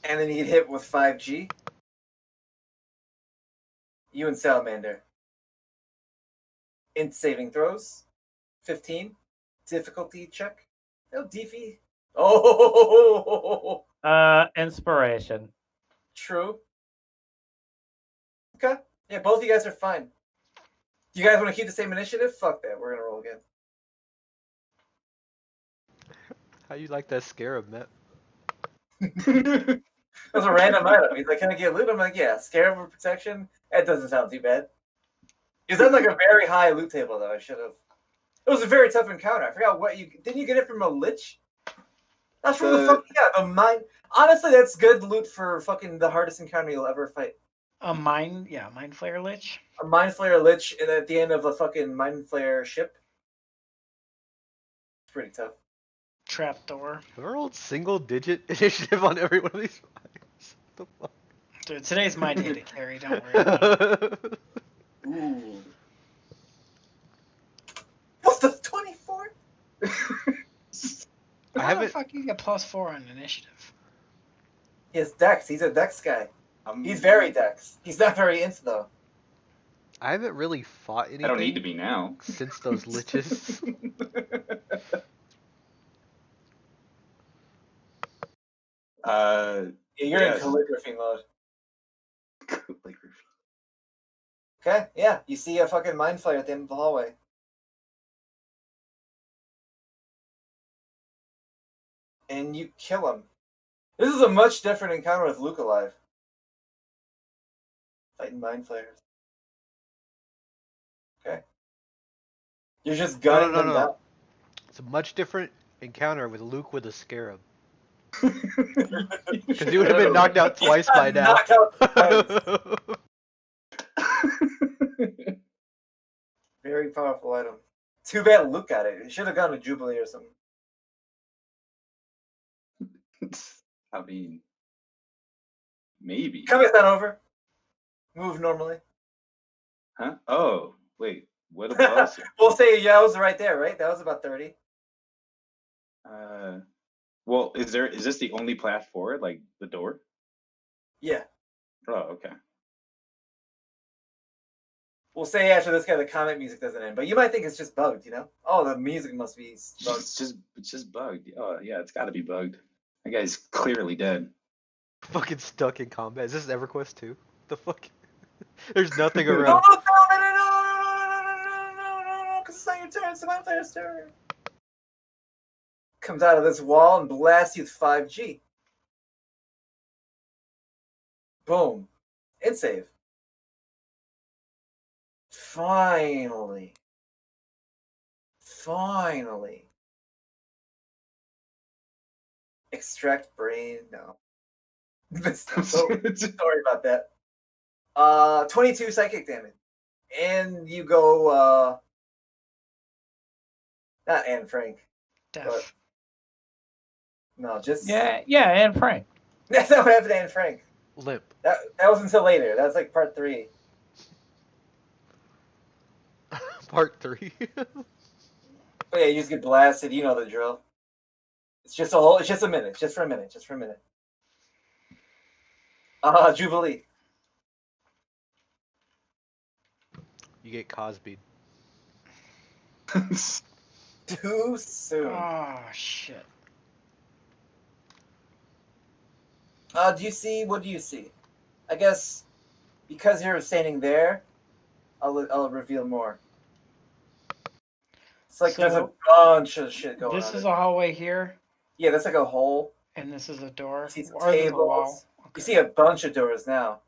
and then you get hit with 5G. You and Salamander. In saving throws, 15. Difficulty check. No, DV. Oh, Inspiration. true. Okay. Yeah, both of you guys are fine. Do you guys want to keep the same initiative? Fuck that. We're going to roll again. How you like that scarab, Matt? That was a random item. He's like, can I get loot? I'm like, yeah, scarab for protection. That doesn't sound too bad. He's on like a very high loot table, though. I should have. It was a very tough encounter. I forgot what you didn't you get it from a lich? That's from the fucking a mine. Honestly, that's good loot for fucking the hardest encounter you'll ever fight. A mind flayer lich. A mind flayer lich, and at the end of a fucking mind flayer ship. It's pretty tough. Trapdoor. Have I rolled single digit initiative on every one of these fires? What the Dude, today's my day to carry. Don't worry about it. fuck? Ooh. What's the 24? I How haven't. the fuck you get +4 on initiative? He has Dex. He's a Dex guy. He's very Dex. He's not very Int, though. I haven't really fought anything. I don't need to be now. Since those liches. Yeah, you're Yes. in calligraphy mode. Calligraphy. Okay, yeah. You see a fucking mind flayer at the end of the hallway. And you kill him. This is a much different encounter with Luke alive. Fighting mind flayers. Okay. You're just gunning them down. It's a much different encounter with Luke with a scarab. Because he would have been knocked out twice by now. Knocked out twice. Very powerful item. Too bad Luke got it. It should have gone to Jubilee or something. I mean, maybe. Combat's not over. Move normally. Huh? Oh, wait. What about? We'll say yeah, I was right there, right? That was about 30. Well, is this the only path forward, like the door? Yeah. Oh, okay. We'll say after this guy the comment music doesn't end, but you might think it's just bugged, you know? Oh, the music must be bugged. It's just bugged. Oh yeah, it's got to be bugged. That guy's clearly dead. Fucking stuck in combat. Is this EverQuest 2? The fuck? There's nothing No, around. no, because it's not your turn, it's the mind flayer's turn. Comes out of this wall and blasts you with 5G. Boom. Int save. Finally. Extract brain. No. Sorry about that. 22 psychic damage. And you go, not Anne Frank. Death. No, just Yeah, and Frank. That's not what happened to Anne Frank. Limp. That was until later. That was like part 3. Part 3. But yeah, you just get blasted. You know the drill. It's just a minute. Just for a minute. Jubilee. You get Cosby. Too soon. Oh shit. What do you see? I guess because you're standing there, I'll reveal more. It's like there's a So, bunch of shit going on. This is a hallway here, Yeah, that's like a hole. and this is a door. You see some Or this is a wall. tables. Okay. You see a bunch of doors now.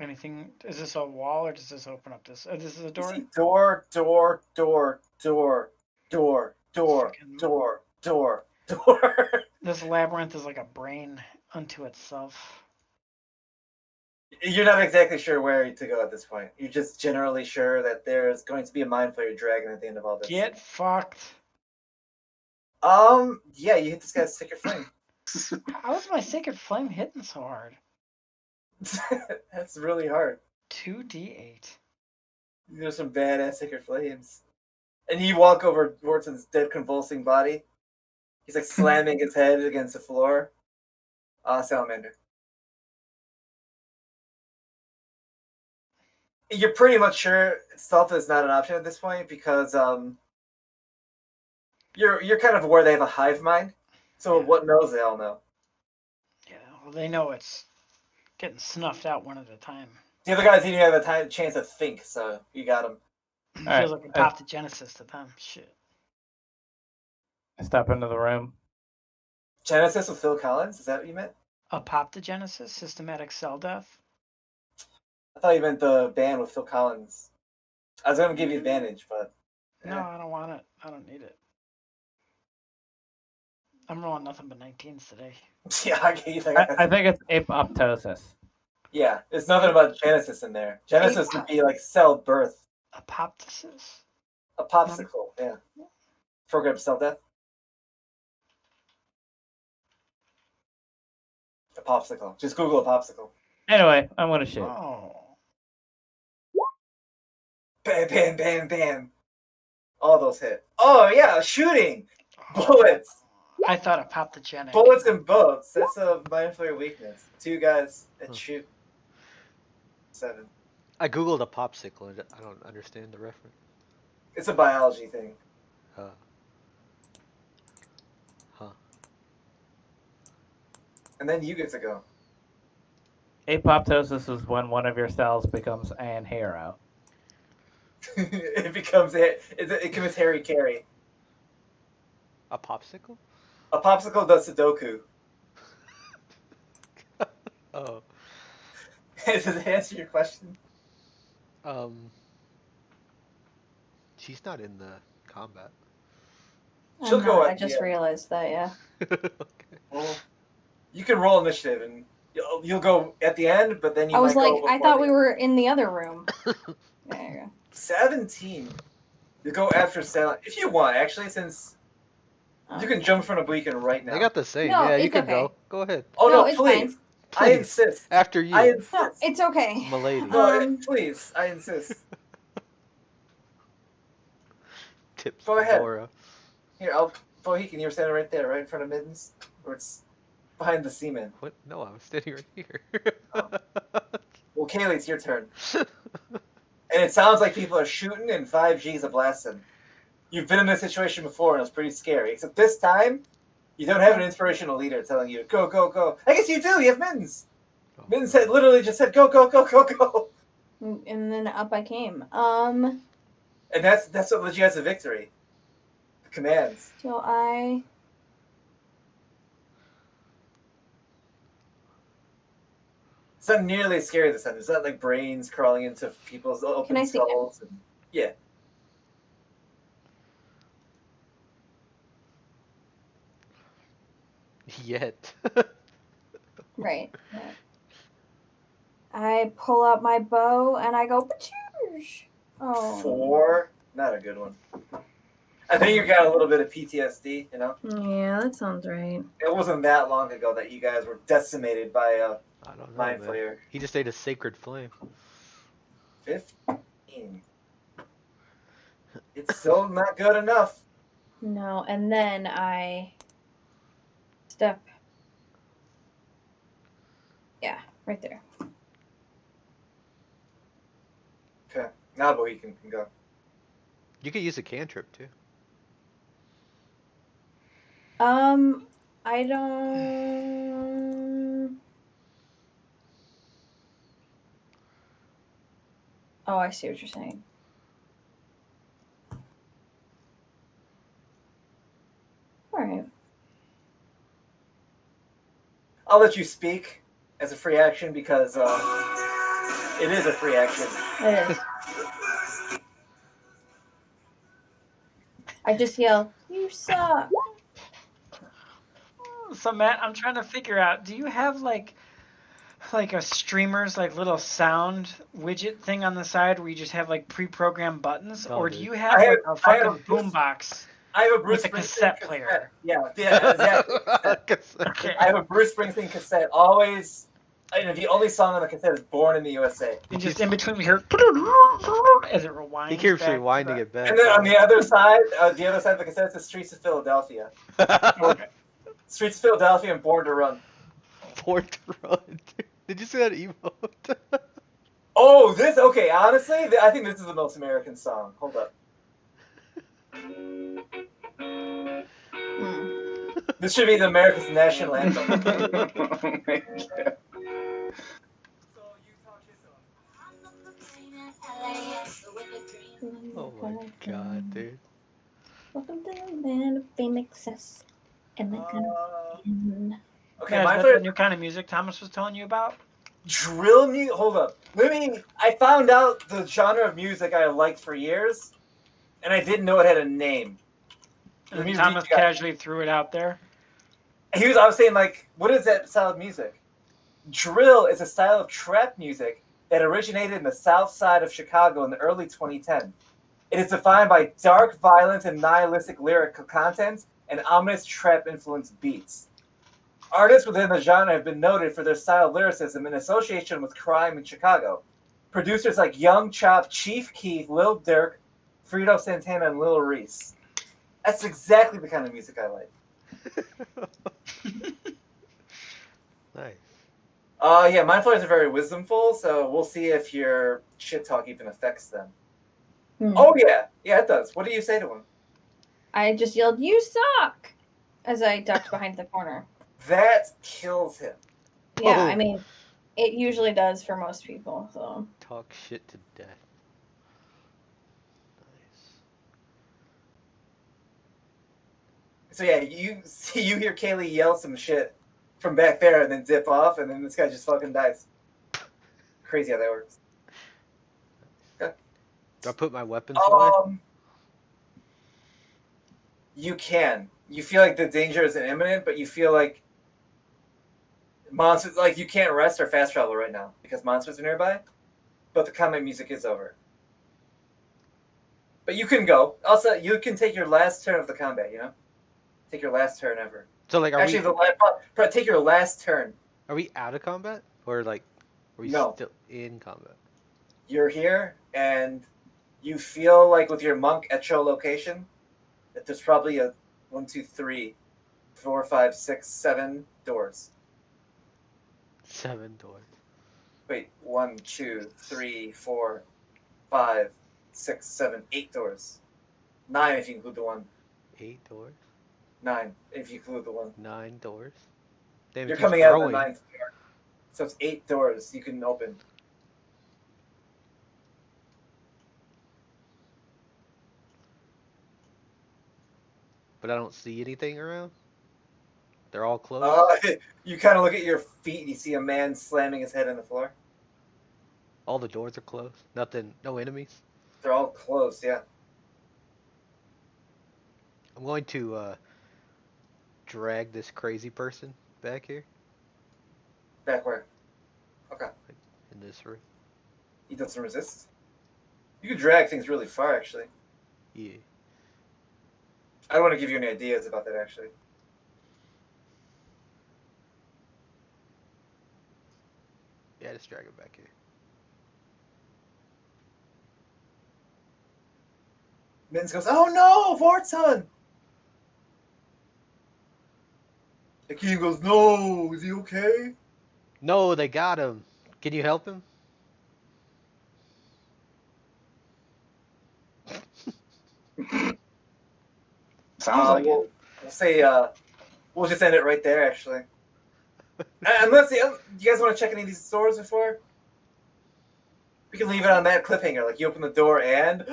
Anything? Is this a wall or does this open up this? This is a door. You see door, door, door, door, door, door, Fucking- door, door, door. This labyrinth is like a brain unto itself. You're not exactly sure where to go at this point. You're just generally sure that there's going to be a mind flayer dragon at the end of all this. Get fucked. Yeah, you hit this guy's sacred flame. How is my sacred flame hitting so hard? That's really hard. 2d8. There's some badass sacred flames. And you walk over Horton's dead convulsing body. He's like slamming his head against the floor. Salamander. You're pretty much sure stealth is not an option at this point because you're kind of aware they have a hive mind. So Yeah. what knows they all know. Yeah, well, they know it's getting snuffed out one at a time. The other guys didn't even have a chance to think, so you got them. Feels right. like a pathogenesis to them. Shit. I step into the room. Genesis with Phil Collins? Is that what you meant? Apoptogenesis, systematic cell death. I thought you meant the band with Phil Collins. I was going to give you advantage, but... No, I don't want it. I don't need it. I'm rolling nothing but 19s today. Yeah, I gave you I think it's apoptosis. Yeah, there's nothing about Genesis in there. Genesis would be like cell birth. Apoptosis? A popsicle, yeah. Program cell death. A popsicle. Just Google a popsicle. Anyway, I'm gonna shoot. Oh. Bam, bam, bam, bam. All those hit. Oh, yeah, shooting. Bullets. I thought apoptogenic. Bullets and boats. That's a mind flayer weakness. 2 guys that shoot 7. I googled a popsicle and I don't understand the reference. It's a biology thing. Huh. And then you get to go. Apoptosis is when one of your cells becomes an hero. It becomes Harry Carey. A popsicle? A popsicle does Sudoku. Oh. Does it answer your question? She's not in the combat. She'll I'm go not, at I just the end. realized that, yeah. Okay. Well, you can roll initiative and you'll go at the end, but then you I was might like, go I before thought the we end. were in the other room. There you go. 17. You go after Sal if you want, actually, since you can jump from a beacon right now. They got the same. No, yeah, you it's can okay. go. Go ahead. Oh No, no, it's please. I Please. insist. After you, I insist. No, it's okay. milady. No, please, I insist. Tips Go for ahead. Laura. Here, Bohican, you're standing right there, right in front of Mittens, or it's behind the seaman. What? No, I was standing right here. Well, Kaylee, it's your turn. And it sounds like people are shooting and 5G's a blasting. You've been in this situation before and it's pretty scary. Except this time, you don't have an inspirational leader telling you to go, go, go. I guess you do. You have Mittens. Oh, Mittens literally just said go, go, go, go, go. And then up I came. And that's what led you guys to victory. The commands. So I... It's not nearly as scary this time. It's not like brains crawling into people's open Can I see it? skulls. And, yeah. Yet. Right. I pull out my bow and I go, "Pachoosh!" Oh. 4. Not a good one. I think you got a little bit of PTSD. You know, Yeah, that sounds right. it wasn't that long ago that you guys were decimated by I don't know, Mind man. Flayer. He just ate a sacred flame. 15. It's still not good enough. No, and then I step. Yeah, right there. Okay, now Bohegan can go. You could use a cantrip too. I don't. Oh, I see what you're saying. All right. I'll let you speak as a free action because it is a free action. It is. I just yell, "You suck!" So Matt, I'm trying to figure out. Do you have like a streamer's like little sound widget thing on the side where you just have like pre-programmed buttons, Oh, or do dude. you have I like have- a I have fucking a Bruce- boombox I have a Bruce with a Springsteen cassette player? Yeah, exactly. Okay. I have a Bruce Springsteen cassette. Always, the only song on the cassette is "Born in the USA." And just in between we hear as it rewinds. He keeps back. rewinding it back. And then on the other side of the cassette is "Streets of Philadelphia." Okay. "Streets of Philadelphia" and "Born to Run." Born to Run. Dude. Did you see that emote? Oh, this okay. Honestly, I think this is the most American song. Hold up. This should be the America's national anthem. Oh my God. Oh my god, dude. Welcome to the land of fame, excess, and the kind of Okay, Guys, my that's the favorite new kind of music Thomas was telling you about. drill music. Hold up. I found out the genre of music I liked for years, and I didn't know it had a name. And Let me Thomas read you guys. casually threw it out there. I was saying, like, what is that style of music? Drill is a style of trap music that originated in the south side of Chicago in the early 2010s. It is defined by dark, violent, and nihilistic lyrical content and ominous trap-influenced beats. Artists within the genre have been noted for their style of lyricism in association with crime in Chicago. Producers like Young Chop, Chief Keef, Lil Durk, Fredo Santana, and Lil Reese. That's exactly the kind of music I like. Nice. Yeah, mind flayers are very wisdomful, so we'll see if your shit talk even affects them. Oh yeah, it does. What do you say to him? I just yelled, "You suck!" as I ducked behind the corner. That kills him. Yeah, Oh. I mean, it usually does for most people. So Talk shit to death. Nice. So yeah, you hear Kaylee yell some shit from back there and then dip off, and then this guy just fucking dies. Crazy how that works. Okay. Do I put my weapons away? You can. You feel like the danger isn't imminent, but you feel like monsters, like you can't rest or fast travel right now because monsters are nearby. But the combat music is over. But you can go. Also, you can take your last turn of the combat. Take your last turn ever. So like, take your last turn. Are we out of combat, or like, are we No. still in combat? You're here, and you feel like with your monk at your location that there's probably a 1, 2, 3, 4, 5, 6, 7 doors. 7 doors. Wait, 1, 2, 3, 4, 5, 6, 7, 8 doors. 9 if you include the one. 8 doors. 9 if you include the one. 9 doors. Damn, You're it keeps coming out of the growing. 9th door. So it's 8 doors you can open. But I don't see anything around. They're all closed. You kind of look at your feet and you see a man slamming his head on the floor. All the doors are closed. Nothing. No enemies. They're all closed, yeah. I'm going to drag this crazy person back here Back where? Okay. in this room. He doesn't resist. You can drag things really far, actually. Yeah. I don't want to give you any ideas about that, actually. Yeah, just drag it back here. Mittens goes, "Oh no, Vortson!" Akeem goes, "No, is he okay?" No, they got him. Can you help him? Sounds like we'll, it. we'll say, we'll just end it right there, actually. Unless you guys want to check any of these stores before? We can leave it on that cliffhanger. Like, you open the door and...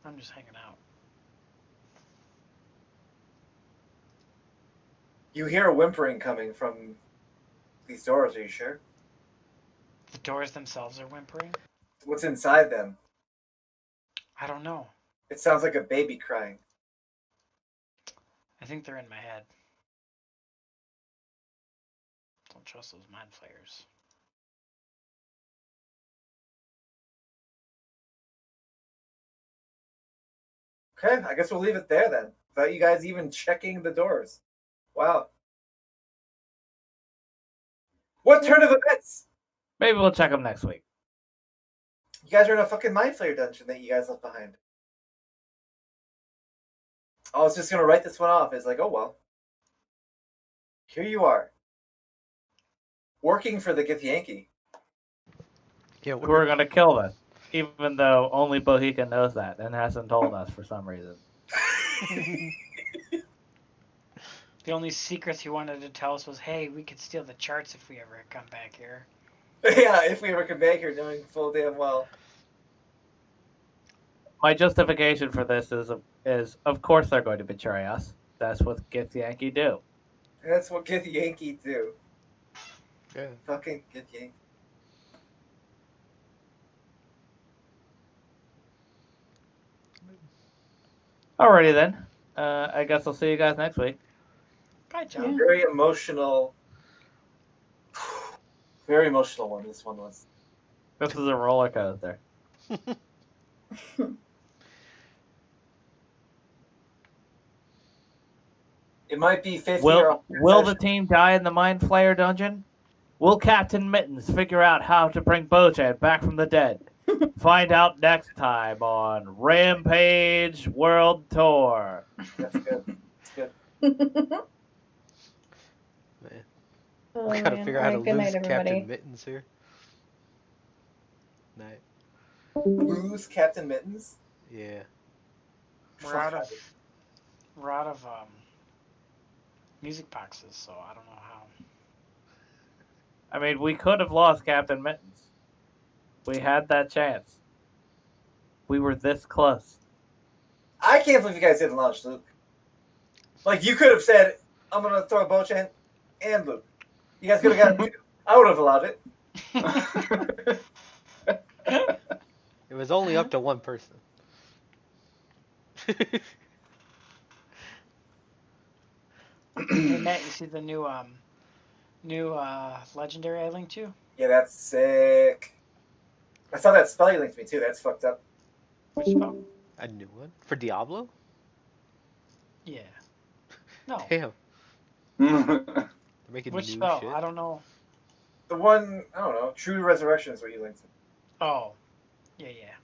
I'm just hanging out. You hear a whimpering coming from these doors, are you sure? The doors themselves are whimpering. What's inside them? I don't know. It sounds like a baby crying. I think they're in my head. Don't trust those mind flayers. Okay, I guess we'll leave it there then. Without you guys even checking the doors. Wow. What turn of events? Maybe we'll check them next week. You guys are in a fucking Mind Flayer dungeon that you guys left behind. I was just gonna write this one off. It's like, oh well. Here you are. Working for the Githyanki. Yeah, Who are going to kill us, even though only Bohica knows that and hasn't told us for some reason. The only secret he wanted to tell us was, hey, we could steal the charts if we ever come back here. Yeah, if we ever come back here knowing full damn well. My justification for this is of course they're going to betray us. That's what Githyanki do. That's what Githyanki do. Yeah. Fucking Githyanki. Alrighty then. I guess I'll see you guys next week. Bye, John. Very emotional. Very emotional one, this one was. This is a roller coaster. It might be 50 or Will the team die in the Mind Flayer dungeon? Will Captain Mittens figure out how to bring Bochan back from the dead? Find out next time on Rampage World Tour. That's good. That's Man, good. Oh, we gotta man. figure out how to Alright, good lose night, everybody. Captain Mittens here. Night. Lose Captain Mittens? Yeah. We're out of music boxes, so I don't know how. I mean, we could have lost Captain Mittens. We had that chance. We were this close. I can't believe you guys didn't launch Luke. Like, you could have said, I'm going to throw Bochan and Luke. You guys could have got it too. I would have allowed it. It was only up to one person. Hey Matt, you see the new legendary I linked you? Yeah, that's sick. I saw that spell you linked me too. That's fucked up. Which spell? A new one? For Diablo? Yeah. No. Damn. They're making Which new spell? shit. I don't know. The one, I don't know, True Resurrection is what you linked me. Oh. Yeah, yeah.